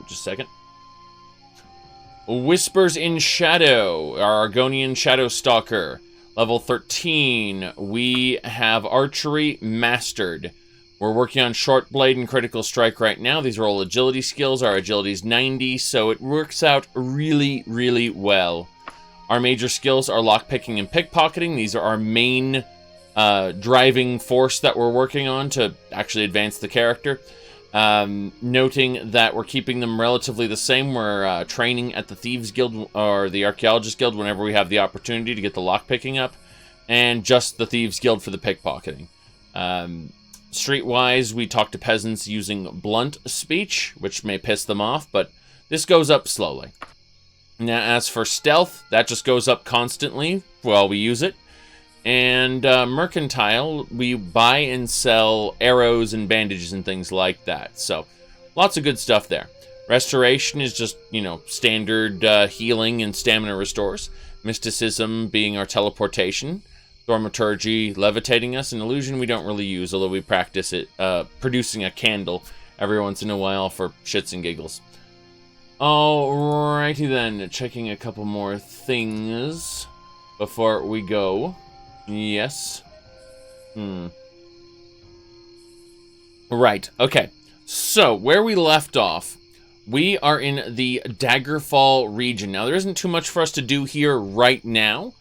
Just a second. Whispers in Shadow, our Argonian Shadow Stalker. Level 13. We have Archery Mastered. We're working on Short Blade and Critical Strike right now. These are all agility skills. Our agility is 90, so it works out really, really well. Our major skills are lockpicking and pickpocketing. These are our main driving force that we're working on to actually advance the character. Noting that we're keeping them relatively the same. We're training at the Thieves Guild or the Archaeologist Guild whenever we have the opportunity to get the lockpicking up, and just the Thieves Guild for the pickpocketing. Streetwise, we talk to peasants using blunt speech, which may piss them off, but this goes up slowly. Now, as for stealth, that just goes up constantly while we use it. And mercantile, we buy and sell arrows and bandages and things like that. So, lots of good stuff there. Restoration is just, standard healing and stamina restores. Mysticism being our teleportation. Thaumaturgy, levitating us. And illusion we don't really use, although we practice it, producing a candle every once in a while for shits and giggles. Alrighty then, checking a couple more things before we go. Yes. Right, okay. So, where we left off, we are in the Daggerfall region. Now, there isn't too much for us to do here right now.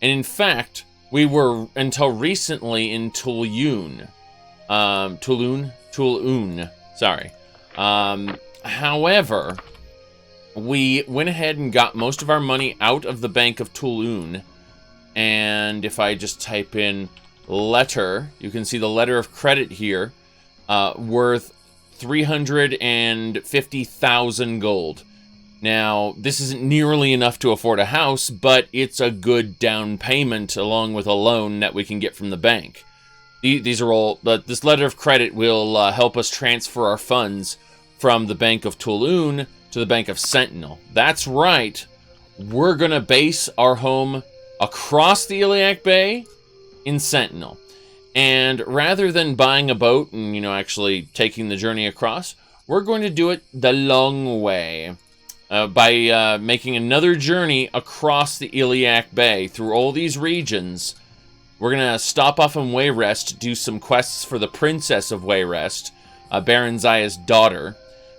And in fact, we were, until recently, in Tulun. Tulun. Sorry. However, we went ahead and got most of our money out of the Bank of Tulun. And if I just type in letter, you can see the letter of credit here, worth 350,000 gold. Now, this isn't nearly enough to afford a house, but it's a good down payment along with a loan that we can get from the bank. These are all, this letter of credit will help us transfer our funds from the Bank of Tulun to the Bank of Sentinel. That's right. We're going to base our home across the Iliac Bay in Sentinel. And rather than buying a boat and, actually taking the journey across, we're going to do it the long way. By making another journey across the Iliac Bay through all these regions. We're going to stop off in Wayrest, do some quests for the Princess of Wayrest, Baron Zaya's daughter,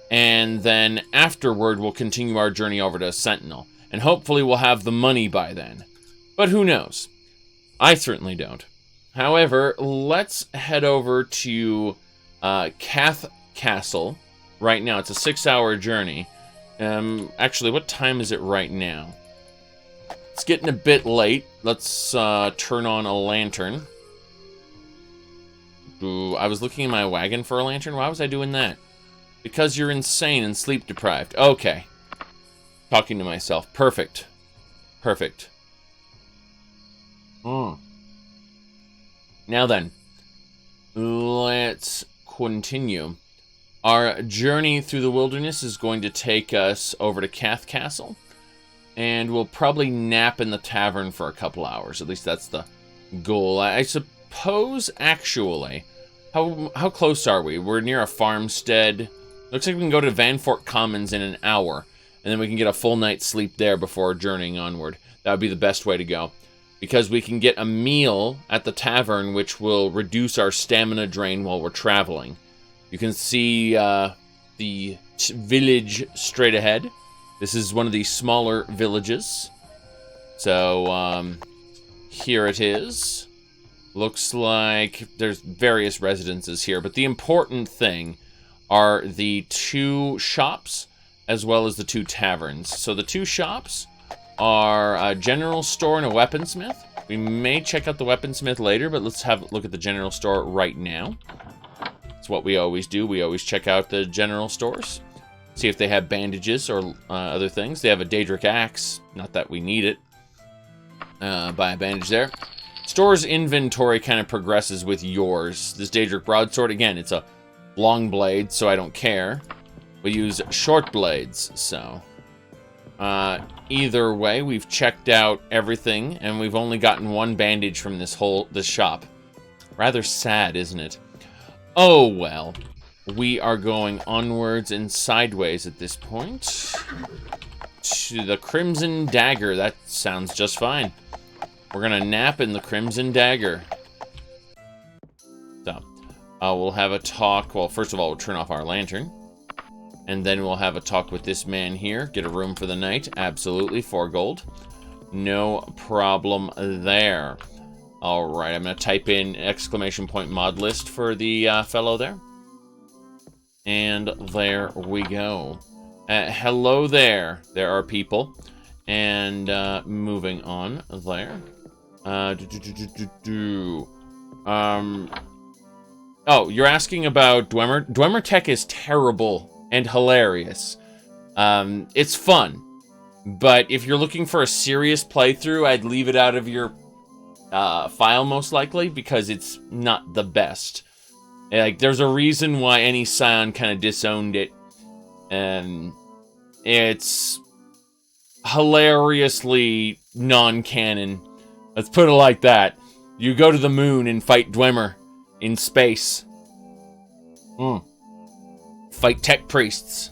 and then afterward we'll continue our journey over to Sentinel. And hopefully we'll have the money by then. But who knows? I certainly don't. However, let's head over to Cath Castle right now. It's a 6-hour journey. Actually, what time is it right now? It's getting a bit late. Let's turn on a lantern. Ooh, I was looking in my wagon for a lantern. Why was I doing that? Because you're insane and sleep deprived. Okay. Talking to myself. Perfect. Perfect. Now then, let's continue. Our journey through the wilderness is going to take us over to Cath Castle, and we'll probably nap in the tavern for a couple hours. At least that's the goal. I suppose, actually, how close are we? We're near a farmstead. Looks like we can go to Vanfort Commons in an hour, and then we can get a full night's sleep there before journeying onward. That would be the best way to go, because we can get a meal at the tavern, which will reduce our stamina drain while we're traveling. You can see the village straight ahead. This is one of the smaller villages. So, here it is. Looks like there's various residences here, but the important thing are the 2 shops as well as the 2 taverns. So the 2 shops are a general store and a weaponsmith. We may check out the weaponsmith later, but let's have a look at the general store right now. It's what we always do. We always check out the general stores, see if they have bandages or other things. They have a Daedric axe. Not that we need it. Buy a bandage there. Store's inventory kind of progresses with yours. This Daedric broadsword, again, it's a long blade, so I don't care. We use short blades, so... either way, we've checked out everything, and we've only gotten 1 bandage from this shop. Rather sad, isn't it? Oh, well. we are going onwards and sideways at this point. To the Crimson Dagger. That sounds just fine. We're gonna nap in the Crimson Dagger. So, we'll have a talk. Well, first of all, we'll turn off our lantern. And then we'll have a talk with this man here. Get a room for the night. Absolutely, 4 gold. No problem there. Alright, I'm gonna type in ! mod list for the fellow there. And there we go. Hello there. There are people. And moving on there. Oh, you're asking about Dwemer? Dwemer tech is terrible and hilarious. It's fun. But if you're looking for a serious playthrough, I'd leave it out of your file most likely, because it's not the best. Like, there's a reason why any Scion kind of disowned it. And it's hilariously non-canon. Let's put it like that. You go to the moon and fight Dwemer in space. Fight tech priests.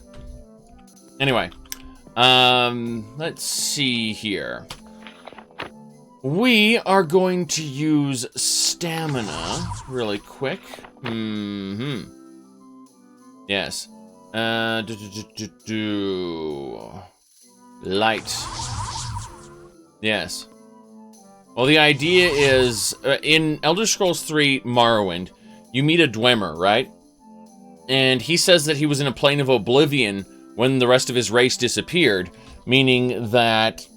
Anyway, let's see here. We are going to use stamina really quick. Yes. Light. Yes. Well, the idea is, in Elder Scrolls 3 Morrowind, you meet a Dwemer, right? And he says that he was in a plane of oblivion when the rest of his race disappeared, meaning that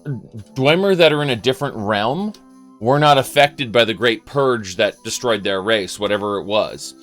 Dwemer that are in a different realm were not affected by the Great Purge that destroyed their race, whatever it was.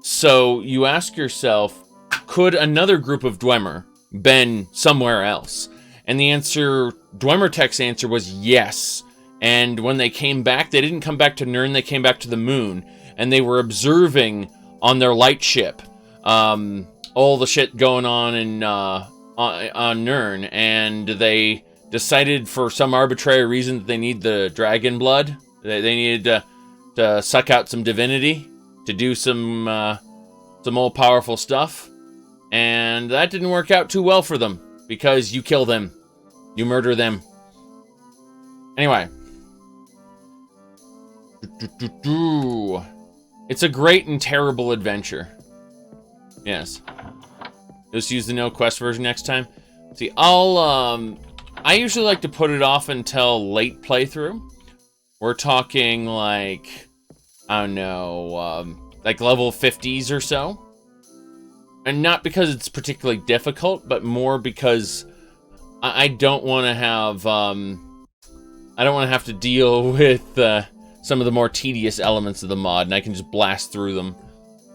So you ask yourself, could another group of Dwemer been somewhere else? And the answer, Dwemer Tech's answer was yes. And when they came back, they didn't come back to Nirn, they came back to the moon. And they were observing on their light ship all the shit going on in on Nirn. And they decided for some arbitrary reason that they need the dragon blood. They needed to suck out some divinity to do some old powerful stuff. And that didn't work out too well for them, because you kill them. You murder them. Anyway. It's a great and terrible adventure. Yes. Just use the no quest version next time. See, I usually like to put it off until late playthrough. We're talking like, I don't know, like level 50s or so. And not because it's particularly difficult, but more because I don't want to have, I don't want to have to deal with some of the more tedious elements of the mod, and I can just blast through them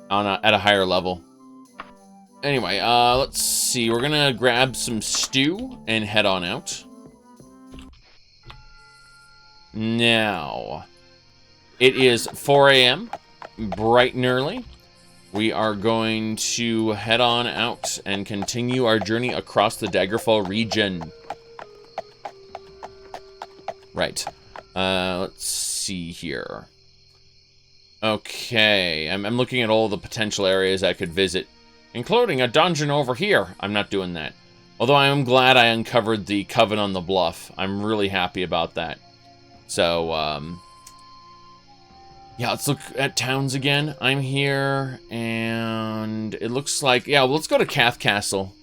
at a higher level. Anyway, let's see. We're gonna grab some stew and head on out. Now, it is 4 a.m., bright and early. We are going to head on out and continue our journey across the Daggerfall region. Right. Let's see here. Okay, I'm looking at all the potential areas I could visit, including a dungeon over here. I'm not doing that. Although I am glad I uncovered the Coven on the Bluff. I'm really happy about that. So, yeah, let's look at towns again. I'm here, and it looks like... Yeah, well, let's go to Cath Castle.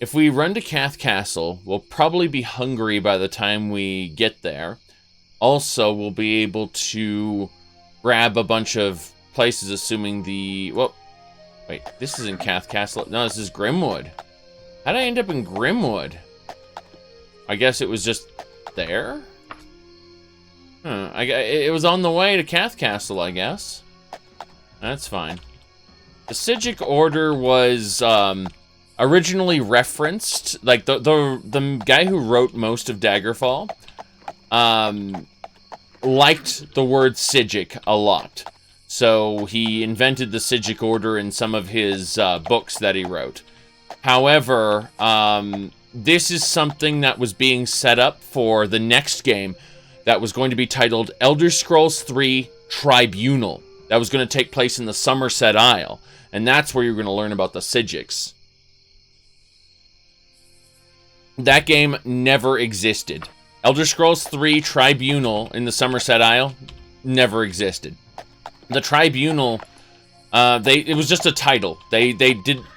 If we run to Cath Castle, we'll probably be hungry by the time we get there. Also, we'll be able to grab a bunch of places, assuming the... Well, wait, this isn't Cath Castle. No, this is Grimwood. How did I end up in Grimwood? I guess it was just there? Huh, it was on the way to Cath Castle, I guess. That's fine. The Zaric Order was originally referenced, like the guy who wrote most of Daggerfall liked the word Zaric a lot. So he invented the Zaric Order in some of his books that he wrote. However, this is something that was being set up for the next game that was going to be titled Elder Scrolls 3 Tribunal. that was going to take place in the Somerset Isle. And that's where you're going to learn about the Psijics. That game never existed. Elder Scrolls 3 Tribunal in the Somerset Isle never existed. The Tribunal, it was just a title. They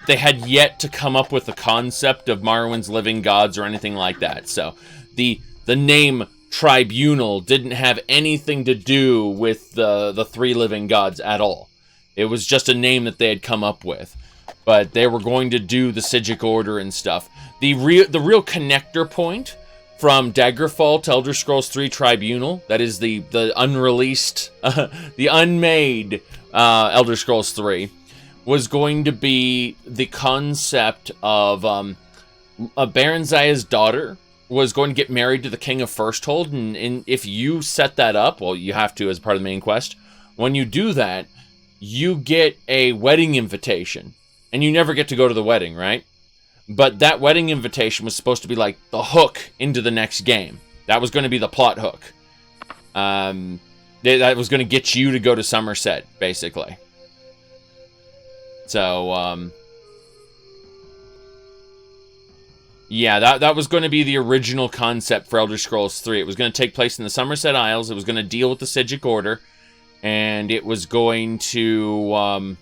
had yet to come up with the concept of Morrowind's living gods or anything like that. So the name Tribunal didn't have anything to do with the three living gods at all. It was just a name that they had come up with. But they were going to do the Psijic Order and stuff. The real connector point from Daggerfall to Elder Scrolls 3 Tribunal, that is the unreleased, the unmade Elder Scrolls 3, was going to be the concept of Baranziah's daughter was going to get married to the King of Firsthold, and if you set that up, well, you have to as part of the main quest, when you do that, you get a wedding invitation, and you never get to go to the wedding, right? But that wedding invitation was supposed to be like the hook into the next game. That was going to be the plot hook. That was going to get you to go to Somerset, basically. So, yeah, that was going to be the original concept for Elder Scrolls 3. It was going to take place in the Somerset Isles. It was going to deal with the Psijic Order. And it was going to...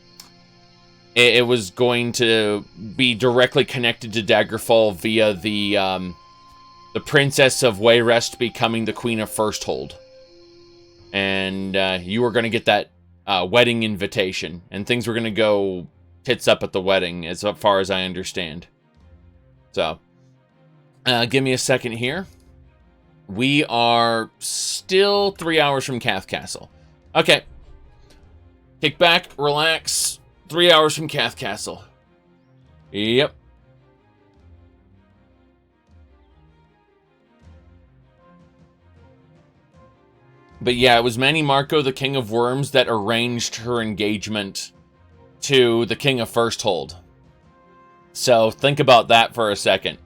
It was going to be directly connected to Daggerfall via the Princess of Wayrest becoming the Queen of Firsthold. And you were going to get that wedding invitation. And things were going to go tits up at the wedding, as far as I understand. So, give me a second here. We are still 3 hours from Cath Castle. Okay. Kick back, relax. 3 hours from Cath Castle. Yep. But yeah, it was Manny Marco, the King of Worms, that arranged her engagement to the King of Firsthold. So think about that for a second.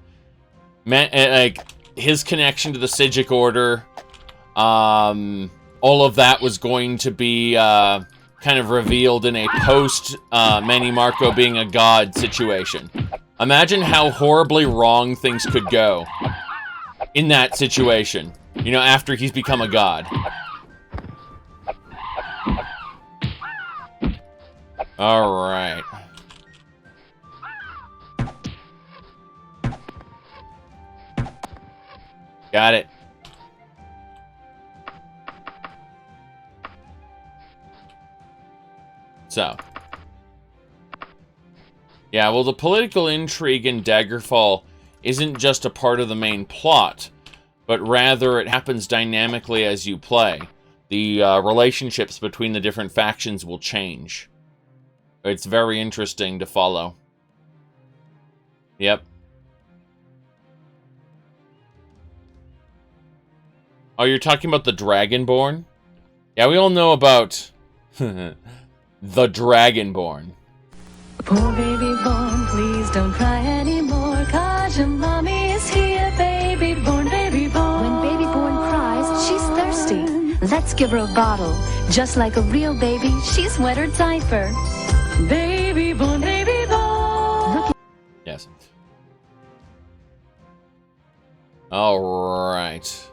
Like his connection to the Psijic Order, all of that was going to be kind of revealed in a post Manny Marco being a god situation. Imagine how horribly wrong things could go in that situation, you know, after he's become a god. All right. Got it. So. Yeah, well, the political intrigue in Daggerfall isn't just a part of the main plot, but rather it happens dynamically as you play. The relationships between the different factions will change. It's very interesting to follow. Yep. Oh, you're talking about the Dragonborn? Yeah, we all know about the Dragonborn. Poor baby born, please don't cry anymore, 'cause your mommy is here, baby born, baby born. When baby born cries, she's thirsty. Let's give her a bottle. Just like a real baby, she's wet her diaper. Baby born, baby born. Look. Yes. All right.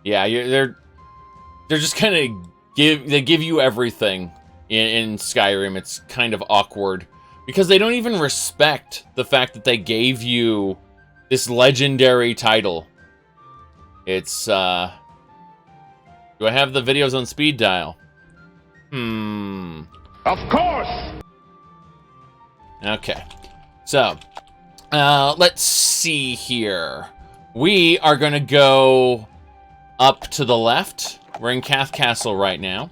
Yeah, they're just kind of give you everything in Skyrim. It's kind of awkward because they don't even respect the fact that they gave you this legendary title. It's do I have the videos on speed dial? Of course. Okay. So, let's see here. We are going to go up to the left. We're in Cath Castle right now.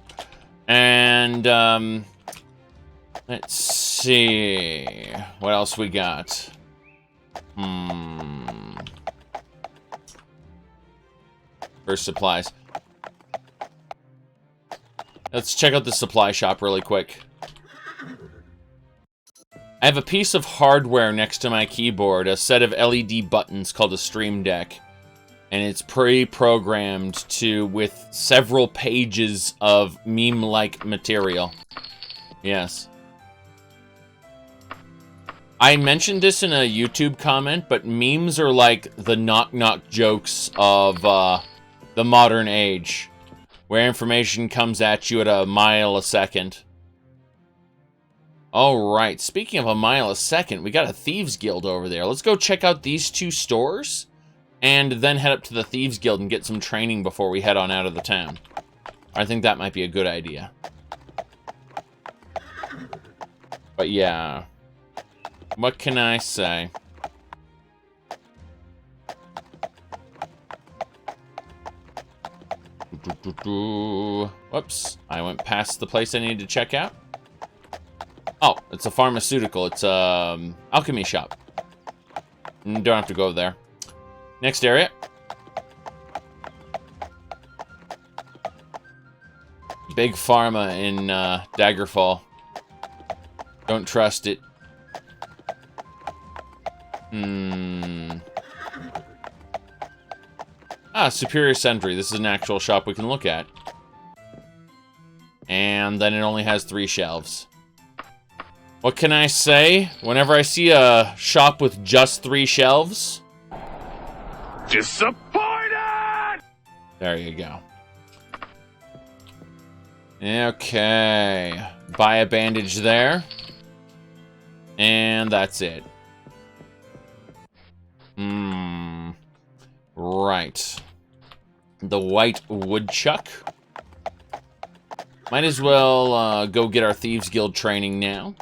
And, let's see. What else we got? First supplies. Let's check out the supply shop really quick. I have a piece of hardware next to my keyboard, a set of LED buttons called a Stream Deck. And it's pre-programmed with several pages of meme-like material. Yes. I mentioned this in a YouTube comment, but memes are like the knock-knock jokes of the modern age, where information comes at you at a mile a second. Alright, speaking of a mile a second, we got a Thieves Guild over there. Let's go check out these 2 stores, and then head up to the Thieves Guild and get some training before we head on out of the town. I think that might be a good idea. But yeah, what can I say? Whoops, I went past the place I needed to check out. Oh, it's a pharmaceutical. It's a alchemy shop. Don't have to go there. Next area. Big pharma in Daggerfall. Don't trust it. Ah, Superior Sentry. This is an actual shop we can look at. And then it only has 3 shelves. What can I say? Whenever I see a shop with just 3 shelves... disappointed! There you go. Okay. Buy a bandage there. And that's it. Right. The White Woodchuck. Might as well go get our Thieves Guild training now.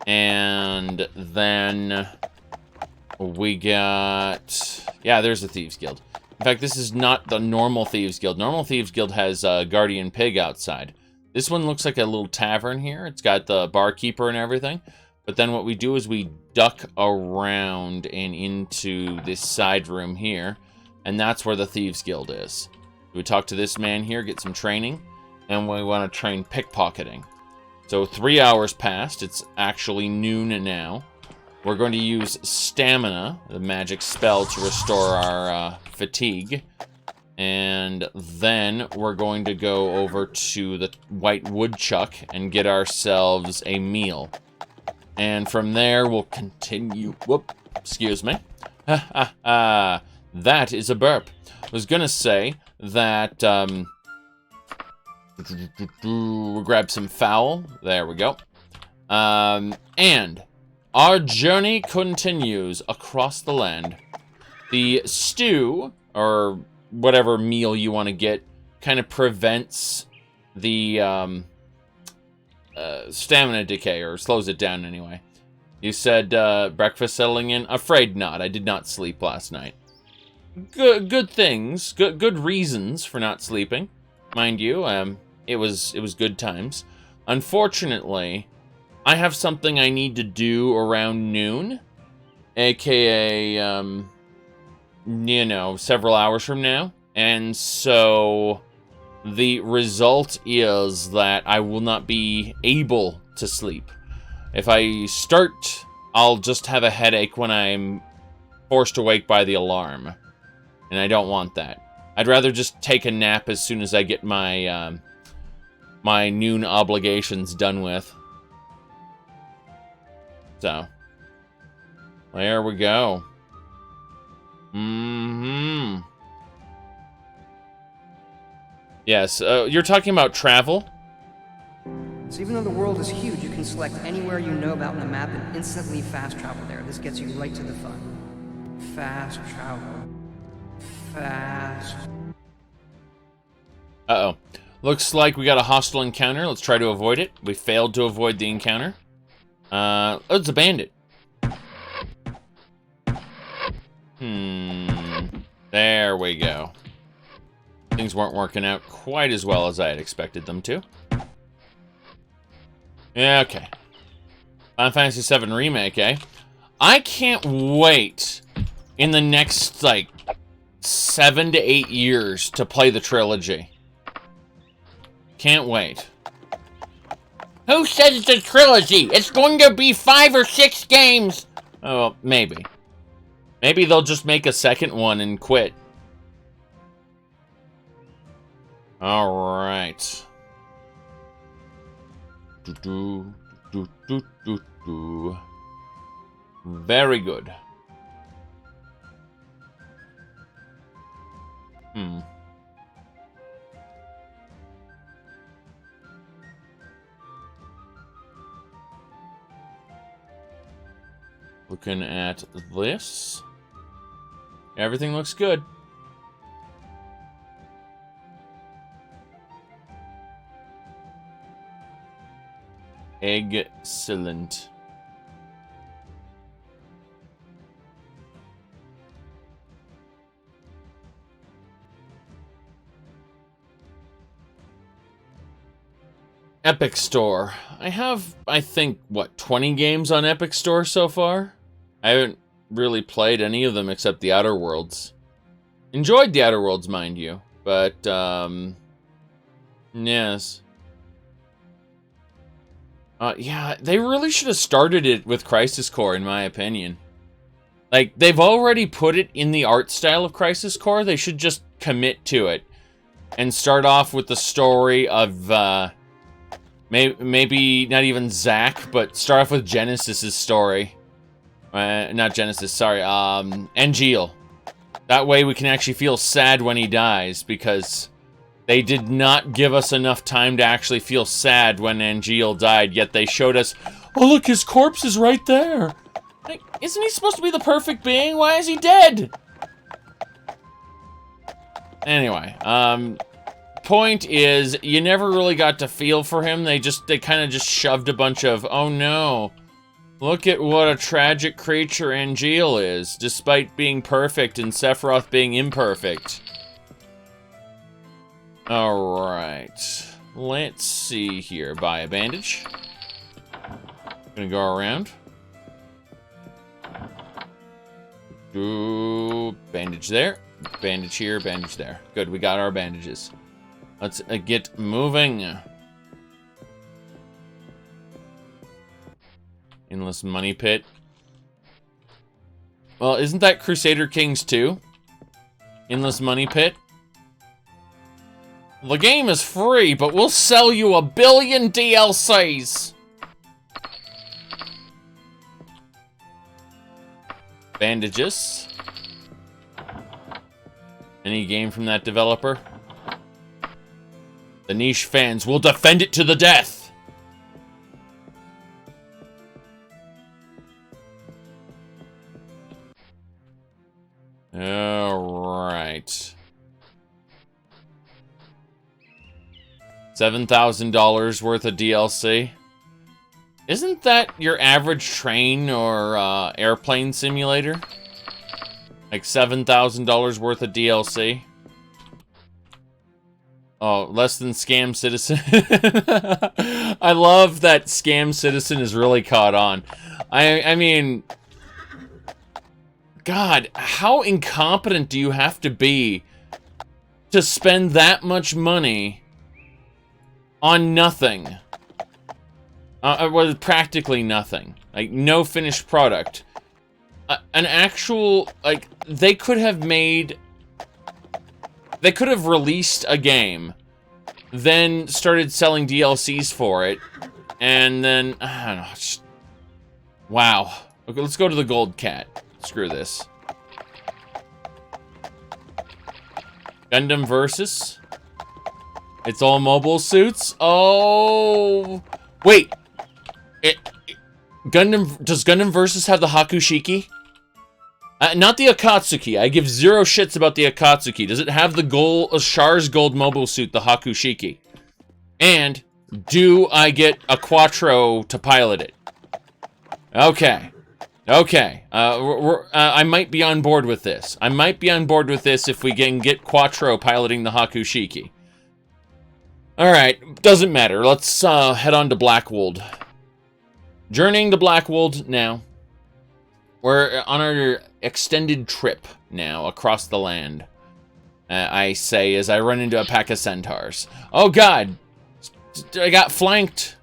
And then we got... yeah, there's the Thieves Guild. In fact, this is not the normal Thieves Guild. Normal Thieves Guild has a Guardian Pig outside. This one looks like a little tavern here. It's got the barkeeper and everything. But then what we do is we duck around and into this side room here. And that's where the Thieves Guild is. We talk to this man here, get some training. And we want to train pickpocketing. So 3 hours passed. It's actually noon now. We're going to use stamina, the magic spell, to restore our fatigue. And then we're going to go over to the White Woodchuck and get ourselves a meal. And from there, we'll continue... whoop, excuse me. Ha ha ha. That is a burp. I was going to say that... we'll grab some fowl. There we go. And our journey continues across the land. The stew, or whatever meal you want to get, kind of prevents the stamina decay, or slows it down anyway. You said breakfast settling in? Afraid not. I did not sleep last night. Good things. Good reasons for not sleeping. Mind you, it was good times. Unfortunately, I have something I need to do around noon, aka, you know, several hours from now. And so the result is that I will not be able to sleep. If I start, I'll just have a headache when I'm forced awake by the alarm. And I don't want that. I'd rather just take a nap as soon as I get my, my noon obligations done with. So, there we go. Yes, you're talking about travel? So even though the world is huge, you can select anywhere you know about on a map and instantly fast travel there. This gets you right to the fun. Fast travel. Fast. Uh-oh. Looks like we got a hostile encounter. Let's try to avoid it. We failed to avoid the encounter. Oh, it's a bandit. There we go. Things weren't working out quite as well as I had expected them to. Yeah, okay. Final Fantasy VII Remake, eh? I can't wait in the next, like, 7 to 8 years to play the trilogy. Can't wait. Who says it's a trilogy? It's going to be 5 or 6 games. Oh, maybe. Maybe they'll just make a second one and quit. All right. Very good. Looking at this. Everything looks good. Excellent. Epic Store. I have, I think, what, 20 games on Epic Store so far? I haven't really played any of them except the Outer Worlds. Enjoyed the Outer Worlds, mind you, but, yes. Yeah, they really should have started it with Crisis Core, in my opinion. Like, they've already put it in the art style of Crisis Core. They should just commit to it and start off with the story of, maybe not even Zack, but start off with Genesis's story. Not Genesis, sorry, Angeal. That way we can actually feel sad when he dies, because they did not give us enough time to actually feel sad when Angeal died, yet they showed us, oh look, his corpse is right there! Like, isn't he supposed to be the perfect being? Why is he dead? Anyway, point is, you never really got to feel for him. They kind of just shoved a bunch of, oh no, look at what a tragic creature Angeal is, despite being perfect and Sephiroth being imperfect. Alright, let's see here. Buy a bandage. Gonna go around. Ooh, bandage there. Bandage here, bandage there. Good, we got our bandages. Let's get moving. Endless money pit. Well, isn't that Crusader Kings 2? Endless money pit? The game is free, but we'll sell you 1 billion DLCs. Bandages. Any game from that developer? The niche fans will defend it to the death. All right. $7,000 worth of DLC. Isn't that your average train or airplane simulator? Like $7,000 worth of DLC? Oh, less than Scam Citizen. I love that Scam Citizen is really caught on. I mean, God, how incompetent do you have to be to spend that much money on nothing? Well, practically nothing. Like, no finished product. An actual, like, they could have released a game, then started selling DLCs for it, and then, I don't know, just, wow. Okay, let's go to the Gold Cat. Screw this. Gundam Versus. It's all mobile suits? Oh, wait. Does Gundam Versus have the Hakushiki? Not the Akatsuki. I give zero shits about the Akatsuki. Does it have the Char's Gold mobile suit, the Hakushiki? And do I get a Quattro to pilot it? Okay. Okay. I might be on board with this. I might be on board with this if we can get Quattro piloting the Hakushiki. Alright, doesn't matter. Let's head on to Blackwold. Journeying to Blackwold now. We're on our extended trip now across the land. I say as I run into a pack of centaurs. Oh god! I got flanked!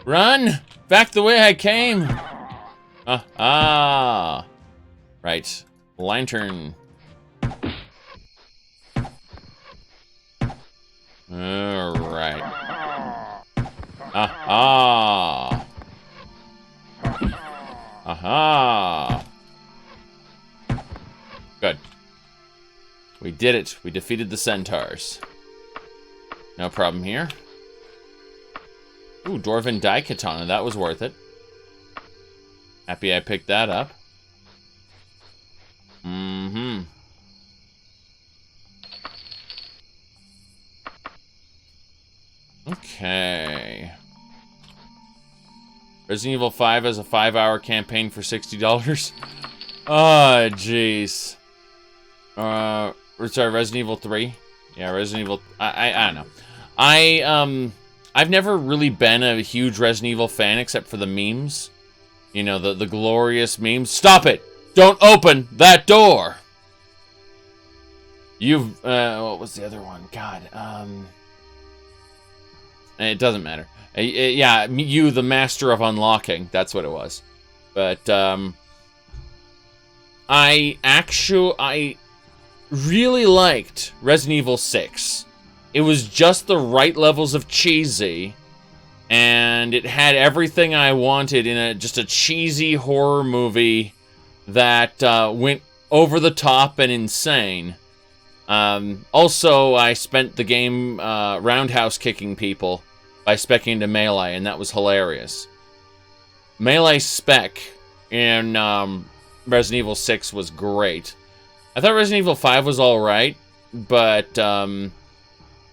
Run! Back the way I came! Right. Lantern. Alright. Aha! Aha! Good. We did it. We defeated the centaurs. No problem here. Ooh, Dwarven Dai Katana. That was worth it. Happy I picked that up. Mm-hmm. Okay. Resident Evil 5 has a 5-hour campaign for $60. Oh, jeez. Sorry, Resident Evil 3? Yeah, Resident Evil... I don't know. I've never really been a huge Resident Evil fan except for the memes. You know, the glorious memes. Stop it! Don't open that door! You've... what was the other one? God, it doesn't matter. Yeah, you, the master of unlocking. That's what it was. But, I really liked Resident Evil 6. It was just the right levels of cheesy, and it had everything I wanted in just a cheesy horror movie that went over the top and insane. Also, I spent the game roundhouse kicking people by specking into melee, and that was hilarious. Melee spec in Resident Evil 6 was great. I thought Resident Evil 5 was alright, but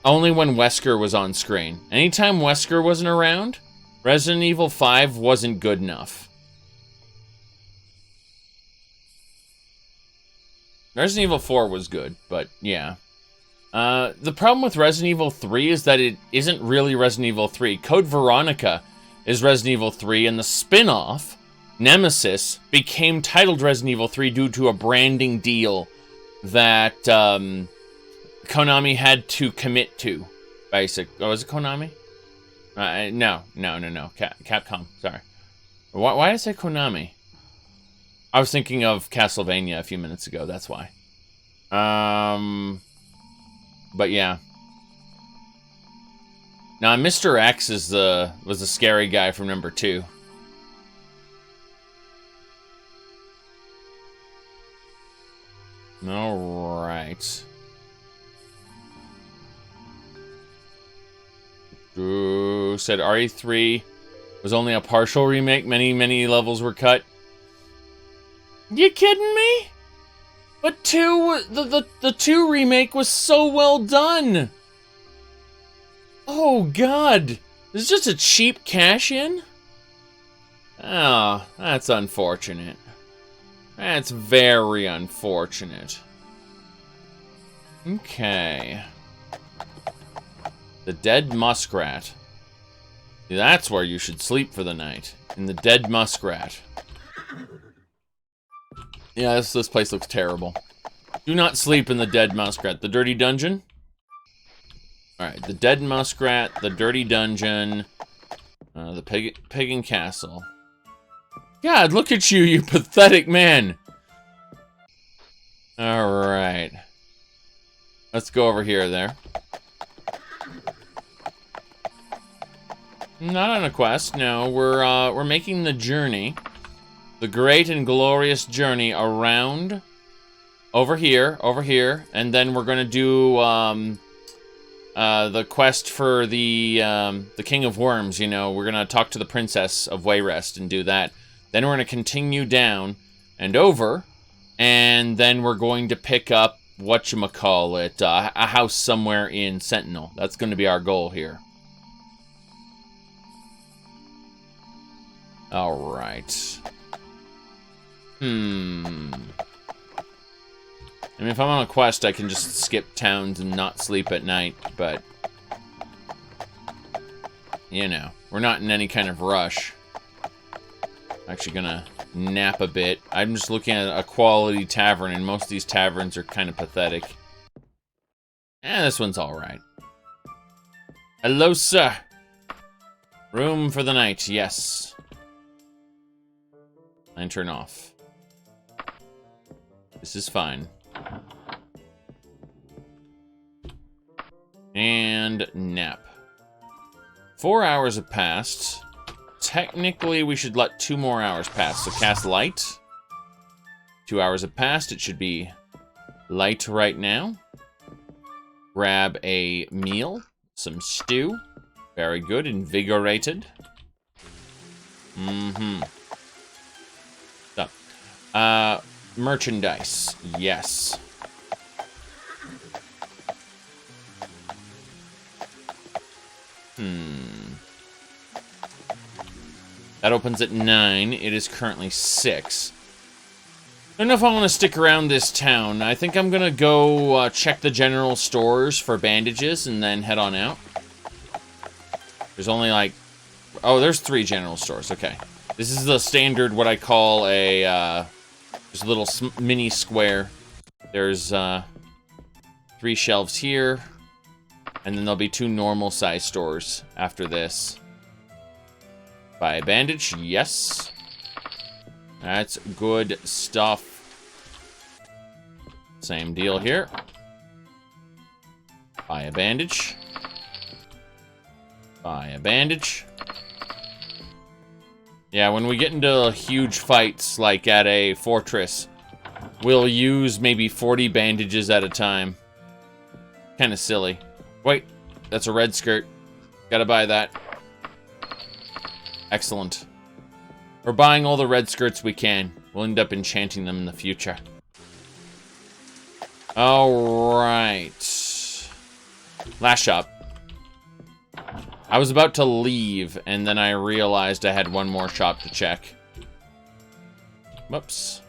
only when Wesker was on screen. Anytime Wesker wasn't around, Resident Evil 5 wasn't good enough. Resident Evil 4 was good, but yeah. The problem with Resident Evil 3 is that it isn't really Resident Evil 3. Code Veronica is Resident Evil 3, and the spin-off, Nemesis, became titled Resident Evil 3 due to a branding deal that Konami had to commit to. Oh, was it Konami? No. Capcom, sorry. Why did I say Konami? I was thinking of Castlevania a few minutes ago, that's why. But yeah. Now, Mr. X was the scary guy from number 2. Alright. Said RE3 was only a partial remake. Many levels were cut. You kidding me? But the 2 remake was so well done. Oh God, is just a cheap cash-in? Oh, that's unfortunate. That's very unfortunate. Okay. The Dead Muskrat. That's where you should sleep for the night. In the Dead Muskrat. Yeah, this place looks terrible. Do not sleep in the Dead Muskrat. The Dirty Dungeon? Alright, the Dead Muskrat, the Dirty Dungeon, the Pagan Castle. God, look at you, you pathetic man! Alright. Let's go over here there. Not on a quest, no. We're making the journey. The great and glorious journey around over here, and then we're gonna do the quest for the King of Worms. You know, we're gonna talk to the Princess of Wayrest and do that. Then we're gonna continue down and over, and then we're going to pick up whatchamacallit, a house somewhere in Sentinel. That's gonna be our goal here. All right. I mean, if I'm on a quest, I can just skip towns and not sleep at night, but... you know, we're not in any kind of rush. I'm actually gonna nap a bit. I'm just looking at a quality tavern, and most of these taverns are kind of pathetic. This one's alright. Hello, sir! Room for the night, yes. Lantern off. This is fine. And nap. 4 hours have passed. Technically, we should let 2 more hours pass. So cast light. 2 hours have passed. It should be light right now. Grab a meal. Some stew. Very good. Invigorated. So, merchandise. Yes. That opens at 9. It is currently 6. I don't know if I want to stick around this town. I think I'm going to go check the general stores for bandages and then head on out. There's only like... Oh, there's 3 general stores. Okay. This is the standard, what I call a... just a little mini square. There's 3 shelves here. And then there'll be 2 normal size stores after this. Buy a bandage, yes. That's good stuff. Same deal here. Buy a bandage. Buy a bandage. Yeah, when we get into huge fights, like at a fortress, we'll use maybe 40 bandages at a time. Kind of silly. Wait, that's a red skirt. Gotta buy that. Excellent. We're buying all the red skirts we can. We'll end up enchanting them in the future. Alright. Last shop. I was about to leave, and then I realized I had one more shop to check. Whoops.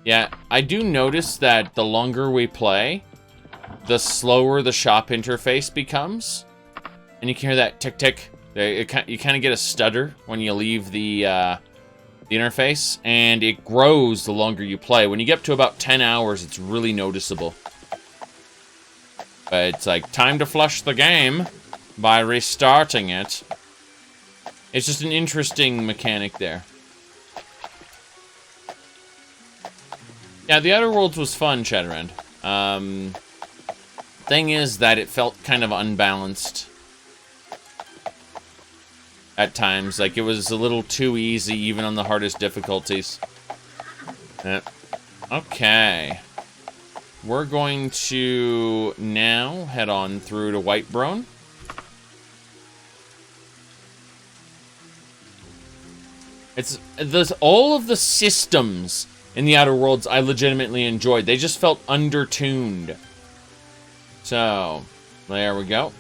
Yeah, I do notice that the longer we play, the slower the shop interface becomes. And you can hear that tick-tick. You kind of get a stutter when you leave the interface, and it grows the longer you play. When you get up to about 10 hours, it's really noticeable. But it's like, time to flush the game by restarting it. It's just an interesting mechanic there. Yeah, the Outer Worlds was fun, Shadowrun. Thing is that it felt kind of unbalanced at times. Like, it was a little too easy, even on the hardest difficulties. Okay. We're going to now head on through to Whitebrone. There's all of the systems in the Outer Worlds I legitimately enjoyed. They just felt undertuned. So, there we go.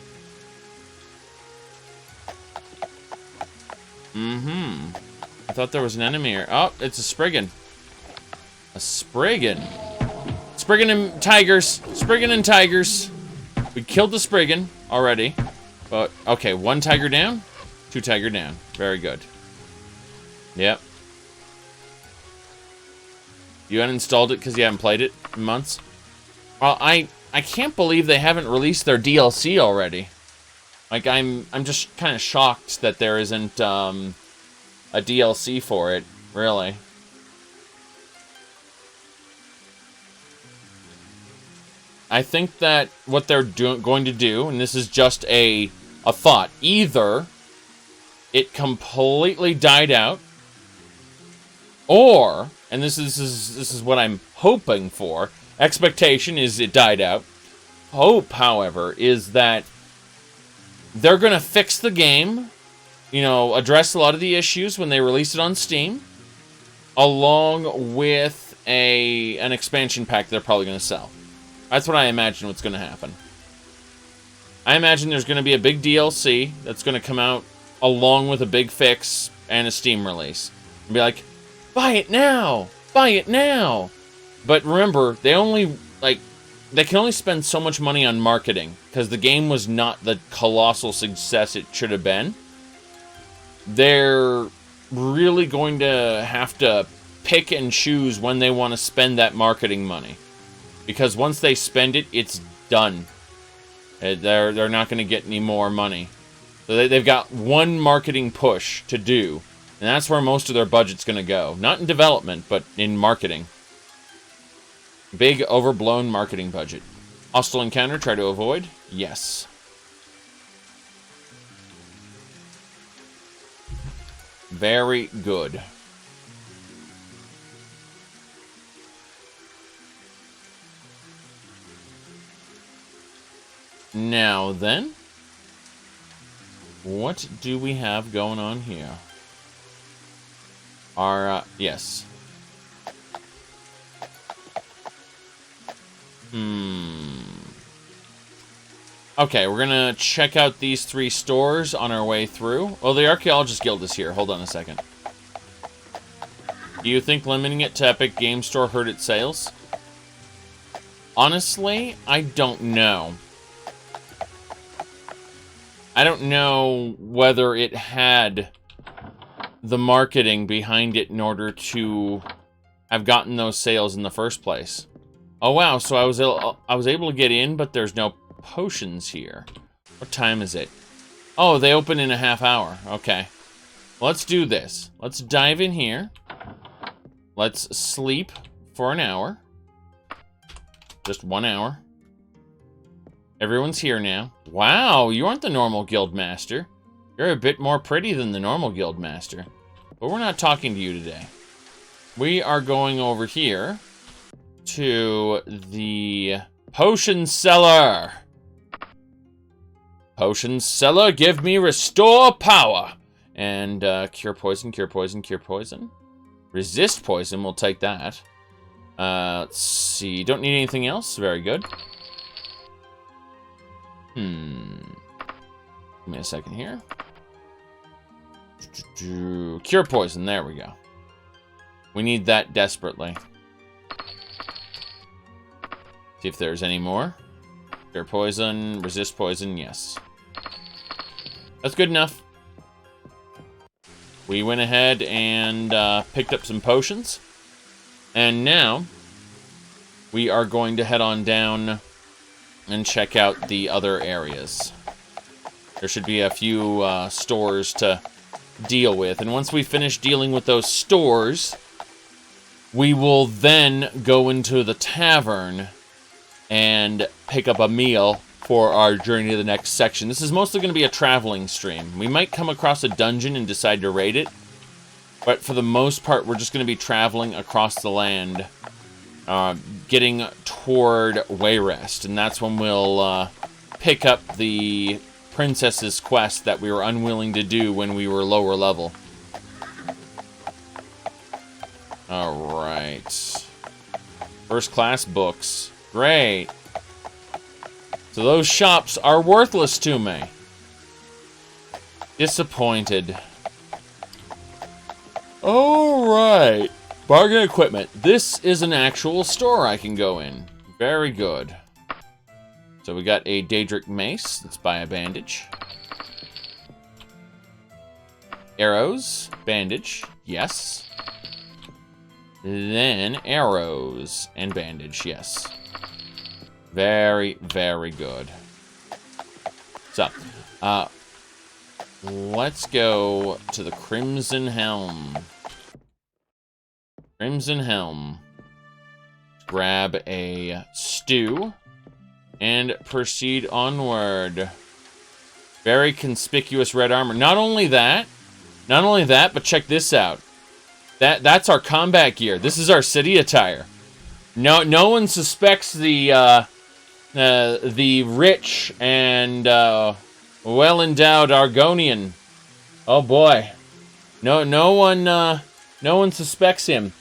I thought there was an enemy here. Oh, it's a Spriggan. A Spriggan. Spriggan and tigers. Spriggan and tigers. We killed the Spriggan already. But, okay, 1 tiger down. 2 tiger down. Very good. Yep. You uninstalled it because you haven't played it in months? Well, I can't believe they haven't released their DLC already. Like, I'm just kind of shocked that there isn't a DLC for it, really. I think that what they're going to do, and this is just a thought, either it completely died out, or, and this is what I'm hoping for, expectation is it died out. Hope, however, is that they're going to fix the game, you know, address a lot of the issues when they release it on Steam, along with an expansion pack they're probably going to sell. That's what I imagine what's going to happen. I imagine there's going to be a big DLC that's going to come out along with a big fix and a Steam release. And be like, buy it now! Buy it now! But remember, they can only spend so much money on marketing, because the game was not the colossal success it should have been. They're really going to have to pick and choose when they want to spend that marketing money. Because once they spend it, it's done. They're not going to get any more money. So they've got one marketing push to do, and that's where most of their budget's going to go. Not in development, but in marketing. Big, overblown marketing budget. Hostile encounter, try to avoid. Yes. Very good. Now then, what do we have going on here? Yes. Okay, we're gonna check out these 3 stores on our way through. Oh, the Archaeologist Guild is here. Hold on a second. Do you think limiting it to Epic Game Store hurt its sales? Honestly, I don't know. I don't know whether it had the marketing behind it in order to have gotten those sales in the first place. Oh wow, so I was able to get in, but there's no potions here. What time is it? Oh, they open in a half hour. Okay. Let's do this. Let's dive in here. Let's sleep for an hour. Just 1 hour. Everyone's here now. Wow, you aren't the normal guild master. You're a bit more pretty than the normal guild master. But we're not talking to you today. We are going over here to the potion seller. Potion seller, give me restore power. And cure poison, cure poison, cure poison. Resist poison, we'll take that. Let's see, don't need anything else. Very good. Give me a second here. Cure poison, there we go. We need that desperately. See if there's any more. Cure poison, resist poison, yes. That's good enough. We went ahead and picked up some potions. And now, we are going to head on down and check out the other areas. There should be a few stores to deal with. And once we finish dealing with those stores, we will then go into the tavern and pick up a meal for our journey to the next section. This is mostly going to be a traveling stream. We might come across a dungeon and decide to raid it, but for the most part, we're just going to be traveling across the land, getting toward Wayrest, and that's when we'll pick up the princess's quest that we were unwilling to do when we were lower level. Alright. First class books. Great. So those shops are worthless to me. Disappointed. Alright. Bargain equipment. This is an actual store I can go in. Very good. So we got a Daedric mace. Let's buy a bandage. Arrows. Bandage. Yes. Then arrows and bandage. Yes. Very, very good. So, let's go to the Crimson Helm. Crimson Helm. Grab a stew and proceed onward. Very conspicuous red armor. Not only that, but check this out. That's our combat gear. This is our city attire. No one suspects the rich and well-endowed Argonian. Oh boy, no one suspects him.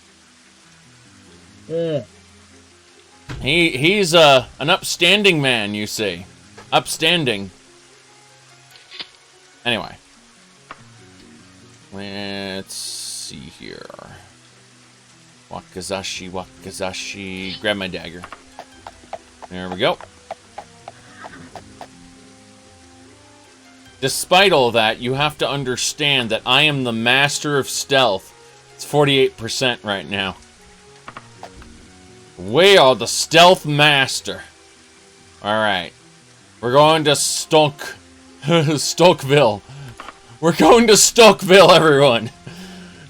He's an upstanding man, you see. Upstanding. Anyway, let's see here. Wakazashi, wakazashi. Grab my dagger. There we go. Despite all that, you have to understand that I am the master of stealth. It's 48% right now. We are the stealth master. Alright. We're going to Stokeville. We're going to Stokeville, everyone.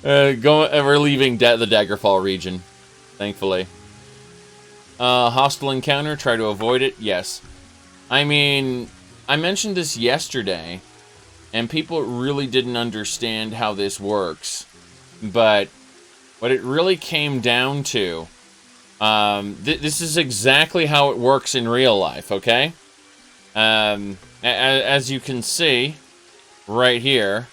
We're leaving the Daggerfall region, thankfully. Hostile encounter, try to avoid it, yes. I mean, I mentioned this yesterday, and people really didn't understand how this works. But what it really came down to, this is exactly how it works in real life, okay? As you can see, right here,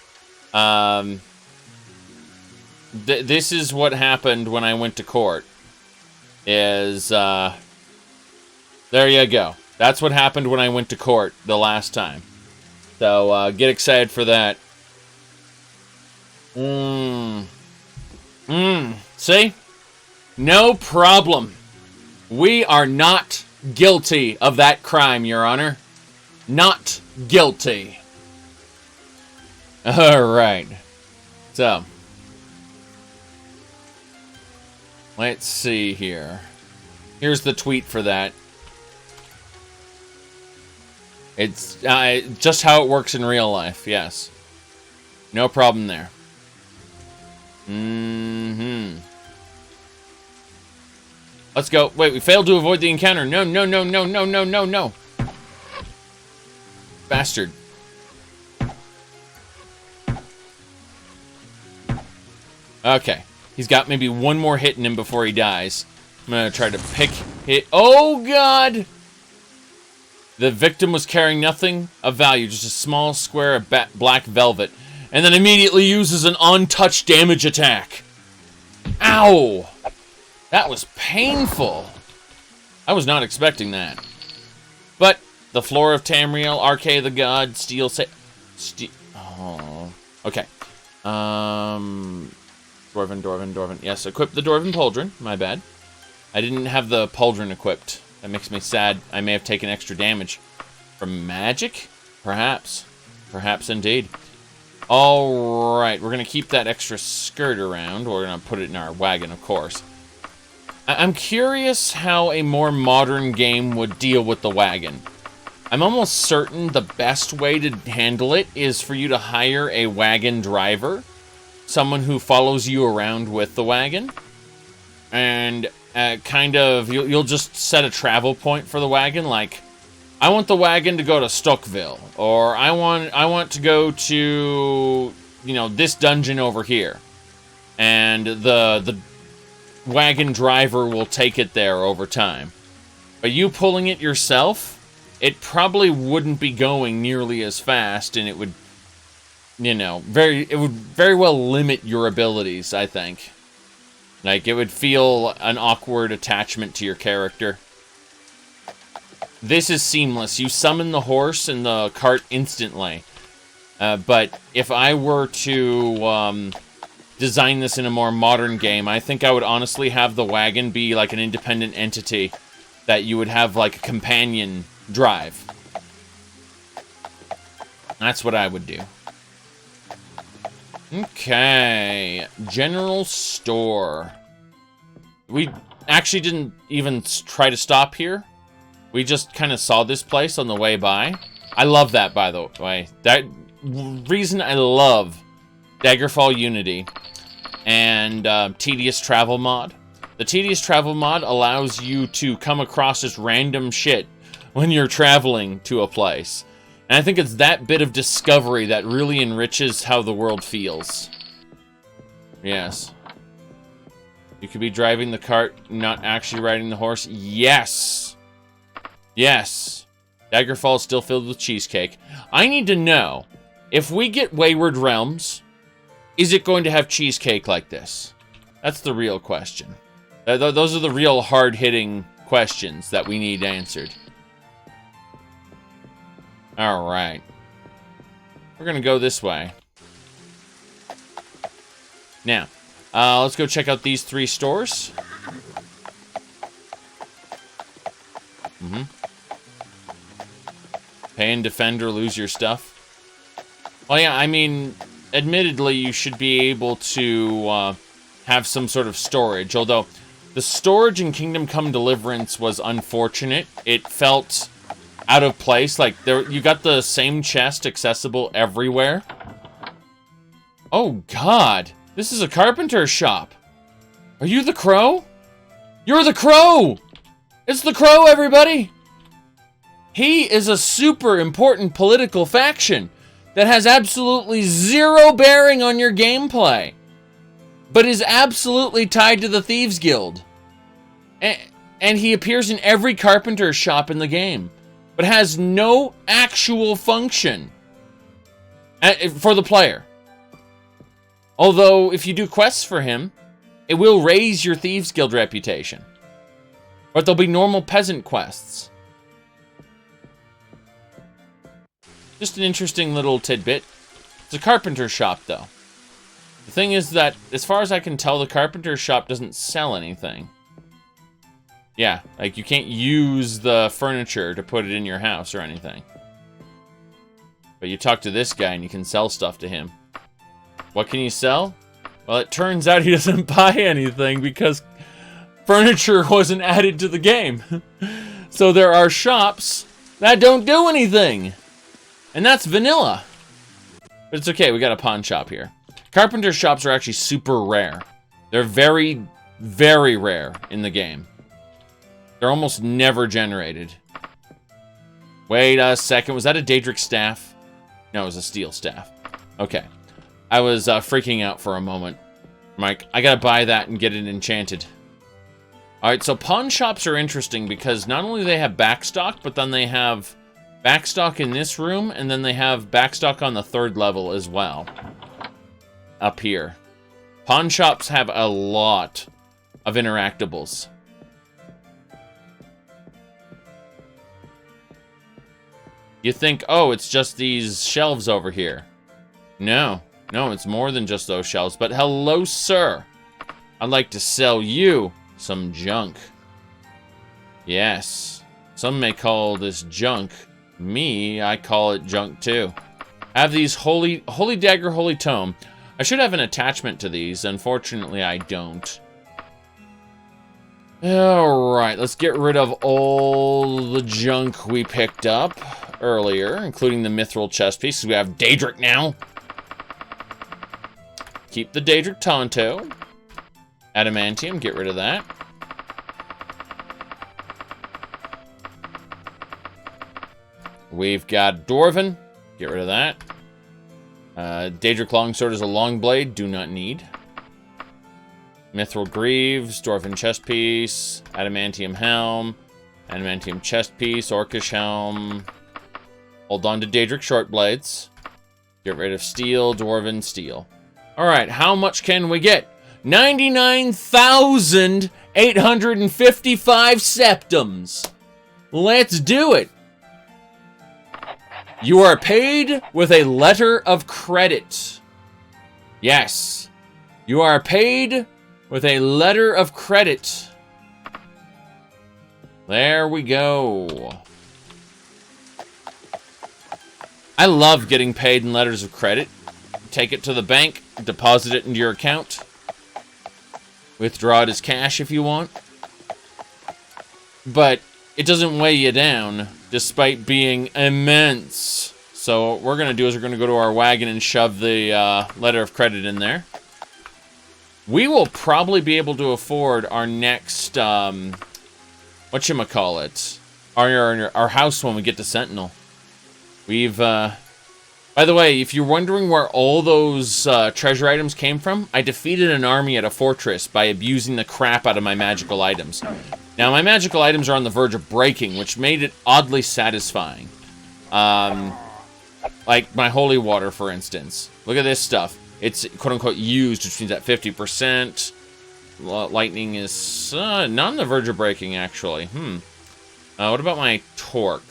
this is what happened when I went to court. There you go. That's what happened when I went to court the last time. So, get excited for that. See? No problem. We are not guilty of that crime, Your Honor. Not guilty. Alright. So, let's see here. Here's the tweet for that. It's just how it works in real life, yes. No problem there. Let's go. Wait, we failed to avoid the encounter. No, no, no, no, no, no, no, no. Bastard. Okay. He's got maybe one more hit in him before he dies. I'm gonna try to pick it. Oh, God! The victim was carrying nothing of value, just a small square of black velvet, and then immediately uses an untouched damage attack. Ow! That was painful. I was not expecting that. But the floor of Tamriel, Arcade of the God, oh. Okay. Dwarven. Yes, equip the Dwarven Pauldron. My bad. I didn't have the Pauldron equipped. That makes me sad. I may have taken extra damage. From magic? Perhaps. Perhaps indeed. Alright, we're going to keep that extra skirt around. We're going to put it in our wagon, of course. I'm curious how a more modern game would deal with the wagon. I'm almost certain the best way to handle it is for you to hire a wagon driver. Someone who follows you around with the wagon. And kind of, you'll just set a travel point for the wagon, like, I want the wagon to go to Stockville, or I want to go to, you know, this dungeon over here. And the wagon driver will take it there over time. But you pulling it yourself, it probably wouldn't be going nearly as fast, and it would, you know, it would very well limit your abilities, I think. Like, it would feel an awkward attachment to your character. This is seamless. You summon the horse and the cart instantly. But if I were to design this in a more modern game, I think I would honestly have the wagon be like an independent entity that you would have like a companion drive. That's what I would do. Okay, general store. We actually didn't even try to stop here. We just kind of saw this place on the way by. I love that, by the way. That reason I love Daggerfall Unity and Tedious Travel mod. The Tedious Travel mod allows you to come across this random shit when you're traveling to a place. And I think it's that bit of discovery that really enriches how the world feels. Yes. You could be driving the cart, not actually riding the horse. Yes! Yes! Daggerfall is still filled with cheesecake. I need to know, if we get Wayward Realms, is it going to have cheesecake like this? That's the real question. Those are the real hard-hitting questions that we need answered. Alright. We're gonna go this way. Now, let's go check out these 3 stores. Pay and defend or lose your stuff. Well, yeah, I mean, admittedly, you should be able to have some sort of storage. Although, the storage in Kingdom Come Deliverance was unfortunate. It felt out of place. Like, you got the same chest accessible everywhere. Oh, God. This is a carpenter's shop. Are you the crow? You're the crow! It's the Crow, everybody! He is a super important political faction that has absolutely zero bearing on your gameplay, but is absolutely tied to the Thieves Guild. And he appears in every carpenter shop in the game, but has no actual function for the player. Although, if you do quests for him, it will raise your Thieves Guild reputation. But there'll be normal peasant quests. Just an interesting little tidbit. It's a carpenter shop, though. The thing is that, as far as I can tell, the carpenter shop doesn't sell anything. Yeah, like you can't use the furniture to put it in your house or anything. But you talk to this guy and you can sell stuff to him. What can you sell? Well, it turns out he doesn't buy anything because furniture wasn't added to the game. So there are shops that don't do anything. And that's vanilla. But it's okay, we got a pawn shop here. Carpenter shops are actually super rare. They're very, very rare in the game. They're almost never generated. Wait a second, was that a Daedric staff? No, it was a steel staff. Okay. I was freaking out for a moment. Mike, I gotta buy that and get it enchanted. Alright, so pawn shops are interesting because not only do they have backstock, but then they have backstock in this room, and then they have backstock on the 3rd level as well. Up here. Pawn shops have a lot of interactables. You think, oh, it's just these shelves over here. No, it's more than just those shelves. But hello, sir. I'd like to sell you some junk. Yes, some may call this junk. Me, I call it junk too. I have these Holy Dagger, Holy Tome. I should have an attachment to these. Unfortunately, I don't. Alright, let's get rid of all the junk we picked up earlier, including the mithril chest piece, because we have Daedric now. Keep the Daedric Tonto. Adamantium, get rid of that. We've got Dwarven, get rid of that. Daedric Longsword is a long blade, do not need. Mithril Greaves, Dwarven chest piece, Adamantium Helm, Adamantium chest piece, Orcish Helm. Hold on to Daedric short blades. Get rid of steel, Dwarven steel. Alright, how much can we get? 99,855 septums. Let's do it. You are paid with a letter of credit. Yes. You are paid with a letter of credit. There we go. I love getting paid in letters of credit. Take it to the bank, deposit it into your account. Withdraw it as cash if you want. But it doesn't weigh you down, despite being immense. So what we're going to do is we're going to go to our wagon and shove the letter of credit in there. We will probably be able to afford our next, whatchamacallit, our house when we get to Sentinel. We've, by the way, if you're wondering where all those treasure items came from, I defeated an army at a fortress by abusing the crap out of my magical items. Now, my magical items are on the verge of breaking, which made it oddly satisfying. Like my holy water, for instance. Look at this stuff. It's quote-unquote used, which means at 50%. Lightning is not on the verge of breaking, actually. What about my torque?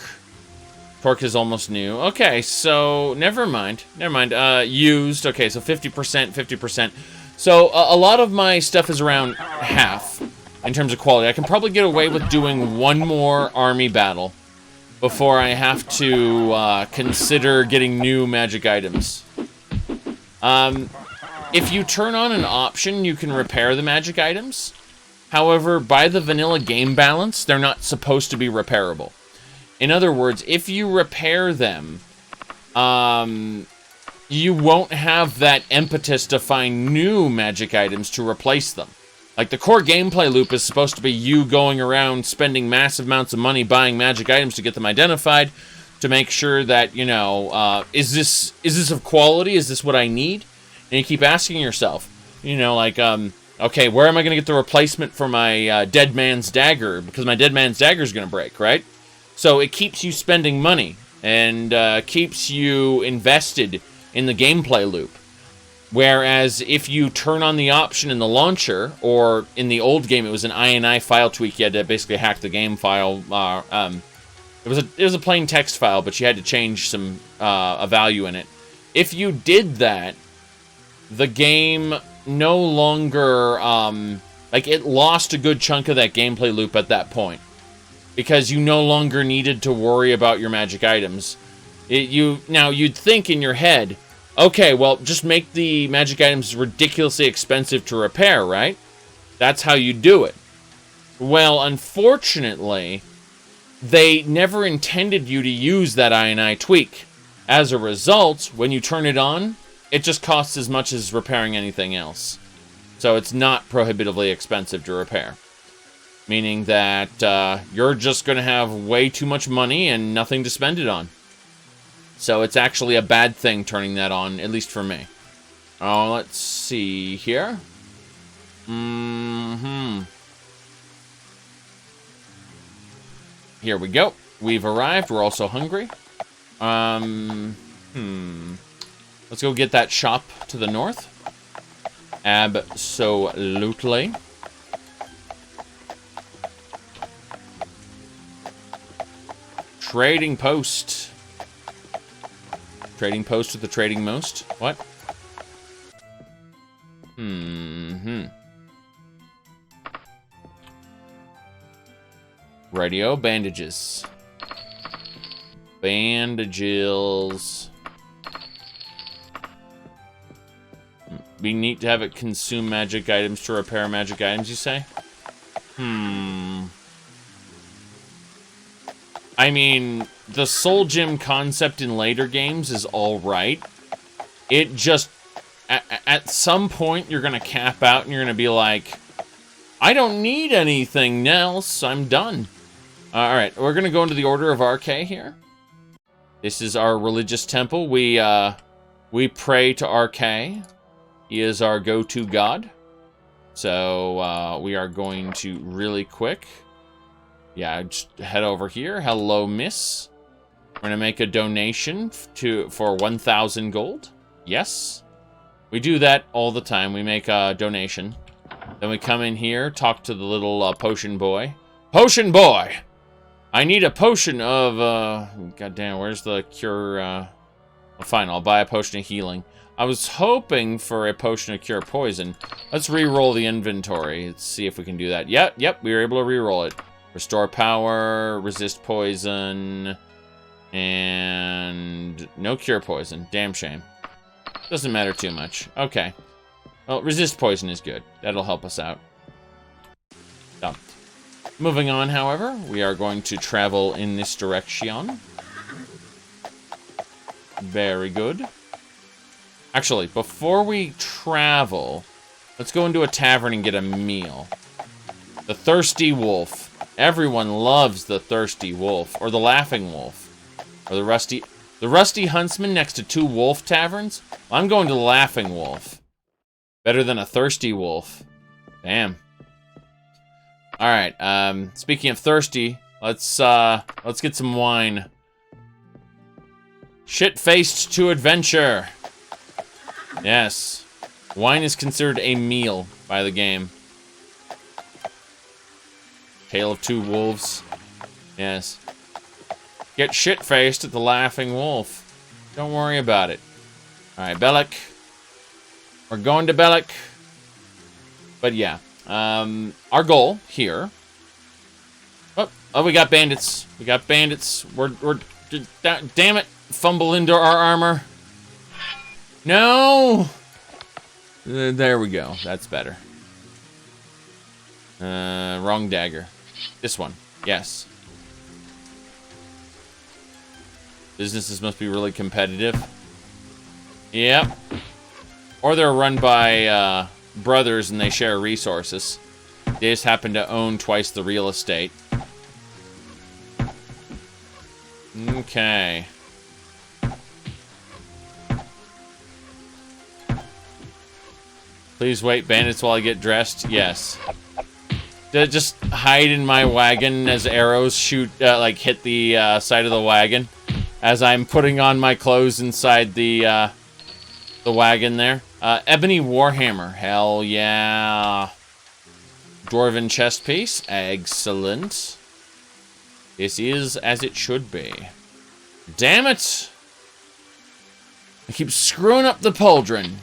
Torque is almost new. Okay, so never mind. Used. Okay, so 50%, 50%. So a lot of my stuff is around half in terms of quality. I can probably get away with doing one more army battle before I have to consider getting new magic items. If you turn on an option, you can repair the magic items. However, by the vanilla game balance, they're not supposed to be repairable. In other words, if you repair them, you won't have that impetus to find new magic items to replace them. Like, the core gameplay loop is supposed to be you going around spending massive amounts of money buying magic items to get them identified, to make sure that, you know, is this of quality? Is this what I need? And you keep asking yourself, you know, like, okay, where am I going to get the replacement for my dead man's dagger? Because my dead man's dagger is going to break, right? So it keeps you spending money and keeps you invested in the gameplay loop. Whereas if you turn on the option in the launcher, or in the old game, it was an INI file tweak. You had to basically hack the game file. It was a plain text file, but you had to change some a value in it. If you did that, the game no longer like, it lost a good chunk of that gameplay loop at that point, because you no longer needed to worry about your magic items. Now you'd think in your head, okay, well, just make the magic items ridiculously expensive to repair, right? That's how you do it. Well, unfortunately, they never intended you to use that INI tweak. As a result, when you turn it on, it just costs as much as repairing anything else. So it's not prohibitively expensive to repair. Meaning that you're just going to have way too much money and nothing to spend it on. So it's actually a bad thing turning that on, at least for me. Oh, let's see here. Here we go. We've arrived. We're also hungry. Let's go get that shop to the north. Absolutely. Trading post. Trading post with the trading most. What? Radio bandages. Bandages. Be neat to have it consume magic items to repair magic items, you say? I mean, the soul gem concept in later games is alright. It just, at some point, you're going to cap out and you're going to be like, I don't need anything else. I'm done. Alright, we're going to go into the Order of RK here. This is our religious temple. We pray to RK. He is our go-to god. So, we are going to really quick. Yeah, just head over here. Hello, miss. We're going to make a donation for 1,000 gold. Yes. We do that all the time. We make a donation. Then we come in here, talk to the little potion boy. Potion boy! I need a potion of, goddamn, where's the cure? Well, fine, I'll buy a potion of healing. I was hoping for a potion of cure poison. Let's re-roll the inventory. Let's see if we can do that. Yep, we were able to re-roll it. Restore power, resist poison, and no cure poison. Damn shame. Doesn't matter too much. Okay. Well, resist poison is good. That'll help us out. Dumped. Moving on, however, we are going to travel in this direction. Very good. Actually, before we travel, let's go into a tavern and get a meal. The Thirsty Wolf. Everyone loves the Thirsty Wolf, or the Laughing Wolf, or the Rusty Huntsman next to 2 wolf taverns. I'm going to the Laughing Wolf. Better than a Thirsty Wolf. Damn. All right. Speaking of thirsty, let's get some wine. Shit-faced to adventure. Yes, wine is considered a meal by the game. Tale of 2 wolves. Yes. Get shit-faced at the Laughing Wolf. Don't worry about it. Alright, Bellic. We're going to Bellic. But yeah. Our goal here... Oh, we got bandits. We got bandits. We're damn it. Fumble into our armor. No! There we go. That's better. Wrong dagger. This one. Yes. Businesses must be really competitive. Yep. Or they're run by brothers and they share resources. They just happen to own twice the real estate. Okay. Please wait, bandits, while I get dressed. Yes. Just hide in my wagon as arrows shoot, like, hit the side of the wagon as I'm putting on my clothes inside the wagon there. Ebony Warhammer. Hell yeah. Dwarven chest piece. Excellent. This is as it should be. Damn it! I keep screwing up the pauldron.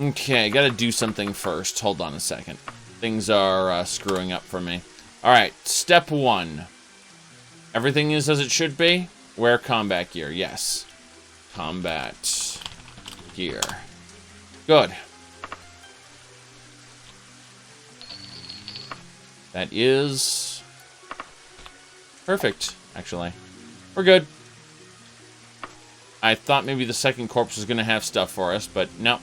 Okay, gotta do something first. Hold on a second. Things are screwing up for me. Alright, step 1. Everything is as it should be. Wear combat gear. Yes. Combat gear. Good. That is perfect, actually. We're good. I thought maybe the second corpse was going to have stuff for us, but no.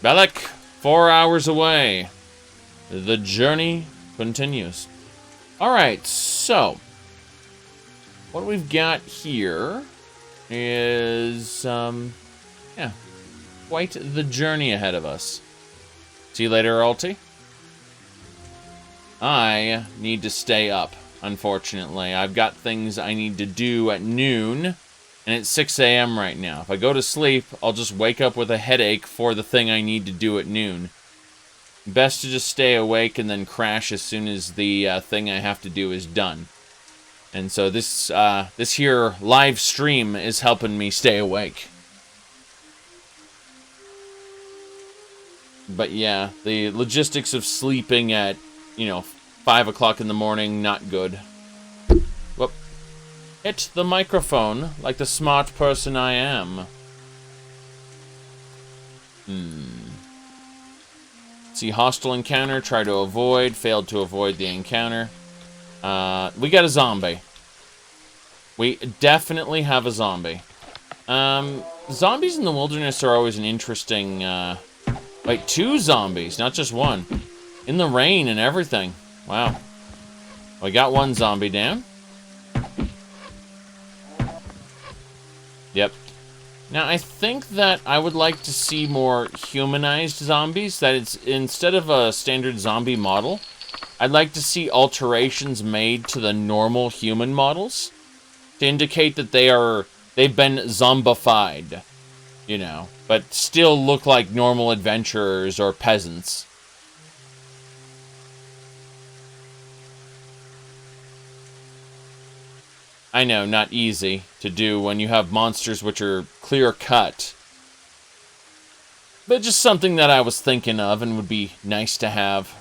Belek, 4 hours away. The journey continues. Alright, so what we've got here is, yeah, quite the journey ahead of us. See you later, Alti. I need to stay up, unfortunately. I've got things I need to do at noon, and it's 6 a.m. right now. If I go to sleep, I'll just wake up with a headache for the thing I need to do at noon. Best to just stay awake and then crash as soon as the thing I have to do is done. And so this here live stream is helping me stay awake. But yeah, the logistics of sleeping at, 5 o'clock in the morning, not good. Whoop. Hit the microphone like the smart person I am. See, hostile encounter, try to avoid, failed to avoid the encounter. We got a zombie. We definitely have a zombie. Zombies in the wilderness are always an interesting, wait, 2 zombies, not just 1. In the rain and everything. Wow. We got 1 zombie down. Yep. Now, I think that I would like to see more humanized zombies. That it's, instead of a standard zombie model, I'd like to see alterations made to the normal human models to indicate that they've been zombified, but still look like normal adventurers or peasants. I know, not easy to do when you have monsters which are clear-cut. But just something that I was thinking of and would be nice to have.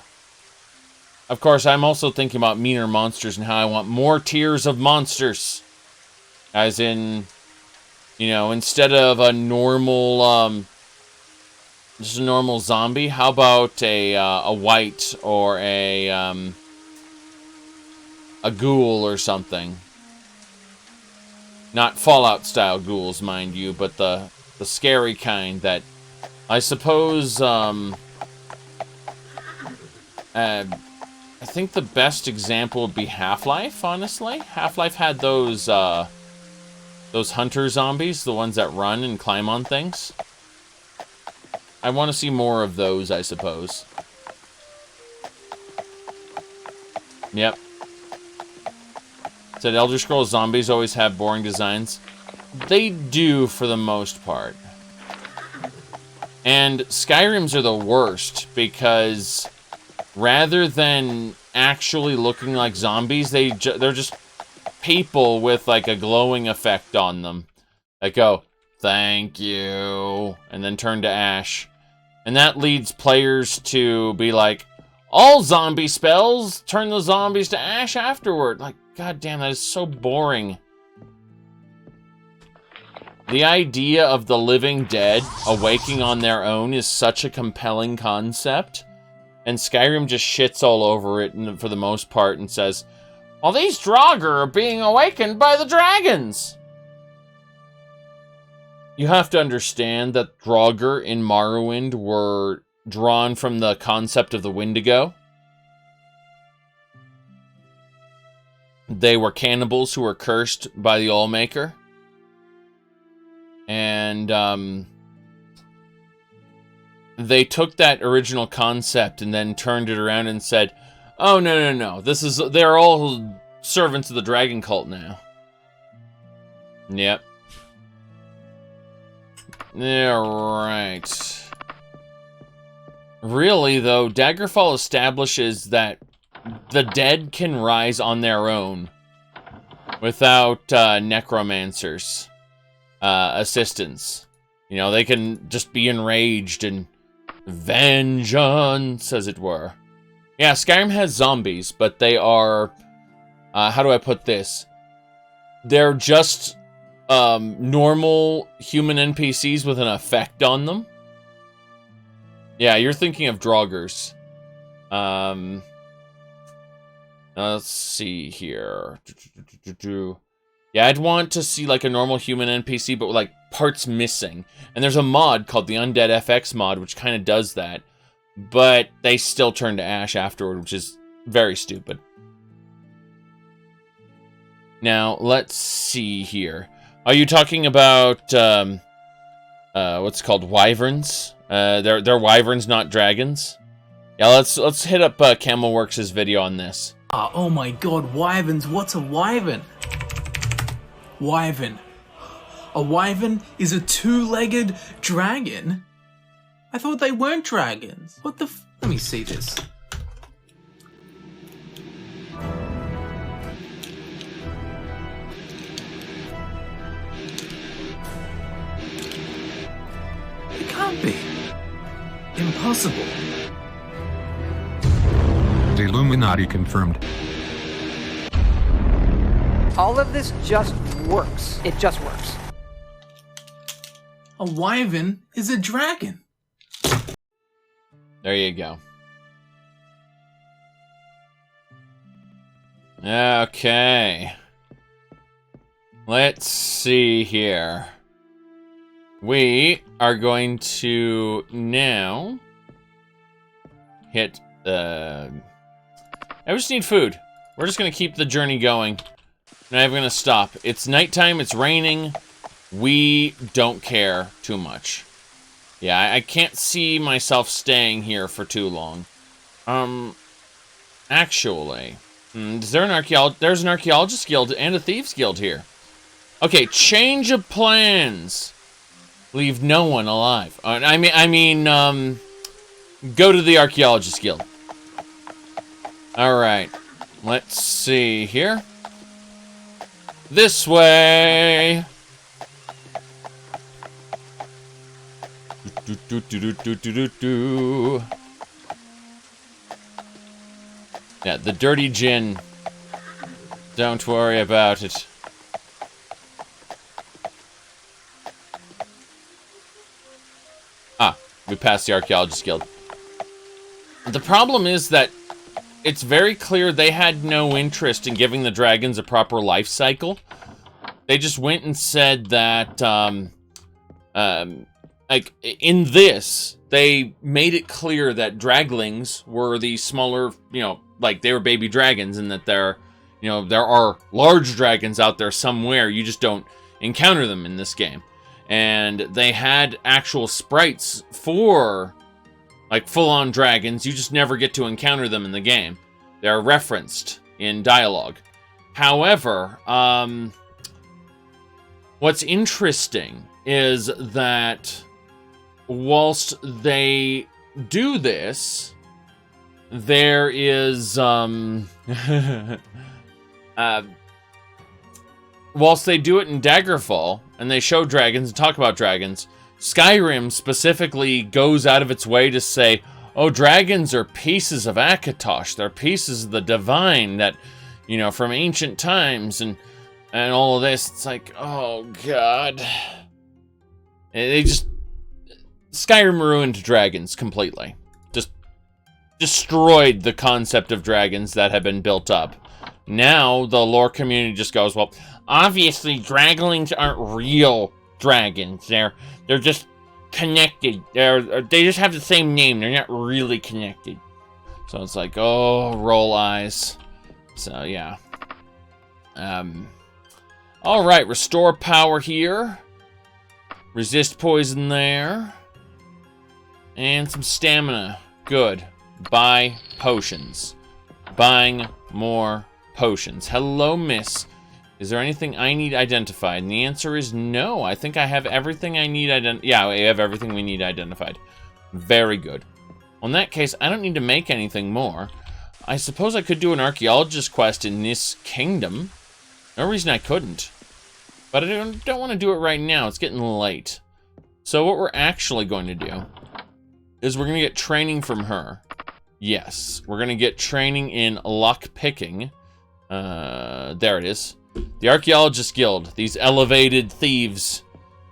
Of course, I'm also thinking about meaner monsters and how I want more tiers of monsters. As in, instead of a normal, just a normal zombie, how about a wight or a ghoul or something? Not Fallout-style ghouls, mind you, but the scary kind that I suppose, I think the best example would be Half-Life, honestly. Half-Life had those hunter zombies, the ones that run and climb on things. I want to see more of those, I suppose. Yep. Said Elder Scrolls zombies always have boring designs. They do, for the most part. And Skyrim's are the worst, because rather than actually looking like zombies, they're just people with, like, a glowing effect on them. That go, thank you, and then turn to ash. And that leads players to be like, all zombie spells turn the zombies to ash afterward. Like, god damn, that is so boring. The idea of the living dead awaking on their own is such a compelling concept. And Skyrim just shits all over it for the most part and says, well, these Draugr are being awakened by the dragons. You have to understand that Draugr in Morrowind were drawn from the concept of the Wendigo. they were cannibals who were cursed by the Allmaker. And they took that original concept and then turned it around and said, "Oh, no. They're all servants of the dragon cult now." Yep. Yeah, right. Really, though, Daggerfall establishes that the dead can rise on their own without necromancers' assistance. You know, they can just be enraged and vengeance, as it were. Yeah, Skyrim has zombies, but they are... how do I put this? They're just normal human NPCs with an effect on them. Yeah, you're thinking of Draugrs. Let's see here. Yeah, I'd want to see like a normal human NPC, but with like parts missing. And there's a mod called the Undead FX mod, which kind of does that. But they still turn to ash afterward, which is very stupid. Now, let's see here. Are you talking about, what's it called, wyverns? They're wyverns, not dragons. Yeah, let's hit up Camelworks' video on this. Oh my god, wyverns, what's a wyvern? Wyvern. A wyvern is a two-legged dragon? I thought they weren't dragons. What the f- Let me see this. It can't be. Impossible. The Illuminati confirmed. All of this just works. It just works. A wyvern is a dragon. There you go. Okay. Let's see here. We are going to now hit the... I just need food. We're just going to keep the journey going. Not even going to stop. It's nighttime, it's raining. We don't care too much. Yeah, I can't see myself staying here for too long. Actually, is there an there's an archaeologist guild and a thieves guild here. Okay, change of plans. Leave no one alive. I mean, go to the archaeologist guild. All right, let's see here. This way. Yeah, the dirty gin. Don't worry about it. Ah, we passed the archaeologist guild. The problem is that it's very clear they had no interest in giving the dragons a proper life cycle. They just went and said that, like, in this, they made it clear that draglings were the smaller, you know, like, they were baby dragons, and that there are large dragons out there somewhere. You just don't encounter them in this game. And they had actual sprites for, like, full-on dragons. You just never get to encounter them in the game. They're referenced in dialogue. However, what's interesting is that whilst they do this, there is, whilst they do it in Daggerfall, and they show dragons and talk about dragons, Skyrim specifically goes out of its way to say, oh, dragons are pieces of Akatosh. They're pieces of the divine that, you know, from ancient times, and all of this. It's like, oh, God. They just... Skyrim ruined dragons completely. Just destroyed the concept of dragons that had been built up. Now, the lore community just goes, well, obviously, draglings aren't real dragons. They're just connected. They just have the same name. They're not really connected. So it's like, oh, roll eyes. So, yeah. All right, restore power here. Resist poison there. And some stamina. Good. Buy potions. Buying more potions. Hello, miss. Is there anything I need identified? And the answer is no. I think I have everything I need yeah, I have everything we need identified. Very good. Well, in that case, I don't need to make anything more. I suppose I could do an archaeologist quest in this kingdom. No reason I couldn't. But I don't want to do it right now. It's getting late. So what we're actually going to do is we're going to get training from her. Yes, we're going to get training in lock picking. There it is. The Archaeologist Guild. These elevated thieves.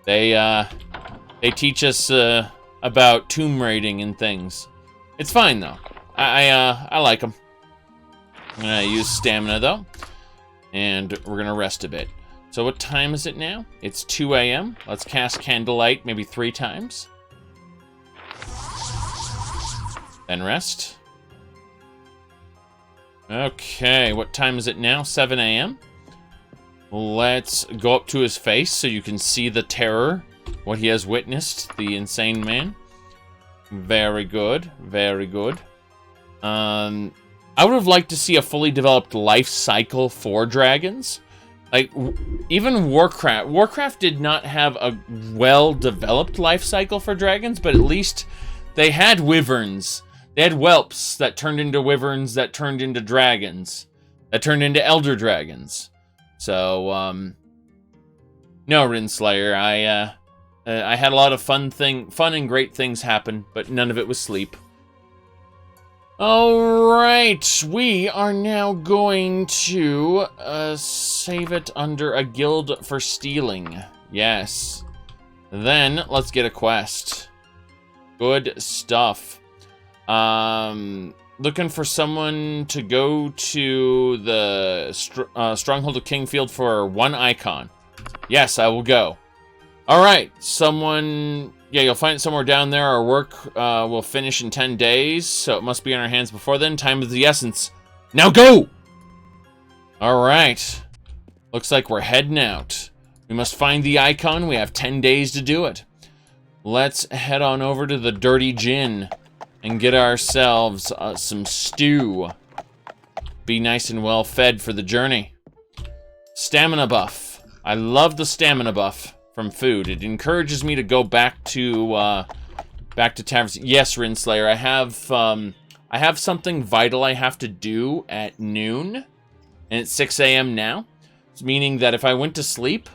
They teach us about tomb raiding and things. It's fine though. I like them. I'm gonna use stamina though, and we're gonna rest a bit. So what time is it now? It's 2 a.m. Let's cast Candlelight maybe 3 times. Then rest. Okay, what time is it now? 7 a.m. Let's go up to his face so you can see the terror, what he has witnessed, the insane man. Very good, very good. I would have liked to see a fully developed life cycle for dragons. Like, even Warcraft. Warcraft did not have a well-developed life cycle for dragons, but at least they had wyverns. They had whelps that turned into wyverns, that turned into dragons, that turned into elder dragons. So, no, Rinslayer, I had a lot of fun and great things happen, but none of it was sleep. Alright, we are now going to save it under a guild for stealing. Yes. Then, let's get a quest. Good stuff. Looking for someone to go to the Stronghold of Kingfield for 1 icon. Yes, I will go. Alright, someone... Yeah, you'll find it somewhere down there. Our work will finish in 10 days, so it must be in our hands before then. Time is the essence. Now go! Alright. Looks like we're heading out. We must find the icon. We have 10 days to do it. Let's head on over to the Dirty Gin and get ourselves some stew. Be nice and well fed for the journey. Stamina buff. I love the stamina buff from food. It encourages me to go back to taverns. Yes, Rinslayer, I have something vital I have to do at noon, and it's 6 a.m. now. It's meaning that if I went to sleep,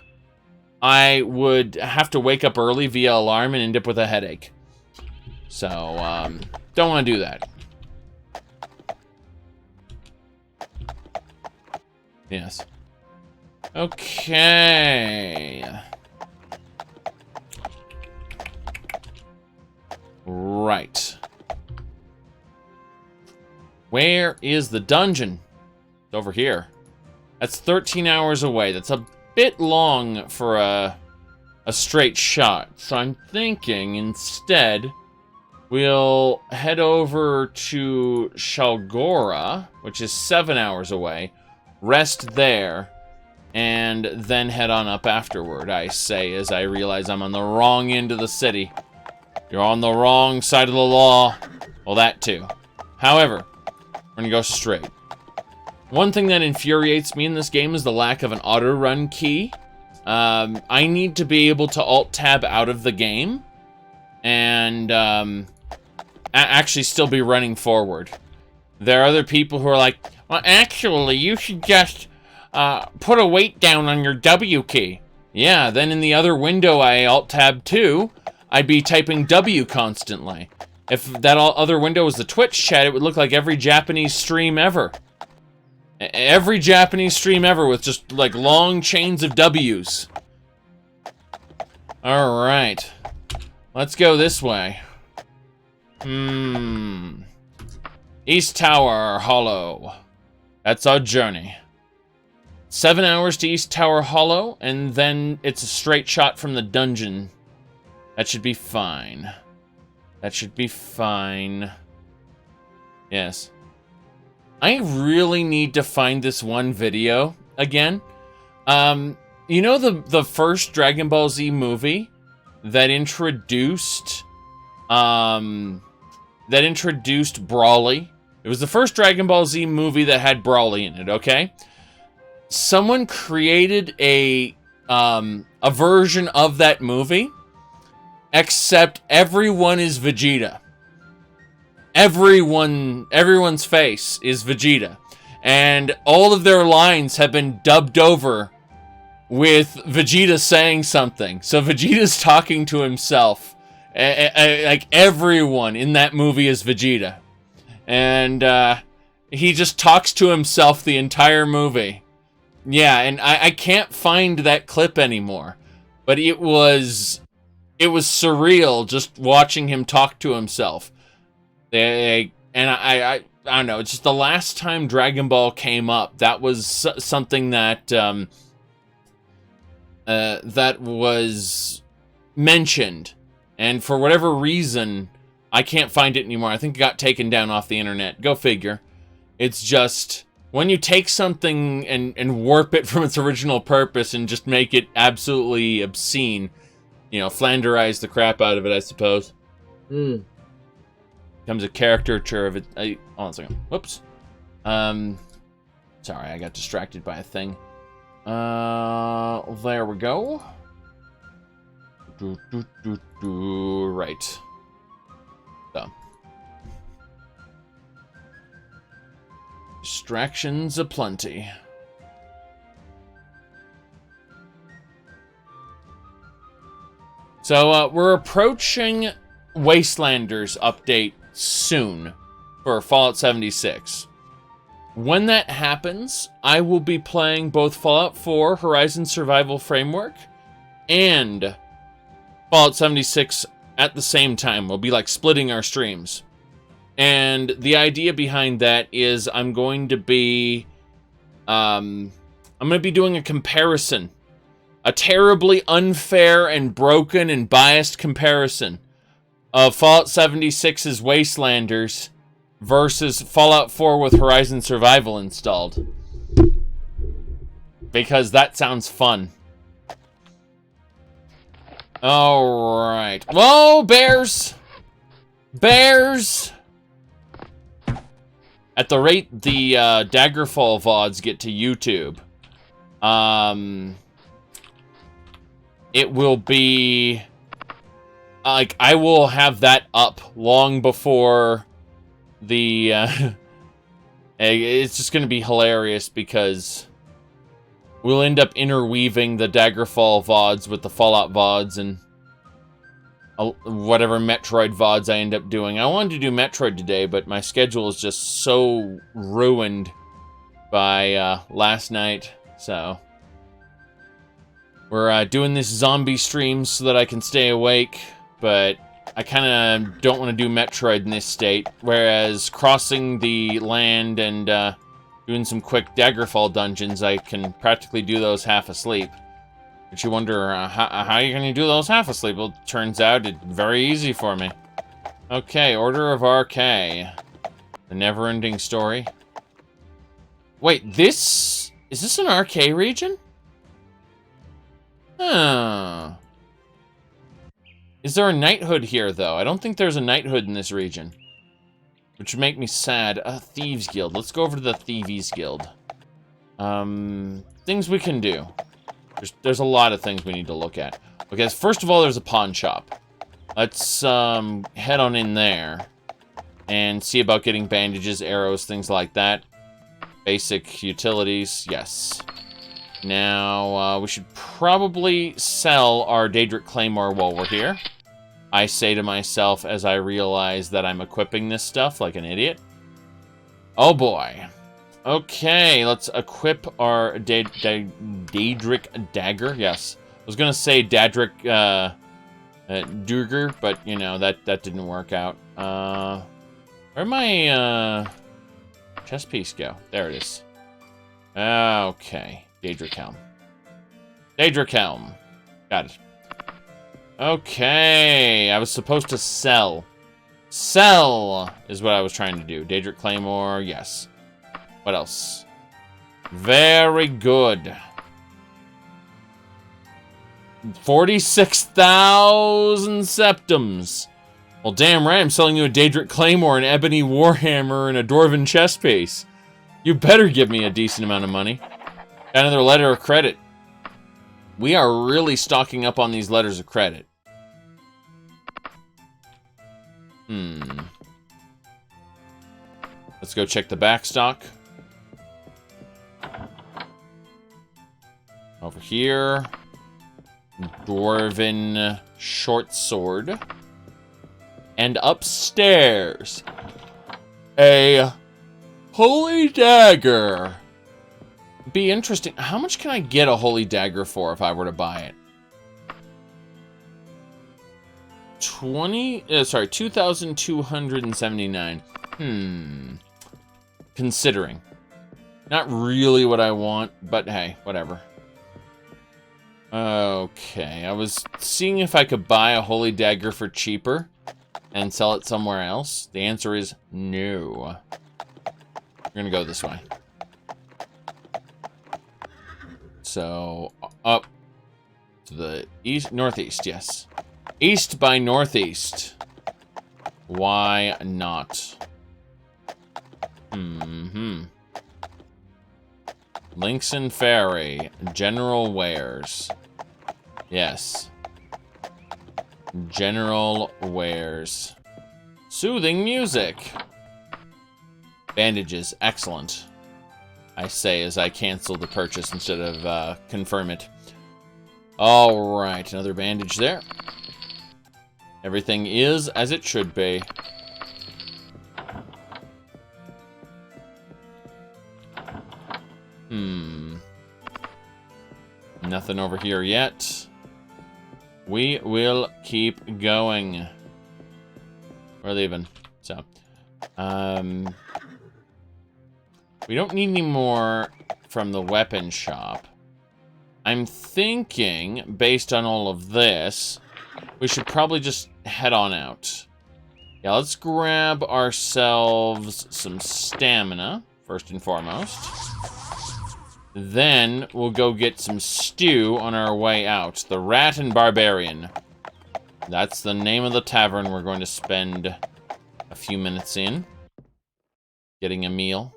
I would have to wake up early via alarm and end up with a headache. So, don't want to do that. Yes. Okay. Right. Where is the dungeon? It's over here. That's 13 hours away. That's a bit long for a straight shot. So I'm thinking instead we'll head over to Shalgora, which is 7 hours away, rest there, and then head on up afterward, I say, as I realize I'm on the wrong end of the city. You're on the wrong side of the law. Well, that too. However, we're gonna go straight. One thing that infuriates me in this game is the lack of an auto-run key. I need to be able to Alt-Tab out of the game and actually still be running forward. There are other people who are like, well, actually, you should just put a weight down on your W key. Yeah, then in the other window I Alt-Tab too, I'd be typing W constantly. If that other window was the Twitch chat, it would look like every Japanese stream ever. Every Japanese stream ever with just, like, long chains of W's. Alright. Let's go this way. East Tower Hollow. That's our journey. 7 hours to East Tower Hollow, and then it's a straight shot from the dungeon. That should be fine. That should be fine. Yes. I really need to find this one video again. You know the first Dragon Ball Z movie that introduced Brawly? It was the first Dragon Ball Z movie that had Brawly in it, okay? Someone created a version of that movie, except everyone is Vegeta. Everyone's face is Vegeta. And all of their lines have been dubbed over with Vegeta saying something. So Vegeta's talking to himself. Like, everyone in that movie is Vegeta. And he just talks to himself the entire movie. Yeah, and I can't find that clip anymore. But it was surreal just watching him talk to himself. I don't know, it's just the last time Dragon Ball came up, that was something that that was mentioned. And for whatever reason, I can't find it anymore. I think it got taken down off the internet. Go figure. It's just, when you take something and warp it from its original purpose and just make it absolutely obscene, you know, Flanderize the crap out of it, I suppose. Becomes a caricature of it. Hold on a second. Whoops. Sorry, I got distracted by a thing. There we go. Right. So. Distractions aplenty. So, we're approaching Wastelanders update soon for Fallout 76. When that happens, I will be playing both Fallout 4 Horizon Survival Framework and Fallout 76 at the same time. We'll be like splitting our streams. And the idea behind that is I'm going to be doing a comparison. A terribly unfair and broken and biased comparison of Fallout 76's Wastelanders versus Fallout 4 with Horizon Survival installed. Because that sounds fun. Alright. Whoa, bears! Bears! At the rate the Daggerfall VODs get to YouTube, it will be... like, I will have that up long before the, it's just gonna be hilarious because we'll end up interweaving the Daggerfall VODs with the Fallout VODs and whatever Metroid VODs I end up doing. I wanted to do Metroid today, but my schedule is just so ruined by last night, so... We're doing this zombie stream so that I can stay awake, but I kind of don't want to do Metroid in this state, whereas crossing the land and doing some quick Daggerfall dungeons, I can practically do those half asleep. But you wonder, how are you going to do those half asleep? Well, it turns out it's very easy for me. Okay, Order of RK. The never-ending story. Wait, is this an RK region? Huh. Is there a knighthood here, though? I don't think there's a knighthood in this region. Which would make me sad. A Thieves Guild. Let's go over to the Thieves Guild. Things we can do. There's a lot of things we need to look at. Okay, first of all, there's a pawn shop. Let's head on in there. And see about getting bandages, arrows, things like that. Basic utilities, yes. Now, we should probably sell our Daedric Claymore while we're here. I say to myself as I realize that I'm equipping this stuff like an idiot. Oh boy. Okay, let's equip our Daedric Dagger. Yes. I was gonna say Daedric Dagger, but, you know, that didn't work out. Where'd my chest piece go? There it is. Okay. Daedric Helm. Daedric Helm. Got it. Okay. I was supposed to sell. Sell is what I was trying to do. Daedric Claymore, yes. What else? Very good. 46,000 septums. Well, damn right, I'm selling you a Daedric Claymore, an Ebony Warhammer, and a Dwarven chest piece. You better give me a decent amount of money. Got another letter of credit. We are really stocking up on these letters of credit. Let's go check the back stock. Over here. Dwarven short sword. And upstairs, a holy dagger. Be interesting. How much can I get a holy dagger for if I were to buy it? 2,279. Considering. Not really what I want, but hey, whatever. Okay, I was seeing if I could buy a holy dagger for cheaper and sell it somewhere else. The answer is no. We're gonna go this way. So, up to the east, northeast, yes. East by northeast. Why not? Lincoln Ferry, General Wares. Yes. General Wares. Soothing music. Bandages, excellent. I say as I cancel the purchase instead of confirm it. Alright, another bandage there. Everything is as it should be. Nothing over here yet. We will keep going. We're leaving. So, we don't need any more from the weapon shop. I'm thinking, based on all of this, we should probably just head on out. Yeah, let's grab ourselves some stamina, first and foremost. Then we'll go get some stew on our way out. The Rat and Barbarian. That's the name of the tavern we're going to spend a few minutes in. Getting a meal.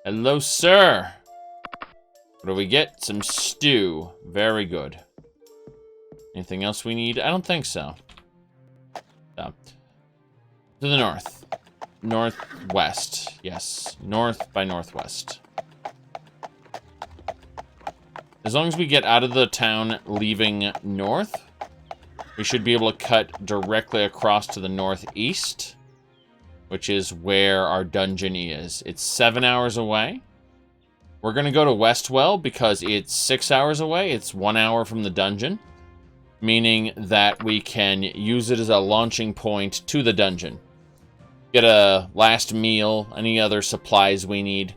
Hello, sir. What do we get? Some stew. Very good. Anything else we need? I don't think so. To the north. Northwest. Yes. North by northwest. As long as we get out of the town leaving north, we should be able to cut directly across to the northeast, which is where our dungeon is. It's 7 hours away. We're going to go to Westwell because it's 6 hours away. It's 1 hour from the dungeon, meaning that we can use it as a launching point to the dungeon. Get a last meal, any other supplies we need.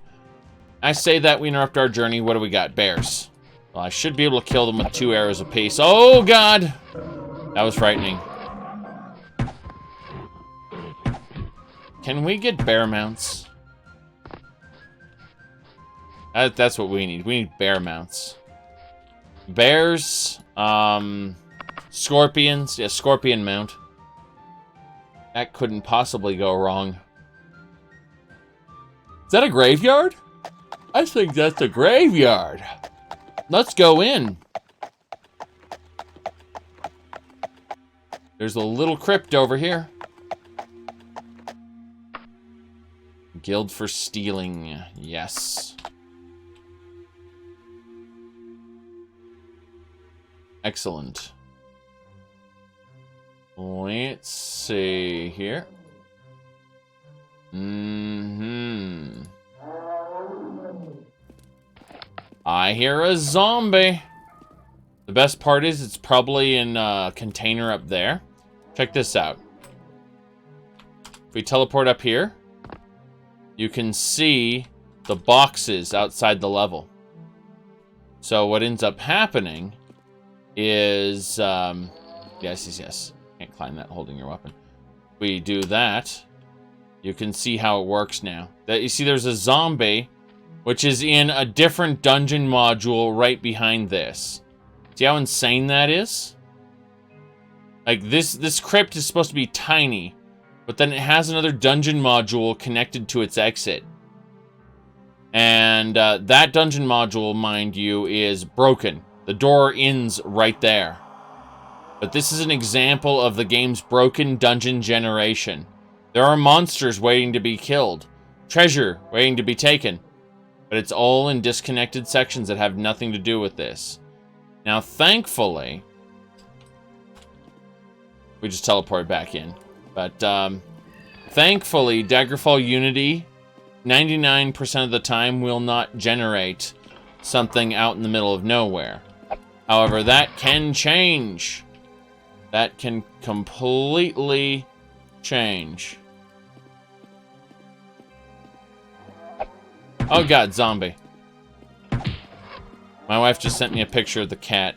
I say that we interrupt our journey. What do we got? Bears. Well, I should be able to kill them with 2 arrows apiece. Oh, God! That was frightening. Can we get bear mounts? That's what we need. We need bear mounts. Bears, scorpions. Yeah, scorpion mount. That couldn't possibly go wrong. Is that a graveyard? I think that's a graveyard. Let's go in. There's a little crypt over here. Guild for stealing. Yes. Excellent. Let's see here. I hear a zombie. The best part is it's probably in a container up there. Check this out. If we teleport up here, you can see the boxes outside the level. So what ends up happening is, yes. Can't climb that holding your weapon. If we do that, you can see how it works now. You see there's a zombie which is in a different dungeon module right behind this. See how insane that is? Like, this crypt is supposed to be tiny, but then it has another dungeon module connected to its exit. And that dungeon module, mind you, is broken. The door ends right there. But this is an example of the game's broken dungeon generation. There are monsters waiting to be killed, treasure waiting to be taken, but it's all in disconnected sections that have nothing to do with this. Now, thankfully, we just teleported back in. But, thankfully, Daggerfall Unity, 99% of the time, will not generate something out in the middle of nowhere. However, that can change. That can completely change. Oh god, zombie. My wife just sent me a picture of the cat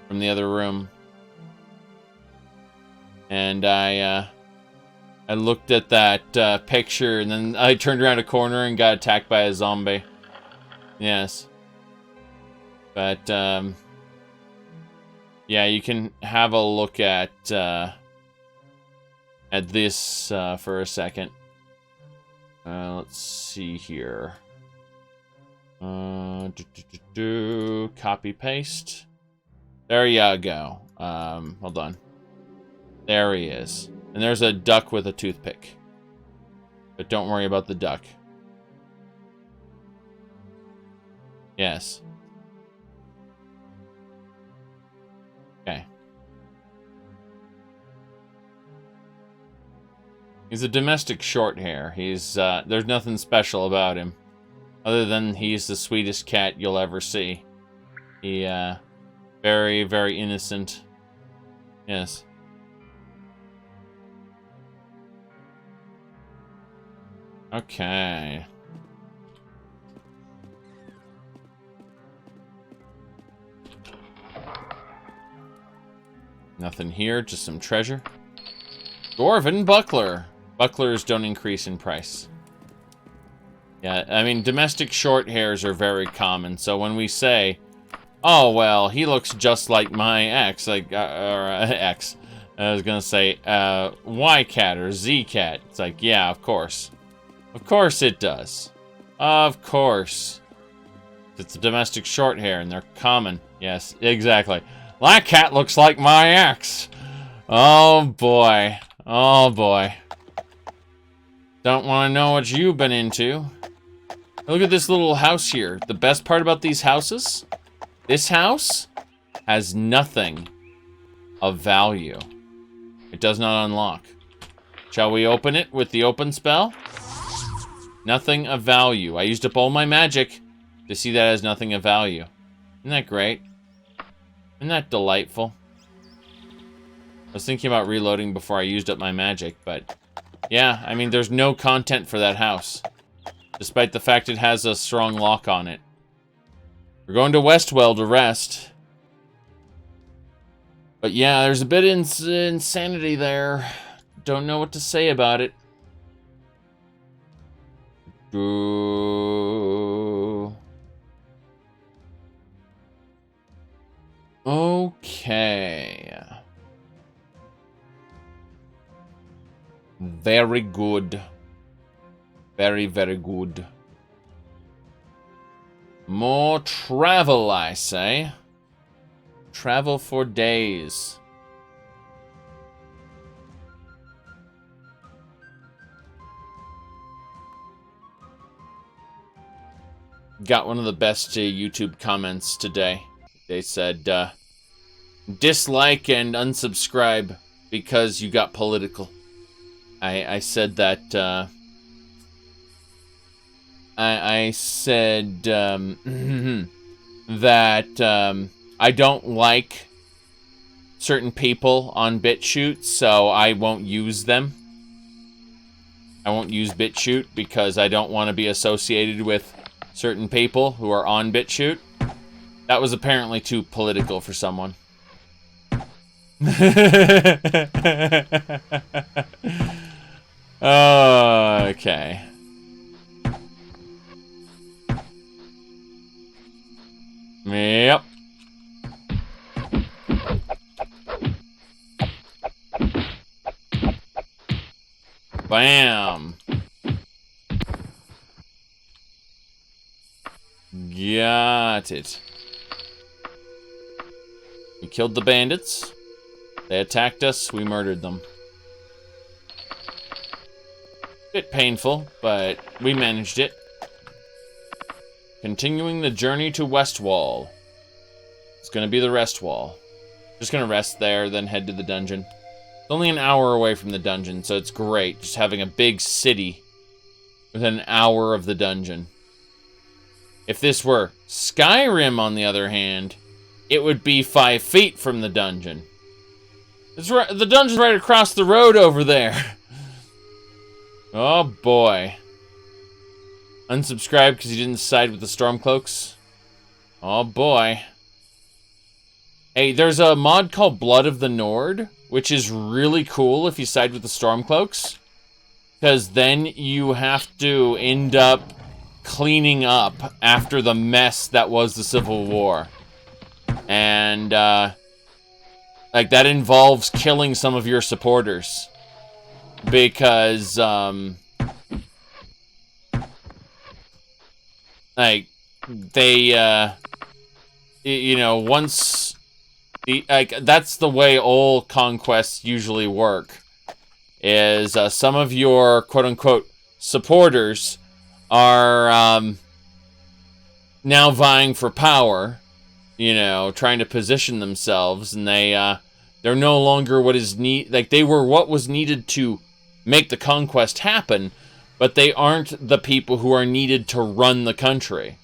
from the other room. And I looked at that picture, and then I turned around a corner and got attacked by a zombie. Yes. But, yeah, you can have a look at this for a second. Let's see here. Copy paste. There you go. Hold on. There he is. And there's a duck with a toothpick. But don't worry about the duck. Yes. Okay. He's a domestic shorthair. He's, there's nothing special about him. Other than he's the sweetest cat you'll ever see. He, very, very innocent. Yes. Okay. Nothing here, just some treasure. Dwarven buckler. Bucklers don't increase in price. Yeah, I mean, domestic short hairs are very common, so when we say, oh, well, he looks just like my ex, like, X. I was gonna say, Y cat or Z cat. It's like, yeah, of course. Of course it does. Of course. It's a domestic short hair, and they're common. Yes, exactly. That cat looks like my ex. Oh, boy. Oh, boy. Don't want to know what you've been into. Look at this little house here. The best part about these houses? This house has nothing of value. It does not unlock. Shall we open it with the open spell? Nothing of value. I used up all my magic to see that as nothing of value. Isn't that great? Isn't that delightful? I was thinking about reloading before I used up my magic, but yeah, I mean, there's no content for that house, despite the fact it has a strong lock on it. We're going to Westwell to rest. But yeah, there's a bit of insanity there. Don't know what to say about it. Okay. Very good. Very, very good. More travel, I say. Travel for days. Got one of the best YouTube comments today. They said, dislike and unsubscribe because you got political. I said that, I said, that, I don't like certain people on BitChute, so I won't use them. I won't use BitChute because I don't want to be associated with certain people who are on BitChute. That was apparently too political for someone. Okay. Yep. Bam. Got it. We killed the bandits. They attacked us, we murdered them. Bit painful, but we managed it. Continuing the journey to Westwall. It's gonna be the rest wall. Just gonna rest there, then head to the dungeon. It's only an hour away from the dungeon, so it's great. Just having a big city within an hour of the dungeon. If this were Skyrim, on the other hand, it would be 5 feet from the dungeon. It's right, the dungeon's right across the road over there. Oh boy. Unsubscribe because you didn't side with the Stormcloaks. Oh boy. Hey, there's a mod called Blood of the Nord, which is really cool if you side with the Stormcloaks. Because then you have to end up cleaning up after the mess that was the Civil War. And, like, that involves killing some of your supporters. Because, like, they, you know, once, like, that's the way all conquests usually work. Is, some of your, quote-unquote, supporters are, now vying for power, you know, trying to position themselves, and they're no longer what is like, they were what was needed to make the conquest happen, but they aren't the people who are needed to run the country.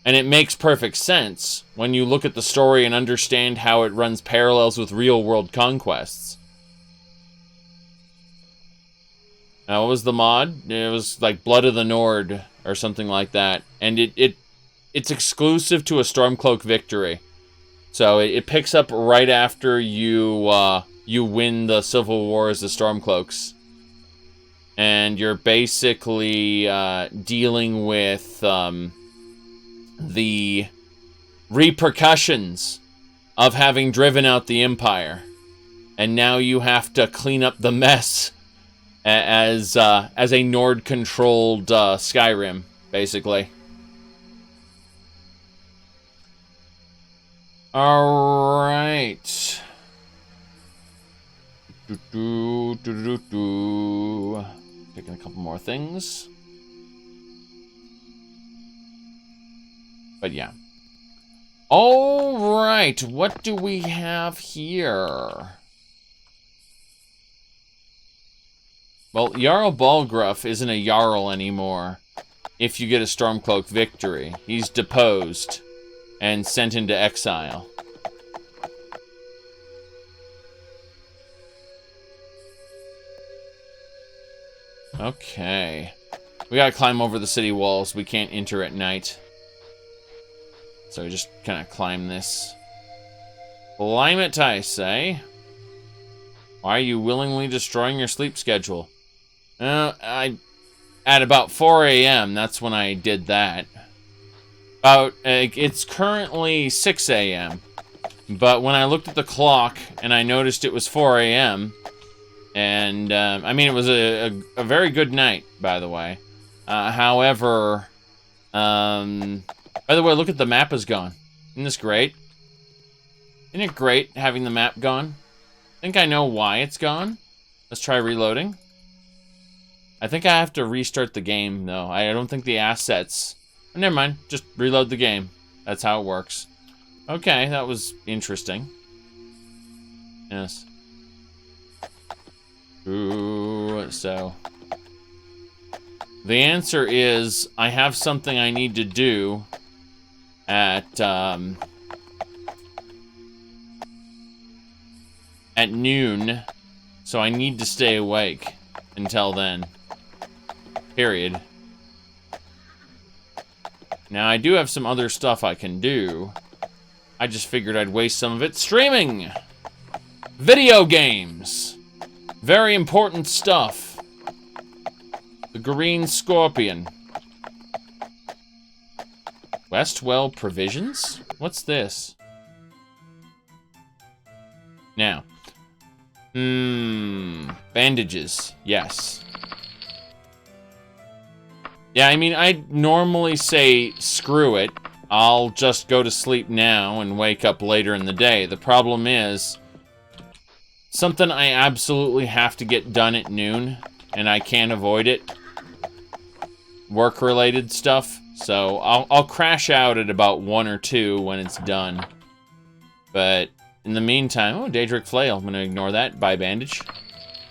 And it makes perfect sense when you look at the story and understand how it runs parallels with real-world conquests. Now, what was the mod? It was like Blood of the Nord or something like that. And it's exclusive to a Stormcloak victory. So it picks up right after you win the Civil War as the Stormcloaks. And you're basically dealing with the repercussions of having driven out the Empire. And now you have to clean up the mess as a Nord-controlled Skyrim, basically. All right. Picking a couple more things. But yeah. All right, what do we have here? Well, Jarl Balgruuf isn't a Jarl anymore if you get a Stormcloak victory. He's deposed and sent into exile. Okay. We gotta climb over the city walls. We can't enter at night. So we just kind of climb this. Climb it, I say. Why are you willingly destroying your sleep schedule? At about 4 a.m., that's when I did that. It's currently 6 a.m. But when I looked at the clock and I noticed it was 4 a.m., and, I mean, it was a very good night, by the way. However, by the way, look at the map is gone. Isn't this great? Isn't it great having the map gone? I think I know why it's gone. Let's try reloading. I think I have to restart the game, though. I don't think the assets... Oh, never mind. Just reload the game. That's how it works. Okay, that was interesting. Yes. Ooh, so... The answer is, I have something I need to do at noon, so I need to stay awake until then. Period. Now, I do have some other stuff I can do. I just figured I'd waste some of it streaming! Video games! Very important stuff. The Green Scorpion. Westwell Provisions? What's this? Now. Bandages. Yes. Yeah, I mean, I'd normally say screw it. I'll just go to sleep now and wake up later in the day. The problem is, something I absolutely have to get done at noon, and I can't avoid it. Work-related stuff. So I'll crash out at about 1 or 2 when it's done. But in the meantime, oh, Daedric Flail. I'm gonna ignore that. Buy bandage.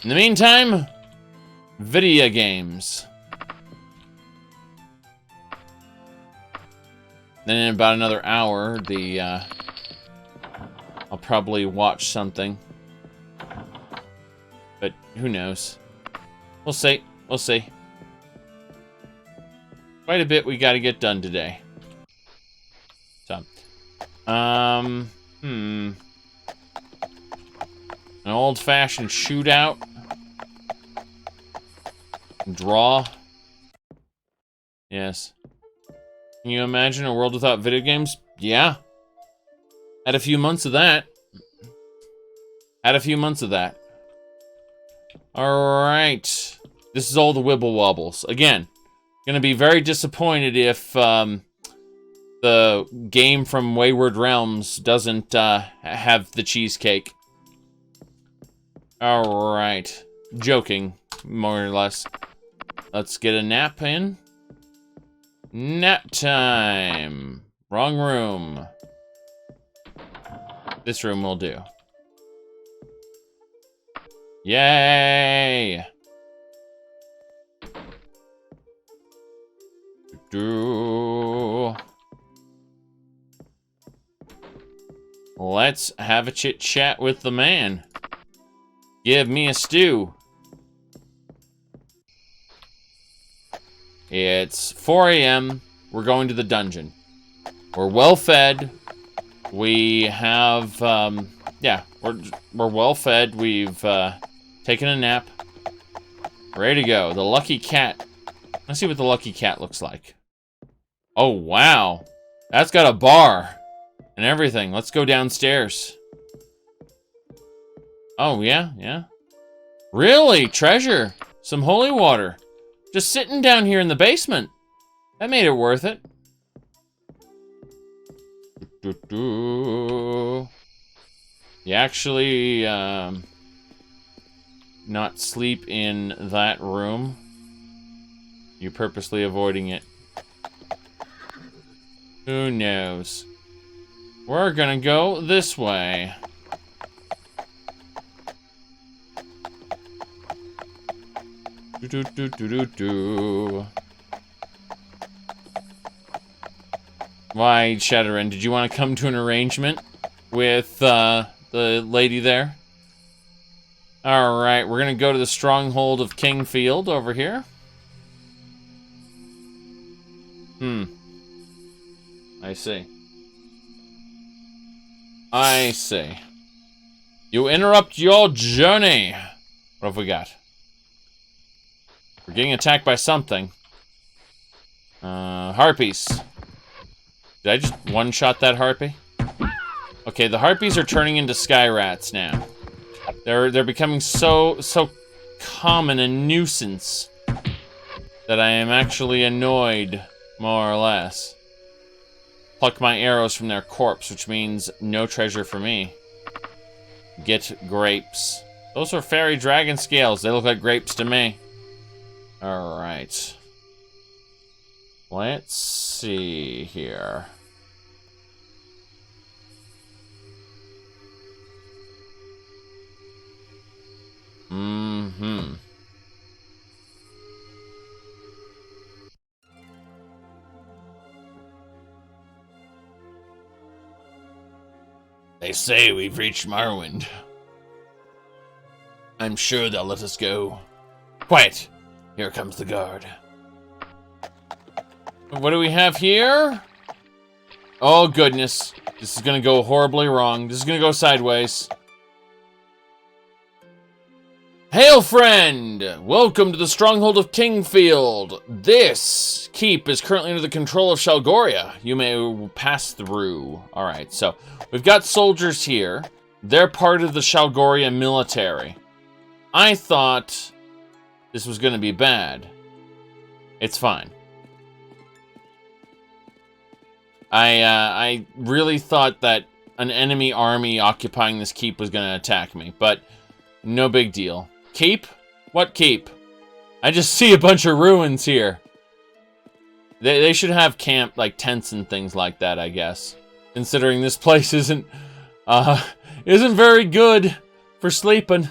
In the meantime, video games. Then in about another hour, I'll probably watch something. But who knows? We'll see. We'll see. Quite a bit we got to get done today. So, an old-fashioned shootout. Draw. Yes. Can you imagine a world without video games? Yeah. Had a few months of that. Alright. This is all the Wibble Wobbles. Again, gonna be very disappointed if the game from Wayward Realms doesn't have the cheesecake. Alright. Joking, more or less. Let's get a nap in. Nap time. Wrong room. This room will do. Yay! Let's have a chit chat with the man. Give me a stew. It's 4 a.m. We're going to the dungeon. We're well fed. We have, yeah, we're well fed. We've taken a nap. Ready to go. The lucky cat. Let's see what the lucky cat looks like. Oh, wow. That's got a bar and everything. Let's go downstairs. Oh, yeah, yeah. Really? Treasure. Some holy water. Just sitting down here in the basement. That made it worth it. You actually, not sleep in that room. You purposely avoiding it. Who knows? We're gonna go this way. Why, Shadowrun, did you want to come to an arrangement with the lady there? Alright, we're gonna go to the stronghold of Kingfield over here. I see. I see. You interrupt your journey. What have we got? We're getting attacked by something. Harpies. Did I just one-shot that harpy? Okay, the harpies are turning into sky rats now. They're becoming so common a nuisance that I am actually annoyed, more or less. Pluck my arrows from their corpse, which means no treasure for me. Get grapes. Those are fairy dragon scales. They look like grapes to me. Alright. Let's see here. They say we've reached Morrowind. I'm sure they'll let us go. Quiet! Here comes the guard. What do we have here? Oh, goodness. This is gonna go horribly wrong. This is gonna go sideways. Hail, friend! Welcome to the stronghold of Kingfield. This keep is currently under the control of Shalgoria. You may pass through. Alright, so we've got soldiers here. They're part of the Shalgoria military. I thought this was going to be bad. It's fine. I really thought that an enemy army occupying this keep was going to attack me, but no big deal. Keep? What keep? I just see a bunch of ruins here. They should have camp, like, tents and things like that, I guess. Considering this place isn't very good for sleeping.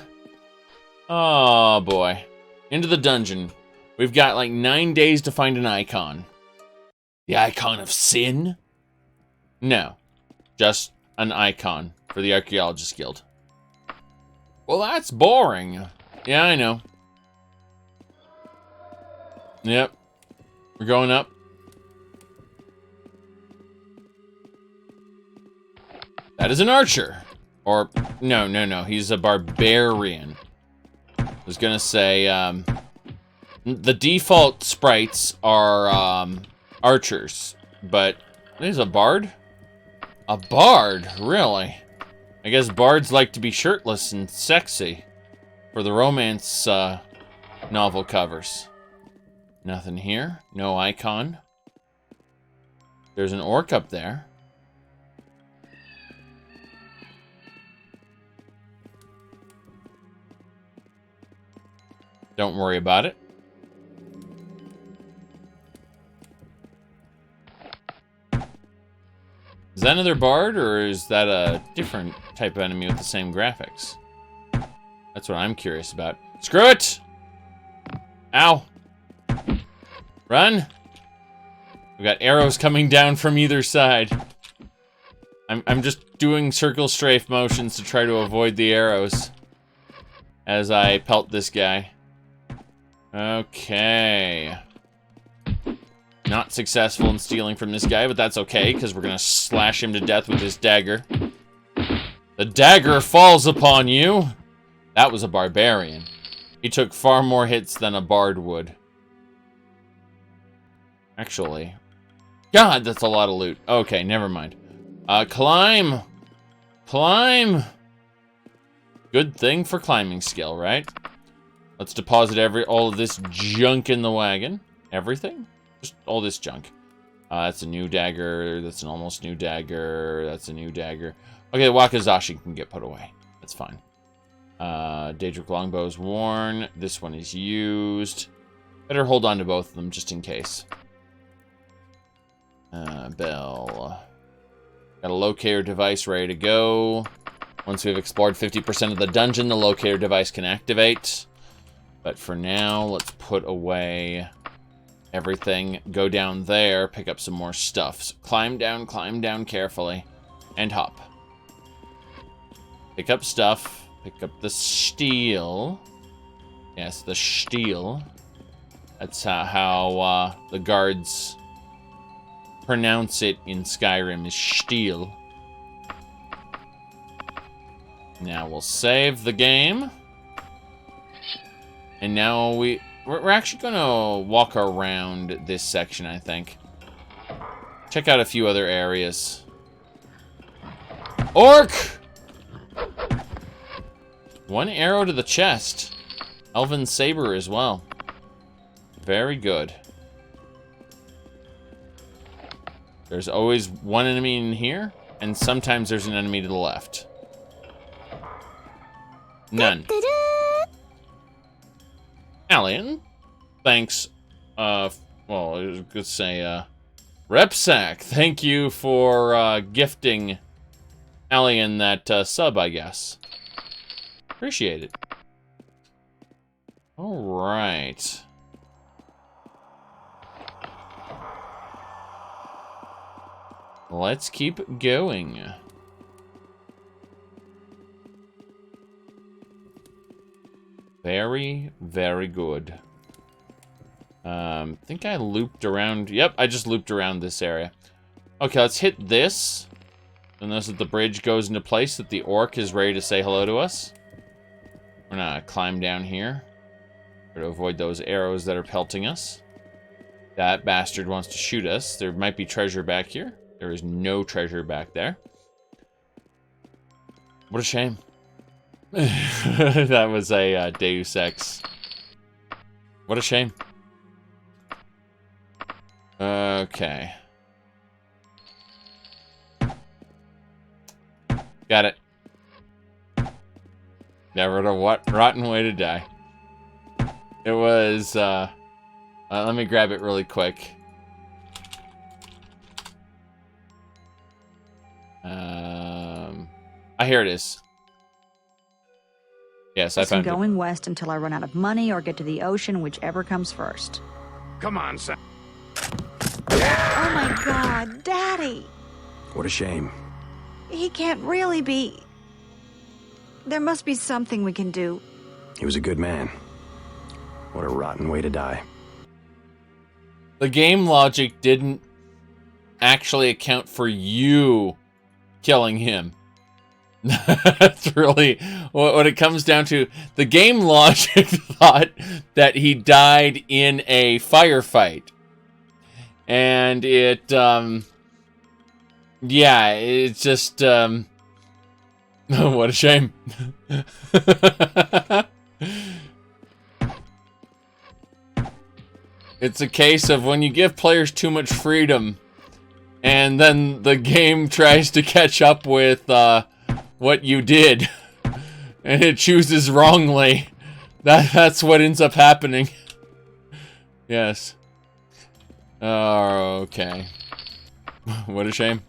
Oh, boy. Into the dungeon. We've got, like, 9 days to find an icon. The icon of sin? No. Just an icon for the Archaeologist Guild. Well, that's boring. Yeah, I know. Yep. We're going up. That is an archer. Or, no. He's a barbarian. I was gonna say, the default sprites are, archers. But, he's a bard? A bard? Really? I guess bards like to be shirtless and sexy. For the romance novel covers. Nothing here. No icon. There's an orc up there. Don't worry about it. Is that another bard, or is that a different type of enemy with the same graphics? That's what I'm curious about. Screw it! Ow! Run! We've got arrows coming down from either side. I'm just doing circle strafe motions to try to avoid the arrows as I pelt this guy. Okay. Not successful in stealing from this guy, but that's okay, because we're gonna slash him to death with this dagger. The dagger falls upon you! That was a barbarian. He took far more hits than a bard would. Actually. God, that's a lot of loot. Okay, never mind. Climb! Climb! Good thing for climbing skill, right? Let's deposit all of this junk in the wagon. Everything? Just all this junk. That's a new dagger. That's an almost new dagger. That's a new dagger. Okay, the Wakizashi can get put away. That's fine. Daedric longbow is worn. This one is used. Better hold on to both of them just in case. Bell. Got a locator device ready to go. Once we've explored 50% of the dungeon, the locator device can activate. But for now, let's put away everything. Go down there, pick up some more stuff. So climb down carefully. And hop. Pick up stuff. Pick up the steel. Yes, the steel. That's how the guards pronounce it in Skyrim, is steel. Now we'll save the game. And now we're actually going to walk around this section, I think. Check out a few other areas. Orc! One arrow to the chest. Elven saber as well. Very good. There's always one enemy in here, and sometimes there's an enemy to the left. None. Alien, thanks. Well, I was gonna say, Repsack, thank you for gifting Alien that sub, I guess. Appreciate it. All right. Let's keep going. Very, very good. I think I looped around. Yep, I just looped around this area. Okay, let's hit this. And notice that the bridge goes into place, that the orc is ready to say hello to us. We're gonna climb down here. Try to avoid those arrows that are pelting us. That bastard wants to shoot us. There might be treasure back here. There is no treasure back there. What a shame. That was a Deus Ex. What a shame. Okay. Got it. Never know what rotten way to die. It was, let me grab it really quick. Here it is. Yes, I found it. Going west until I run out of money or get to the ocean, whichever comes first. Come on, son. Oh my God, Daddy! What a shame. He can't really be... There must be something we can do. He was a good man. What a rotten way to die. The game logic didn't actually account for you killing him. That's really what it comes down to. The game logic thought that he died in a firefight. And it, yeah, it's just, what a shame. It's a case of when you give players too much freedom, and then the game tries to catch up with, what you did, and it chooses wrongly. That's what ends up happening. Yes. Okay. What a shame.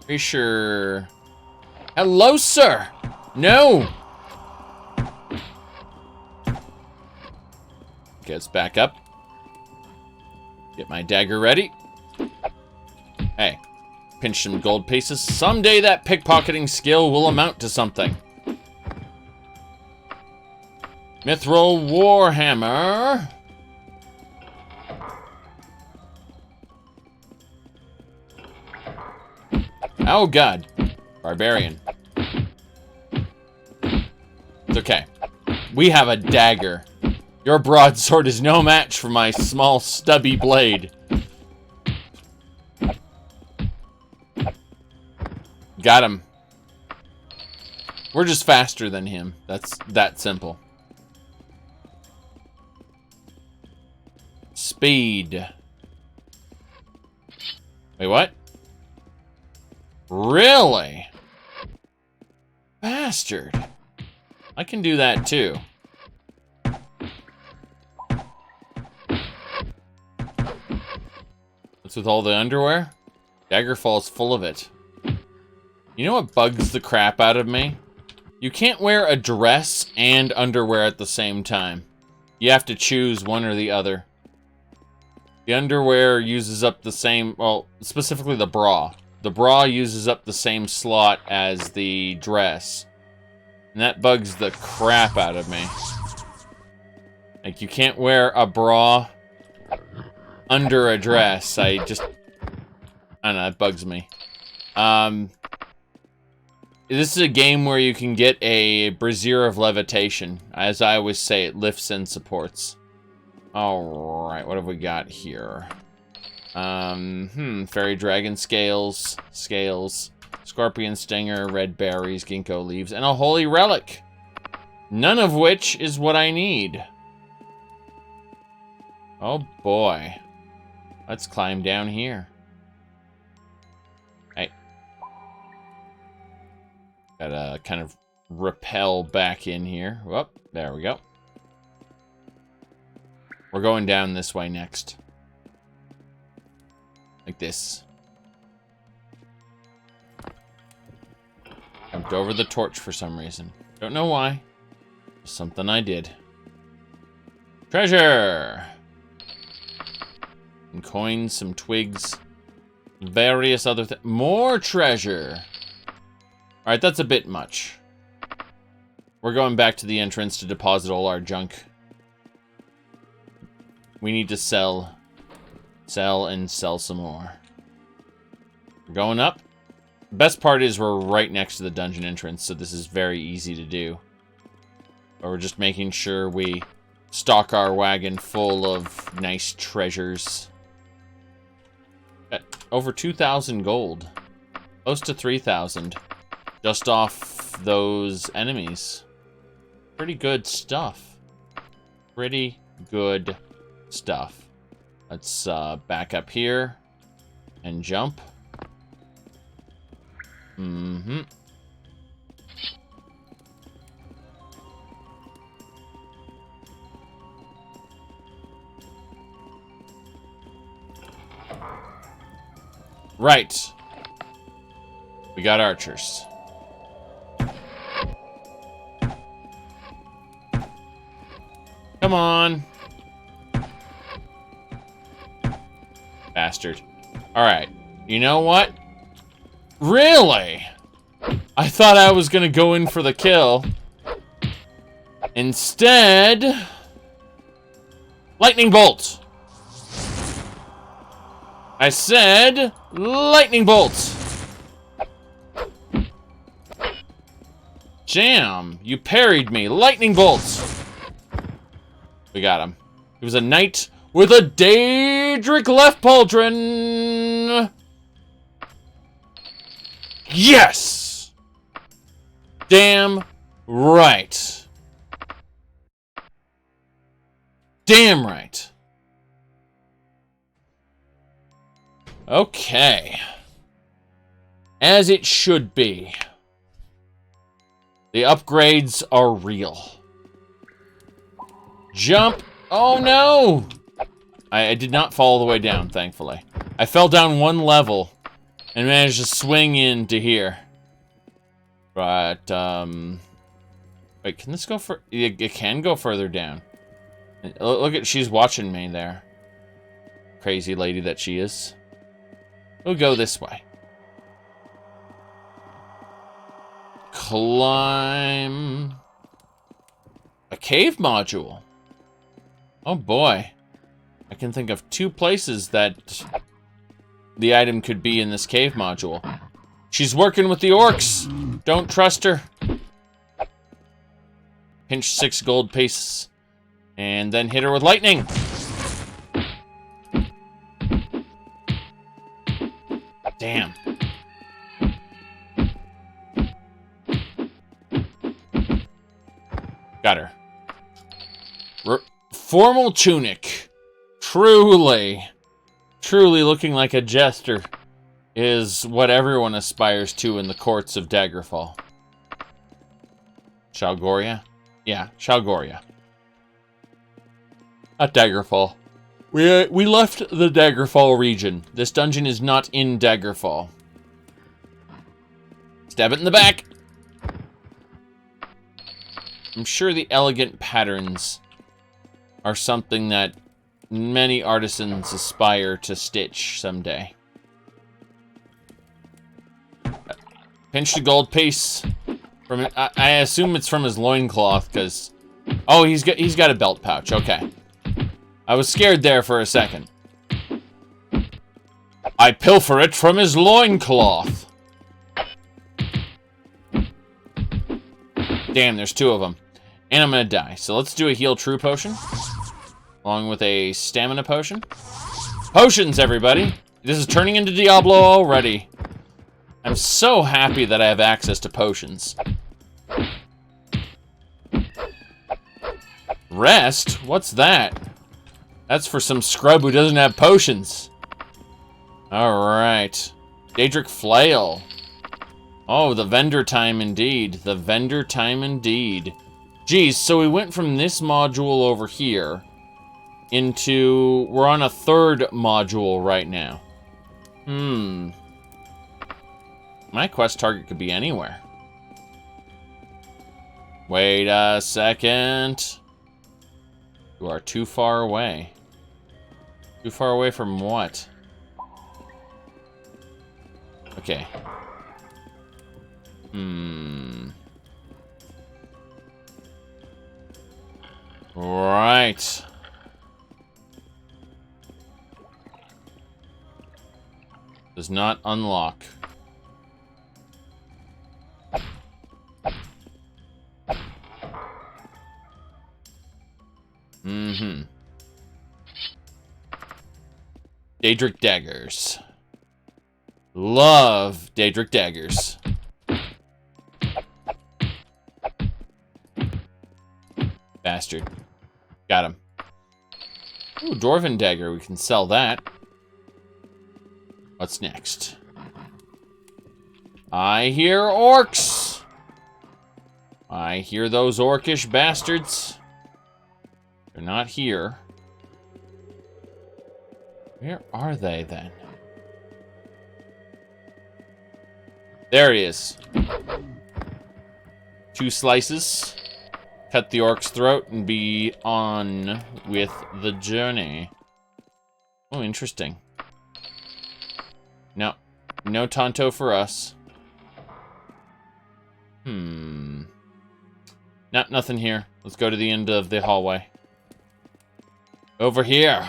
Pretty sure. Hello, sir. No. Gets back up. Get my dagger ready. Hey, pinch some gold pieces. Someday that pickpocketing skill will amount to something. Mithril Warhammer. Oh god. Barbarian. It's okay. We have a dagger. Your broadsword is no match for my small stubby blade. Got him. We're just faster than him. That's that simple. Speed. Wait, what? Really? Bastard. I can do that too. What's with all the underwear? Daggerfall's full of it. You know what bugs the crap out of me? You can't wear a dress and underwear at the same time. You have to choose one or the other. The underwear uses up the same, well, specifically the bra. The bra uses up the same slot as the dress. And that bugs the crap out of me. Like, you can't wear a bra under a dress. I don't know, it bugs me. This is a game where you can get a Brazier of Levitation. As I always say, it lifts and supports. Alright, what have we got here? Fairy Dragon Scales, Scorpion Stinger, Red Berries, Ginkgo Leaves, and a Holy Relic. None of which is what I need. Oh boy. Let's climb down here. Hey. Gotta kind of rappel back in here. Whoop, there we go. We're going down this way next. Like this. Jumped over the torch for some reason. Don't know why. Just something I did. Treasure! Some coins, some twigs, various other things. More treasure! Alright, that's a bit much. We're going back to the entrance to deposit all our junk. We need to sell, and sell some more. We're going up. Best part is we're right next to the dungeon entrance, so this is very easy to do. But we're just making sure we stock our wagon full of nice treasures. Over 2,000 gold. Close to 3,000. Just off those enemies. Pretty good stuff. Pretty good stuff. Let's back up here and jump. Mm-hmm. Right. We got archers. Come on. Bastard. Alright. You know what? Really? I thought I was gonna go in for the kill. Instead... Lightning bolt! I said... Lightning bolt! Jam! You parried me! Lightning bolt! We got him. He was a knight with a Daedric left pauldron! Yes! Damn right. Damn right. Okay. As it should be. The upgrades are real. Jump. Oh no! I did not fall all the way down, thankfully. I fell down one level and managed to swing into here. But, wait, can this go for... It can go further down. Look at... She's watching me there. Crazy lady that she is. We'll go this way. Climb... A cave module. Oh boy. I can think of 2 places that the item could be in this cave module. She's working with the orcs. Don't trust her. Pinch 6 gold pieces. And then hit her with lightning. Damn. Got her. Formal tunic. Truly looking like a jester is what everyone aspires to in the courts of Daggerfall. Shalgoria? Yeah, Shalgoria. Not Daggerfall. We left the Daggerfall region. This dungeon is not in Daggerfall. Stab it in the back! I'm sure the elegant patterns are something that many artisans aspire to stitch someday. Pinch the gold piece. From I assume it's from his loincloth, because... Oh, he's got a belt pouch, okay. I was scared there for a second. I pilfer it from his loincloth. Damn, there's 2 of them. And I'm gonna die. So let's do a heal true potion. Along with a stamina potion. Potions, everybody! This is turning into Diablo already. I'm so happy that I have access to potions. Rest? What's that? That's for some scrub who doesn't have potions. Alright. Daedric Flail. Oh, the vendor time indeed. The vendor time indeed. Geez, so we went from this module over here into... We're on a 3rd module right now. My quest target could be anywhere. Wait a second. You are too far away. Too far away from what? Okay. Right. Does not unlock. Mm-hmm. Daedric daggers. Love Daedric daggers. Bastard. Got him. Ooh, Dwarven dagger. We can sell that. What's next? I hear orcs. I hear those orcish bastards. They're not here. Where are they then? There he is. 2 slices. Cut the orc's throat and be on with the journey. Oh, interesting. No. No Tonto for us. Nothing here. Let's go to the end of the hallway. Over here.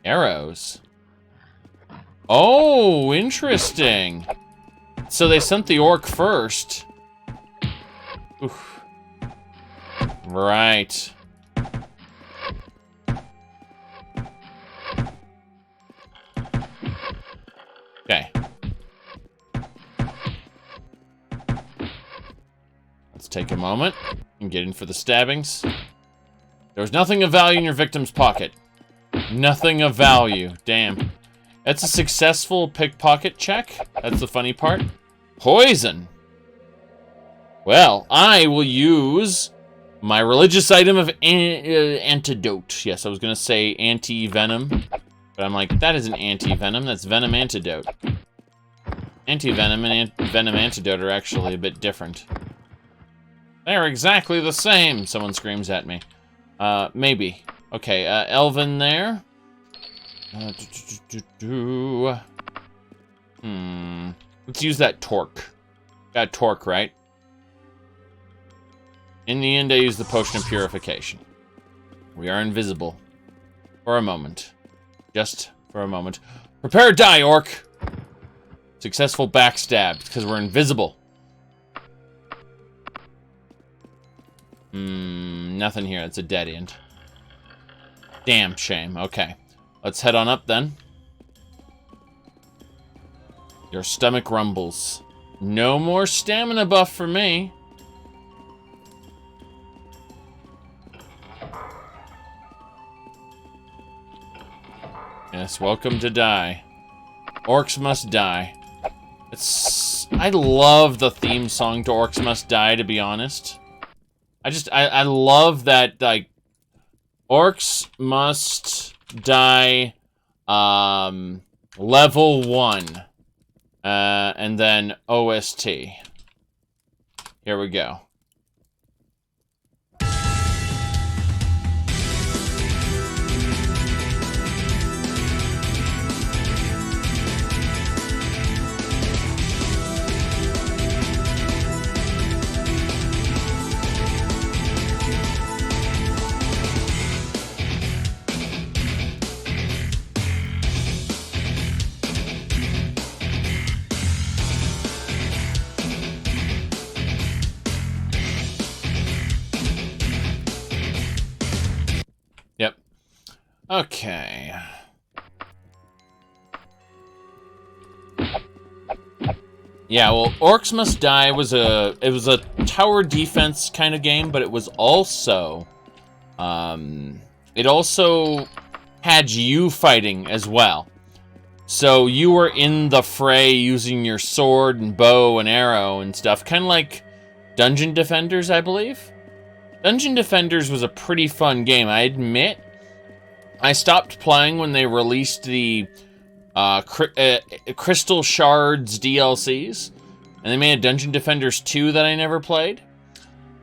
Arrows. Oh, interesting. So they sent the orc first. Oof. Right. Okay. Let's take a moment and get in for the stabbings. There was nothing of value in your victim's pocket. Nothing of value. Damn. That's a successful pickpocket check. That's the funny part. Poison. Well, I will use my religious item of antidote. Yes, I was going to say anti-venom. But I'm like, that isn't anti-venom. That's venom antidote. Anti-venom and venom antidote are actually a bit different. They're exactly the same, someone screams at me. Maybe. Okay, Elven there. Let's use that torque. Got torque, right? In the end, I use the potion of purification. We are invisible. For a moment. Just for a moment. Prepare to die, orc! Successful backstab, because we're invisible. Nothing here. It's a dead end. Damn shame. Okay. Let's head on up then. Your stomach rumbles. No more stamina buff for me. Yes, welcome to die. Orcs Must Die. I love the theme song to Orcs Must Die, to be honest. I love that, like, Orcs Must Die, level 1. And then OST. Here we go. Yep. Okay. Yeah, well, Orcs Must Die was a tower defense kind of game, but it was also it also had you fighting as well. So you were in the fray using your sword and bow and arrow and stuff, kind of like Dungeon Defenders, I believe. Dungeon Defenders was a pretty fun game, I admit. I stopped playing when they released the Crystal Shards DLCs, and they made a Dungeon Defenders 2 that I never played.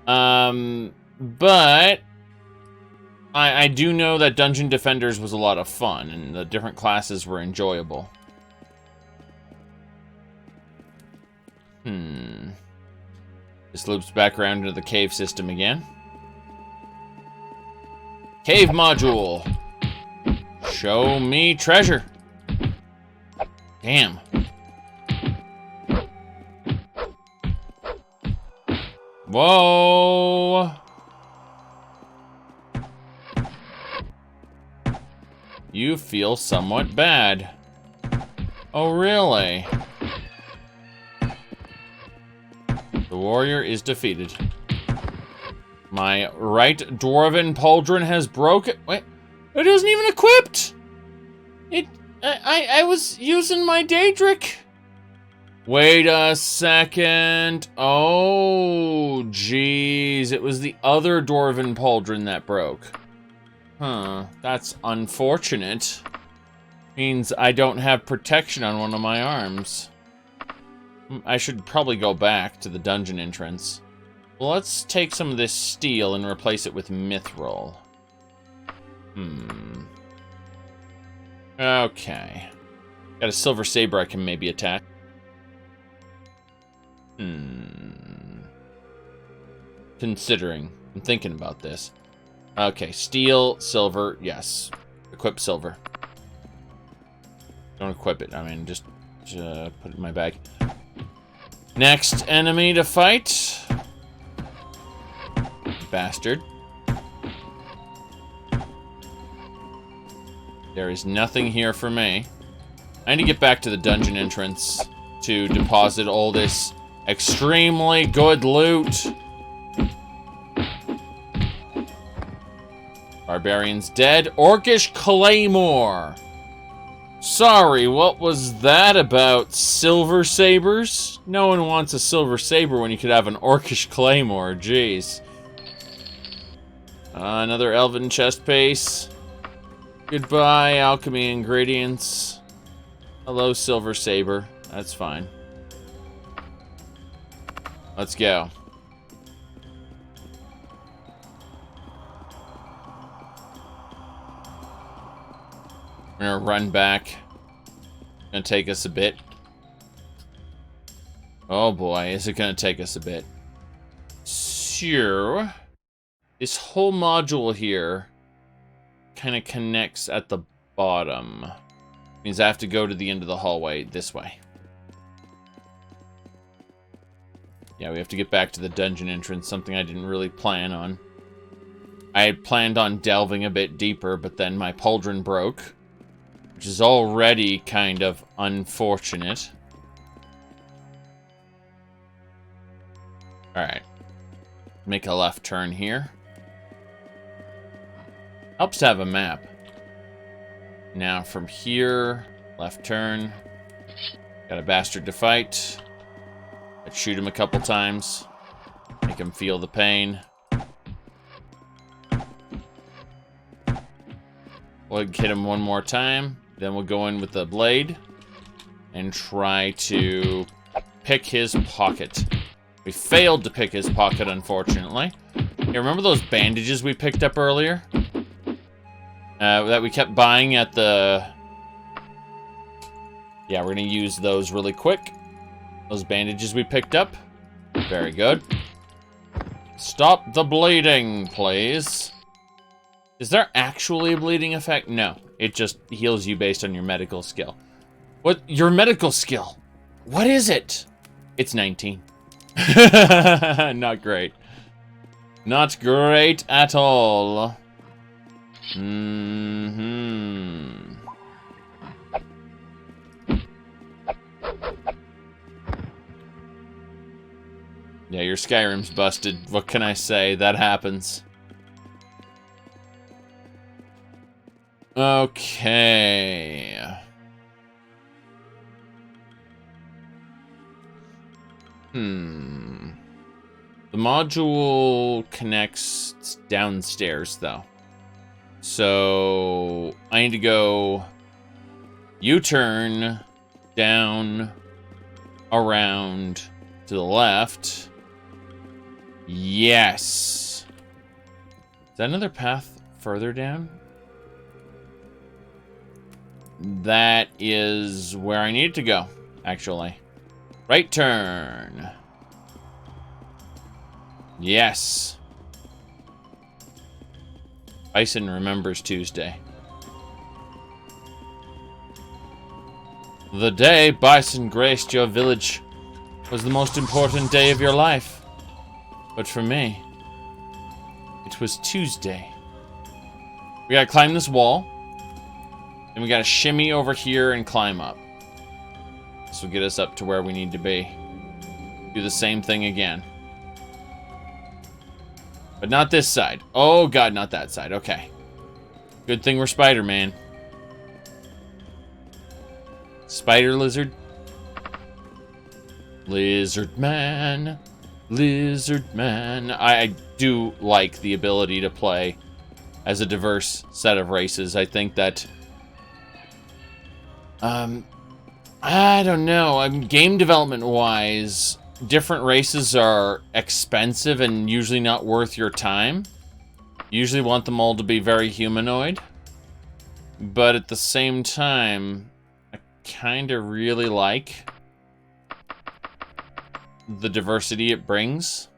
But I do know that Dungeon Defenders was a lot of fun, and the different classes were enjoyable. This loops back around into the cave system again. Cave module. Show me treasure. Damn. Whoa. You feel somewhat bad. Oh, really? The warrior is defeated. My right dwarven pauldron has broken. Wait, it isn't even equipped. I was using my Daedric. Wait a second. Oh, jeez. It was the other dwarven pauldron that broke. Huh. That's unfortunate. Means I don't have protection on one of my arms. I should probably go back to the dungeon entrance. Well, let's take some of this steel and replace it with mithril. Okay. Got a silver saber I can maybe attack. Considering. I'm thinking about this. Okay, steel, silver, yes. Equip silver. Don't equip it, I mean, just put it in my bag. Next enemy to fight. Bastard. There is nothing here for me. I need to get back to the dungeon entrance to deposit all this extremely good loot. Barbarian's dead. Orcish Claymore. Sorry, what was that about? Silver sabers? No one wants a silver saber when you could have an Orcish Claymore. Jeez. Another elven chest piece. Goodbye, alchemy ingredients. Hello, silver saber. That's fine. Let's go. We're gonna run back. Gonna take us a bit. Oh boy, is it gonna take us a bit. So, this whole module here kind of connects at the bottom. Means I have to go to the end of the hallway this way. Yeah, we have to get back to the dungeon entrance, something I didn't really plan on. I had planned on delving a bit deeper, but then my pauldron broke, which is already kind of unfortunate. Alright. Make a left turn here. Helps to have a map. Now from here, left turn. Got a bastard to fight. Let's shoot him a couple times. Make him feel the pain. We'll hit him one more time. Then we'll go in with the blade and try to pick his pocket. We failed to pick his pocket, unfortunately. Hey, remember those bandages we picked up earlier? That we kept buying at the... Yeah, we're going to use those really quick. Those bandages we picked up. Very good. Stop the bleeding, please. Is there actually a bleeding effect? No. It just heals you based on your medical skill. What? Your medical skill? What is it? It's 19. Not great. Not great at all. Yeah, your Skyrim's busted. What can I say? That happens. Okay. The module connects downstairs, though. So, I need to go U-turn, down, around, to the left. Yes. Is that another path further down? That is where I need to go, actually. Right turn. Yes. Bison remembers Tuesday. The day Bison graced your village was the most important day of your life. But for me, it was Tuesday. We gotta climb this wall. And we gotta shimmy over here and climb up. This will get us up to where we need to be. Do the same thing again. But not this side. Oh god, not that side. Okay. Good thing we're Spider-Man. Spider lizard. Lizard man. Lizard man. I do like the ability to play as a diverse set of races. I think that... I don't know. I mean, game development-wise, different races are expensive and usually not worth your time. You usually want them all to be very humanoid. But at the same time, I kind of really like the diversity it brings.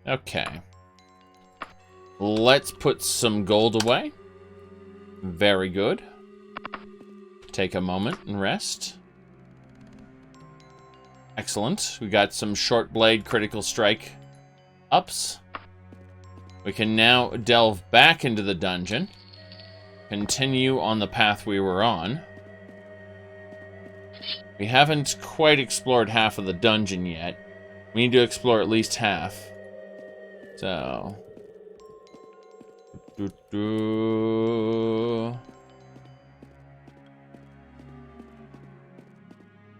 Okay. Let's put some gold away. Very good. Take a moment and rest. Excellent. We got some short blade critical strike ups. We can now delve back into the dungeon. Continue on the path we were on. We haven't quite explored half of the dungeon yet. We need to explore at least half. So...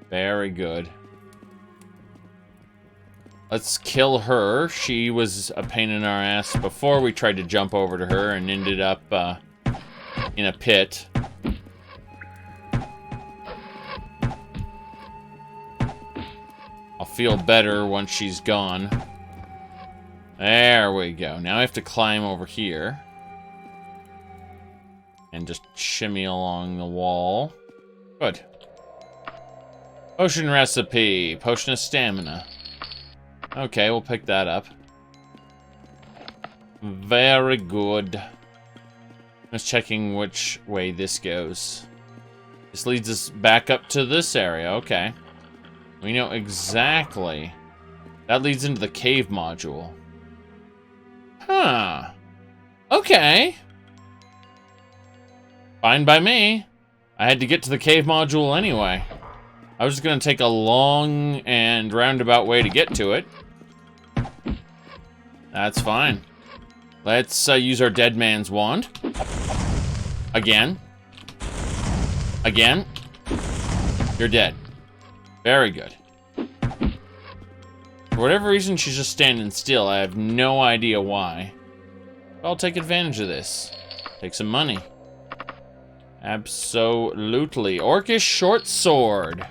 Very good. Let's kill her. She was a pain in our ass before we tried to jump over to her and ended up in a pit. I'll feel better once she's gone. There we go. Now I have to climb over here. And just shimmy along the wall. Good. Potion recipe. Potion of stamina. Okay, we'll pick that up. Very good. Just checking which way this goes. This leads us back up to this area. Okay. We know exactly. That leads into the cave module. Huh. Okay. Fine by me. I had to get to the cave module anyway. I was just going to take a long and roundabout way to get to it. That's fine. Let's use our dead man's wand. Again. Again. You're dead. Very good. For whatever reason, she's just standing still. I have no idea why. But I'll take advantage of this. Take some money. Absolutely. Orcish short sword.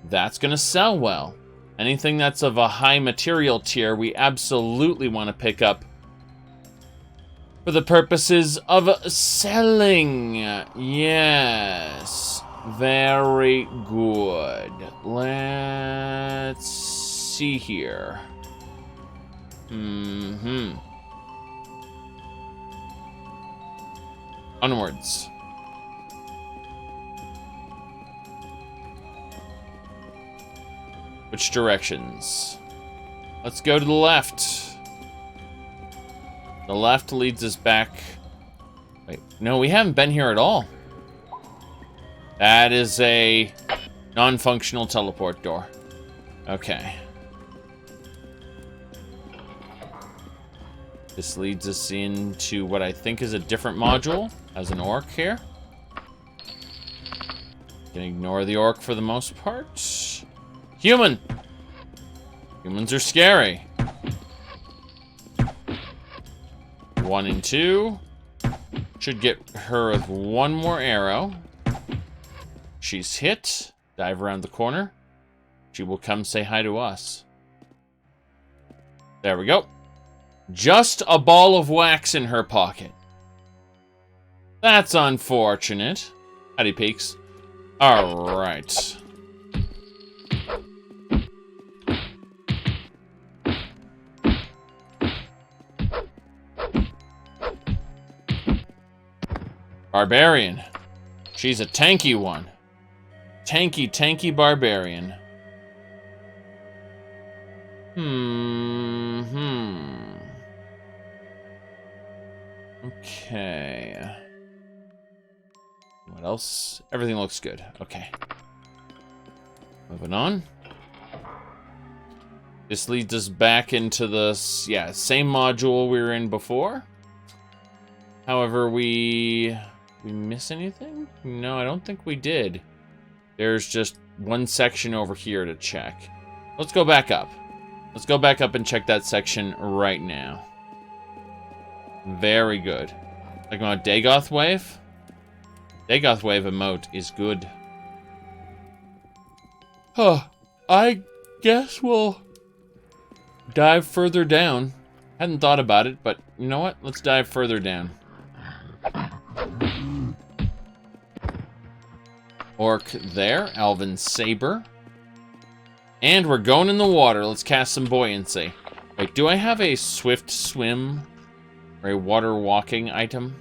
That's gonna sell well. Anything that's of a high material tier, we absolutely want to pick up for the purposes of selling. Yes. Very good. Let's see here. Onwards. Which directions? Let's go to the left. The left leads us back. Wait, no, we haven't been here at all. That is a non-functional teleport door. Okay. This leads us into what I think is a different module as an orc here. Can ignore the orc for the most part. Human! Humans are scary. 1 and 2. Should get her with one more arrow. She's hit. Dive around the corner. She will come say hi to us. There we go. Just a ball of wax in her pocket. That's unfortunate. Howdy, Peaks. Alright. Barbarian. She's a tanky one. Tanky barbarian. Okay. What else? Everything looks good. Okay. Moving on. This leads us back into the, same module we were in before. However, we miss anything? No, I don't think we did. There's just one section over here to check. Let's go back up. Let's go back up and check that section right now. Very good. Talking about Dagoth Wave? Dagoth Wave emote is good. Huh. I guess we'll dive further down. Hadn't thought about it, but you know what? Let's dive further down. Orc there. Elven Saber. And we're going in the water. Let's cast some buoyancy. Wait, do I have a swift swim or a water walking item?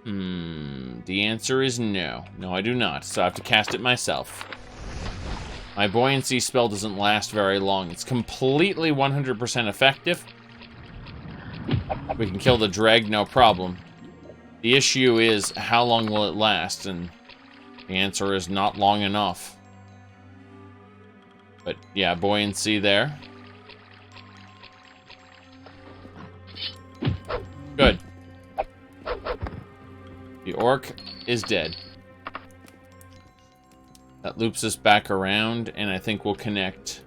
The answer is no. No, I do not, so I have to cast it myself. My buoyancy spell doesn't last very long. It's completely 100% effective. We can kill the dreg, no problem. The issue is, how long will it last? And the answer is not long enough. But yeah, buoyancy there. Good. The orc is dead. That loops us back around, and I think we'll connect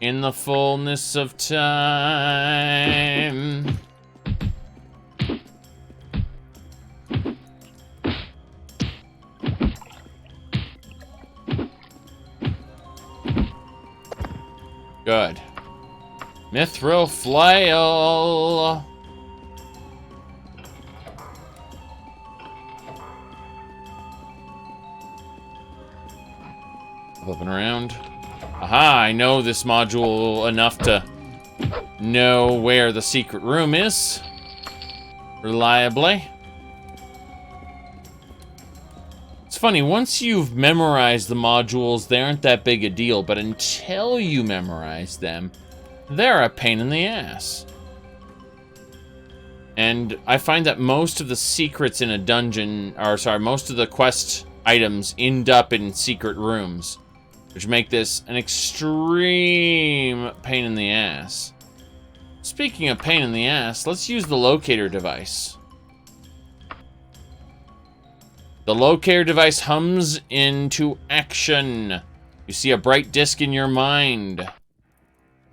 in the fullness of time. Good. Mithril flail. Flipping around. Aha, I know this module enough to know where the secret room is. Reliably. It's funny, once you've memorized the modules, they aren't that big a deal, but until you memorize them, they're a pain in the ass. And I find that most of the secrets in a dungeon, or sorry, most of the quest items end up in secret rooms, which make this an extreme pain in the ass. Speaking of pain in the ass, let's use the locator device. The locator device hums into action. You see a bright disc in your mind.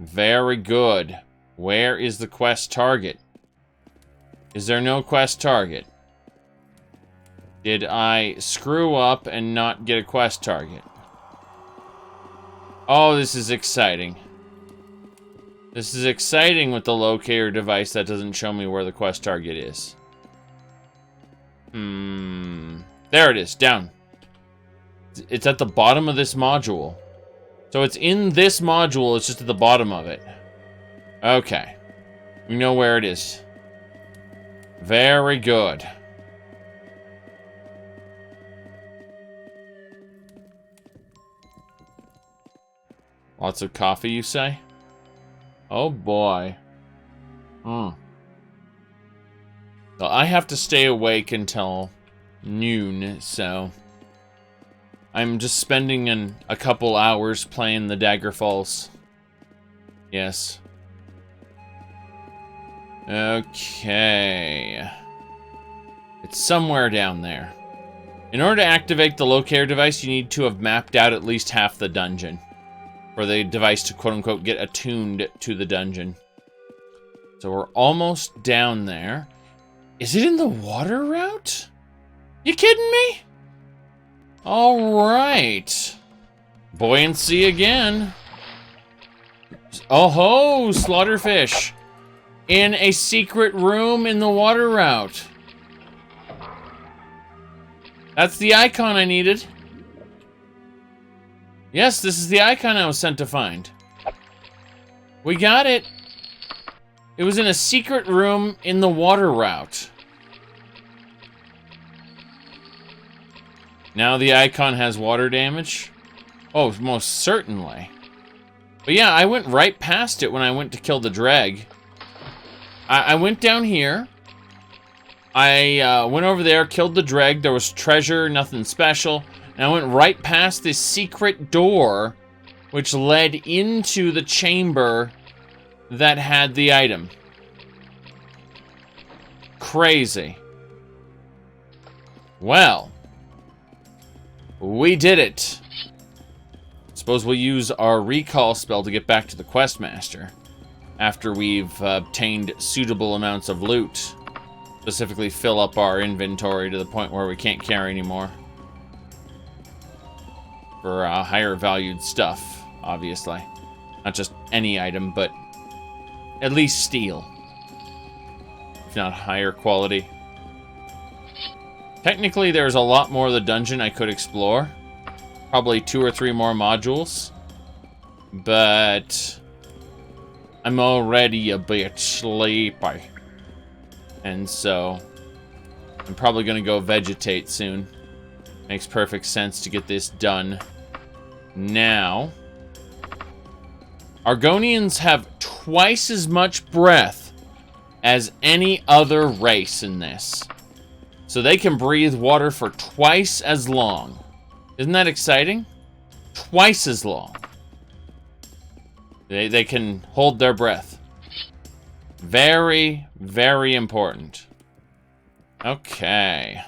Very good. Where is the quest target? Is there no quest target? Did I screw up and not get a quest target? Oh, this is exciting. This is exciting with the locator device that doesn't show me where the quest target is. There it is, down. It's at the bottom of this module. So it's in this module, it's just at the bottom of it. Okay. We know where it is. Very good. Lots of coffee, you say? Oh boy. Well, I have to stay awake until noon, so I'm just spending a couple hours playing the Daggerfalls. Yes. Okay. It's somewhere down there. In order to activate the locator device, you need to have mapped out at least half the dungeon for the device to quote-unquote get attuned to the dungeon. So we're almost down there. Is it in the water route? You kidding me? All right. Buoyancy again. Oh ho, slaughterfish. In a secret room in the water route. That's the icon I needed. Yes, this is the icon I was sent to find. We got it. It was in a secret room in the water route. Now the icon has water damage? Oh, most certainly. But yeah, I went right past it when I went to kill the dreg. I went down here. I went over there, killed the dreg. There was treasure, nothing special. And I went right past this secret door, which led into the chamber that had the item. Crazy. Well, we did it. Suppose we'll use our recall spell to get back to the questmaster after we've obtained suitable amounts of loot. Specifically fill up our inventory to the point where we can't carry anymore. For higher valued stuff, obviously. Not just any item, but at least steel. If not higher quality. Technically, there's a lot more of the dungeon I could explore. Probably 2 or 3 more modules. But I'm already a bit sleepy. And so I'm probably going to go vegetate soon. Makes perfect sense to get this done now. Argonians have twice as much breath as any other race in this. So they can breathe water for twice as long. Isn't that exciting? Twice as long. They can hold their breath. Very, very important. Okay.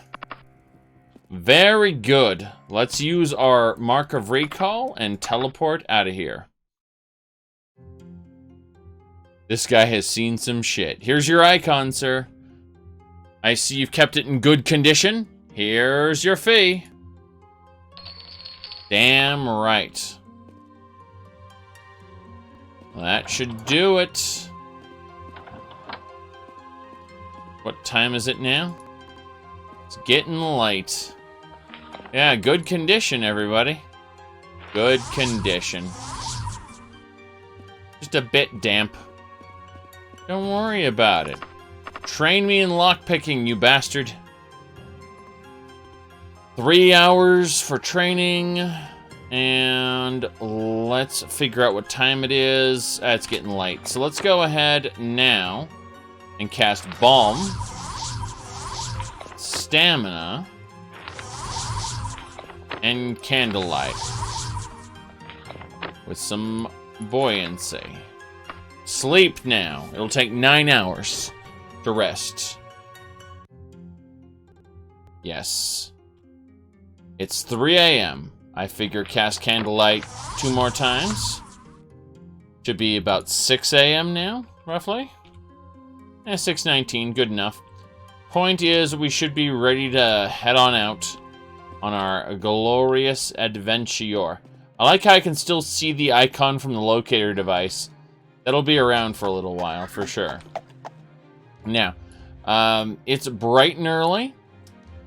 Very good. Let's use our Mark of Recall and teleport out of here. This guy has seen some shit. Here's your icon, sir. I see you've kept it in good condition. Here's your fee. Damn right. Well, that should do it. What time is it now? It's getting late. Yeah, good condition, everybody. Good condition. Just a bit damp. Don't worry about it. Train me in lockpicking, you bastard. 3 hours for training. And let's figure out what time it is. It's getting late. So let's go ahead now and cast Balm, Stamina, and Candlelight with some buoyancy. Sleep now. It'll take 9 hours to rest. Yes. It's 3 a.m. I figure cast Candlelight 2 more times. Should be about 6 a.m. now, roughly. 6:19, good enough. Point is, we should be ready to head on out on our glorious adventure. I like how I can still see the icon from the locator device. That'll be around for a little while, for sure. Now, it's bright and early.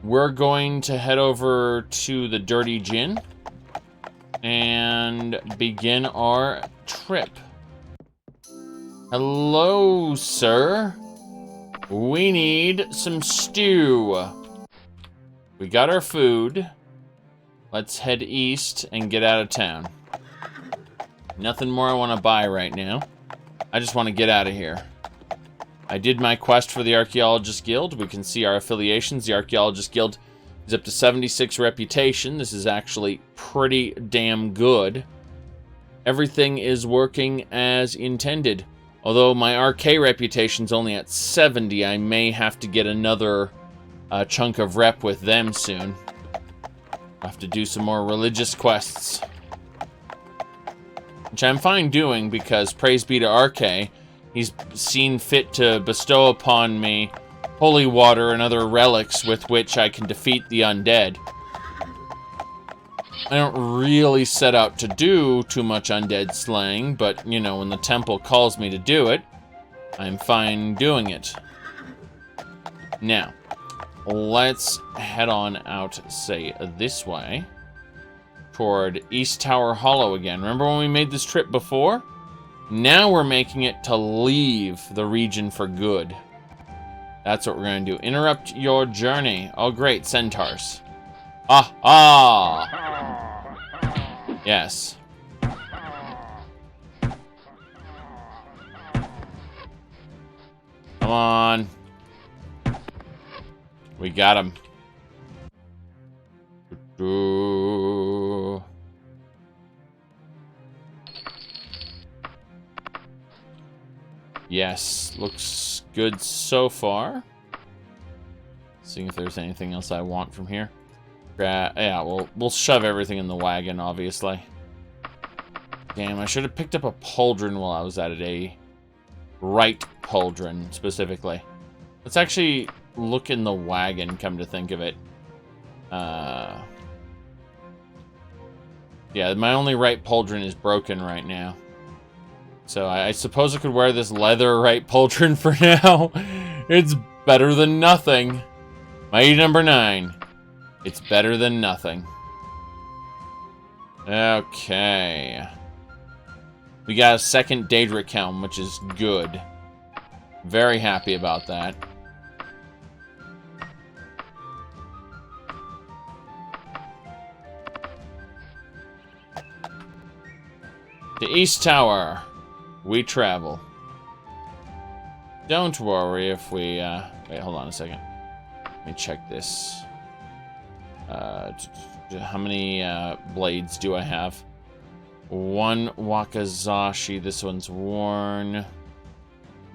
We're going to head over to the Dirty Gin and begin our trip. Hello, sir. We need some stew. We got our food. Let's head east and get out of town. Nothing more I want to buy right now. I just want to get out of here. I did my quest for the Archaeologist Guild. We can see our affiliations. The Archaeologist Guild is up to 76 reputation. This is actually pretty damn good. Everything is working as intended. Although my RK reputation's only at 70, I may have to get another chunk of rep with them soon. I'll have to do some more religious quests. Which I'm fine doing because, praise be to RK, he's seen fit to bestow upon me holy water and other relics with which I can defeat the undead. I don't really set out to do too much undead slaying, but, you know, when the temple calls me to do it, I'm fine doing it. Now, let's head on out, say, this way, toward East Tower Hollow again. Remember when we made this trip before? Now we're making it to leave the region for good. That's what we're going to do. Interrupt your journey. Oh, great, centaurs. Yes. Come on. We got him. Yes, looks good so far. Seeing if there's anything else I want from here. Yeah, we'll shove everything in the wagon, obviously. Damn, I should have picked up a pauldron while I was at it. A right pauldron, specifically. Let's actually look in the wagon, come to think of it. Yeah, my only right pauldron is broken right now. So I suppose I could wear this leather right pauldron for now. It's better than nothing. Mighty number 9. It's better than nothing. Okay. We got a second Daedric helm, which is good. Very happy about that. The East Tower. We travel. Don't worry if we, wait, hold on a second. Let me check this. How many, blades do I have? 1 Wakazashi. This one's worn.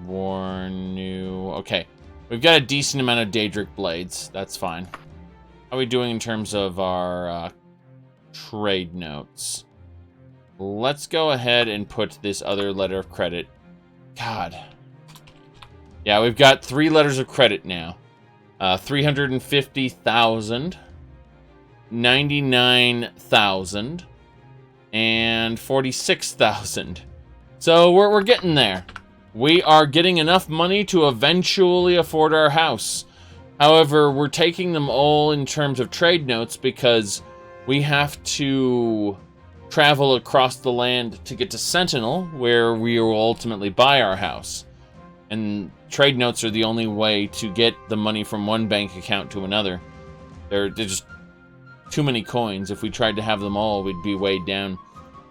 Worn, new. Okay. We've got a decent amount of Daedric blades. That's fine. How are we doing in terms of our, trade notes? Let's go ahead and put this other letter of credit. God. Yeah, we've got 3 letters of credit now. 350,000, 99,000, and 46,000. So we're getting there. We are getting enough money to eventually afford our house. However, we're taking them all in terms of trade notes because we have to travel across the land to get to Sentinel, where we will ultimately buy our house. And trade notes are the only way to get the money from one bank account to another. They're just too many coins. If we tried to have them all, we'd be weighed down.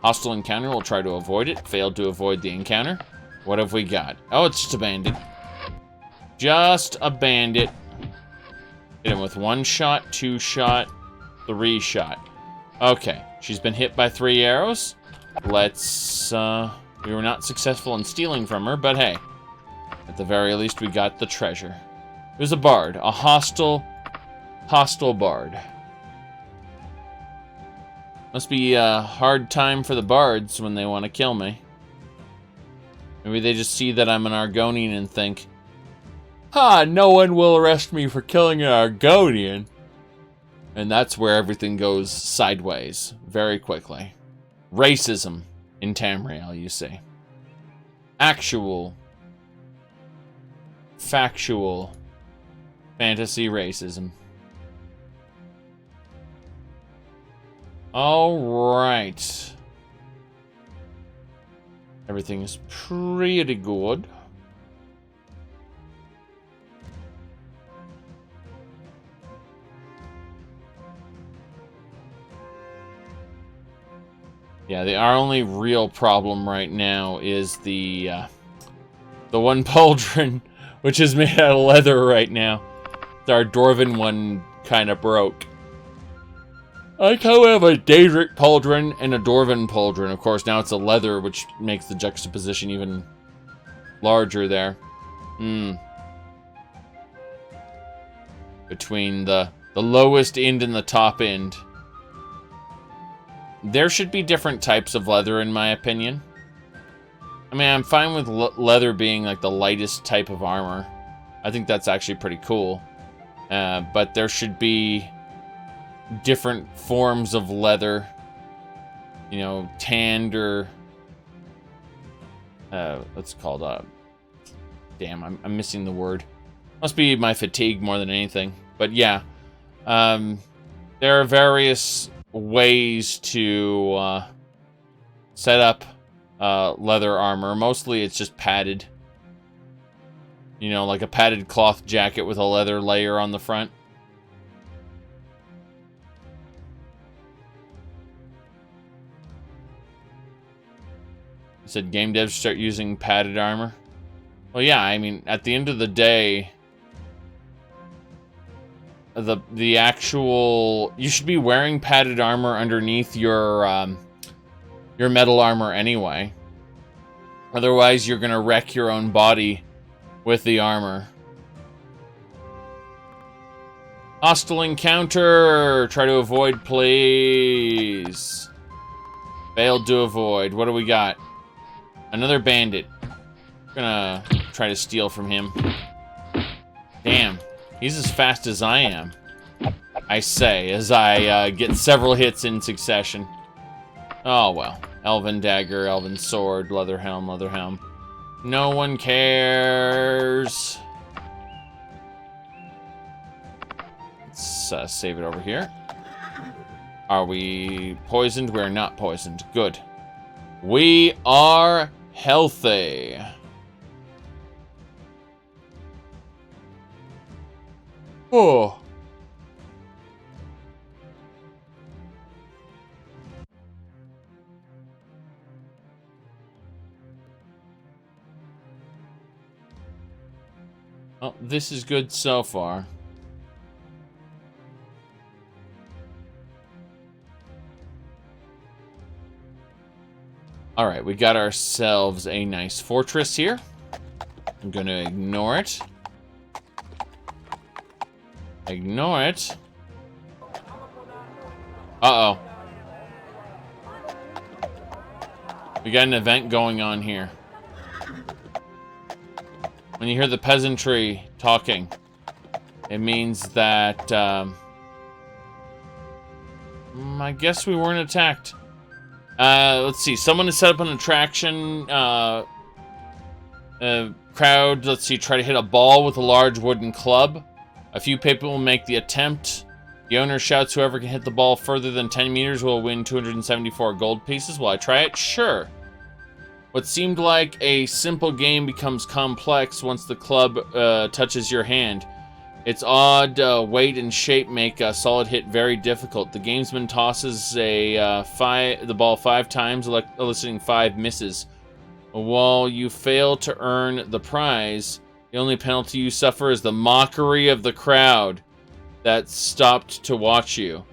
Hostile encounter, we'll try to avoid it. Failed to avoid the encounter. What have we got? Oh, it's just a bandit. Just a bandit. Hit him with 1 shot, 2 shot, 3 shot. Okay, she's been hit by 3 arrows. Let's, we were not successful in stealing from her, but hey. At the very least, we got the treasure. It was a bard. A hostile bard. Must be a hard time for the bards when they want to kill me. Maybe they just see that I'm an Argonian and think, "Ha, no one will arrest me for killing an Argonian." And that's where everything goes sideways very quickly. Racism in Tamriel, you see. Actual, factual, fantasy racism. Alright. Everything is pretty good. Yeah, our only real problem right now is the one pauldron, which is made out of leather right now. Our dwarven one kind of broke. I kind of have a Daedric pauldron and a dwarven pauldron. Of course, now it's a leather, which makes the juxtaposition even larger there. Between the lowest end and the top end. There should be different types of leather, in my opinion. I mean, I'm fine with leather being like the lightest type of armor. I think that's actually pretty cool. But there should be different forms of leather. You know, tanned or... what's it called? Damn, I'm missing the word. Must be my fatigue more than anything. But yeah. There are various ways to set up leather armor. Mostly it's just padded. You know, like a padded cloth jacket with a leather layer on the front. I said game devs start using padded armor. Well, yeah, I mean, at the end of the day, the actual... You should be wearing padded armor underneath your metal armor anyway. Otherwise, you're gonna wreck your own body with the armor. Hostile encounter! Try to avoid, please. Failed to avoid. What do we got? Another bandit. Gonna try to steal from him. Damn. He's as fast as I am. I say, as I get several hits in succession. Oh, well. Elven dagger, elven sword, leather helm, leather helm. No one cares. Let's save it over here. Are we poisoned? We're not poisoned. Good. We are healthy. Oh. Well, this is good so far. Alright, we got ourselves a nice fortress here. I'm gonna ignore it. Ignore it. Uh-oh. We got an event going on here. When you hear the peasantry talking, it means that, I guess we weren't attacked. Let's see. Someone has set up an attraction. Crowd, let's see, try to hit a ball with a large wooden club. A few people will make the attempt. The owner shouts whoever can hit the ball further than 10 meters will win 274 gold pieces. Will I try it? Sure. What seemed like a simple game becomes complex once the club touches your hand. Its odd weight and shape make a solid hit very difficult. The gamesman tosses the ball 5 times, eliciting 5 misses. While you fail to earn the prize, the only penalty you suffer is the mockery of the crowd that stopped to watch you.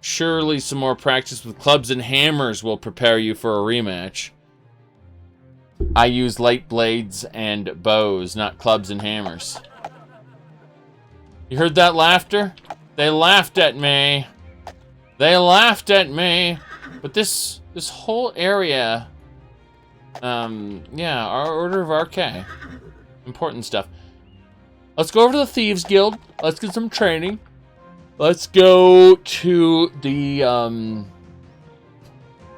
Surely some more practice with clubs and hammers will prepare you for a rematch. I use light blades and bows, not clubs and hammers. You heard that laughter? They laughed at me. They laughed at me. But this whole area, yeah, our Order of Arcay. Important stuff. Let's go over to the Thieves Guild. Let's get some training. Let's go to the,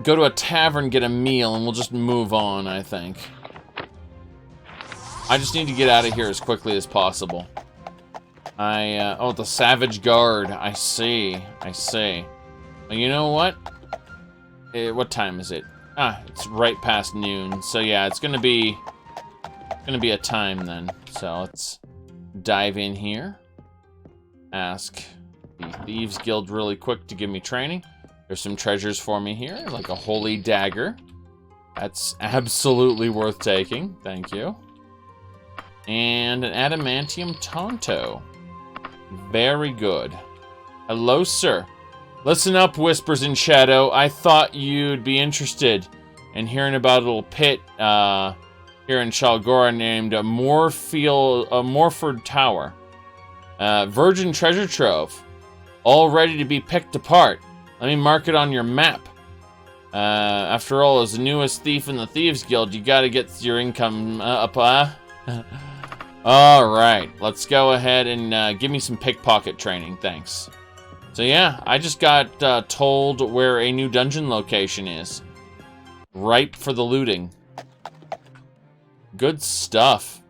go to a tavern, get a meal, and we'll just move on, I think. I just need to get out of here as quickly as possible. Oh, the Savage Guard. I see. I see. Well, you know what? What time is it? Ah, it's right past noon. So yeah, it's gonna be a time then. So let's dive in here. Ask the Thieves Guild really quick to give me training. There's some treasures for me here, like a holy dagger. That's absolutely worth taking. Thank you. And an adamantium tonto. Very good. Hello, sir. Listen up, Whispers in Shadow. I thought you'd be interested in hearing about a little pit here in Shalgora named Morford Tower. Virgin treasure trove. All ready to be picked apart. Let me mark it on your map. After all, as the newest thief in the Thieves Guild, you gotta get your income up, Alright, let's go ahead and give me some pickpocket training, thanks. So yeah, I just got told where a new dungeon location is. Ripe for the looting. Good stuff.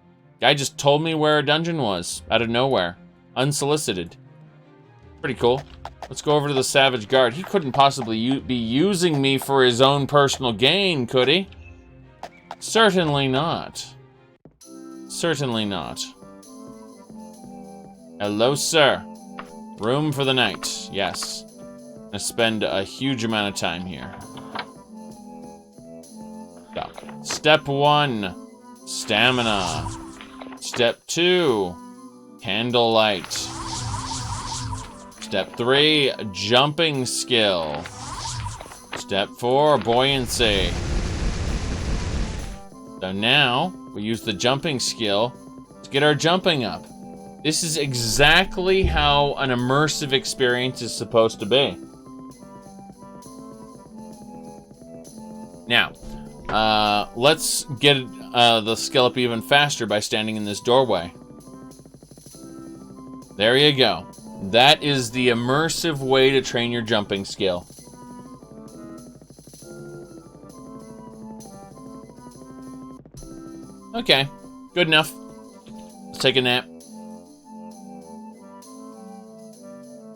Guy just told me where a dungeon was, out of nowhere. Unsolicited. Pretty cool. Let's go over to the Savage Guard. He couldn't possibly be using me for his own personal gain, could he? Certainly not. Certainly not. Hello, sir. Room for the night. Yes. I'm gonna spend a huge amount of time here. Step 1. Stamina. Step 2, candlelight. Step 3, jumping skill. Step 4, buoyancy. So now, we use the jumping skill to get our jumping up. This is exactly how an immersive experience is supposed to be. Now, let's get the skill up even faster by standing in this doorway. There you go. That is the immersive way to train your jumping skill. Okay, good enough. Let's take a nap.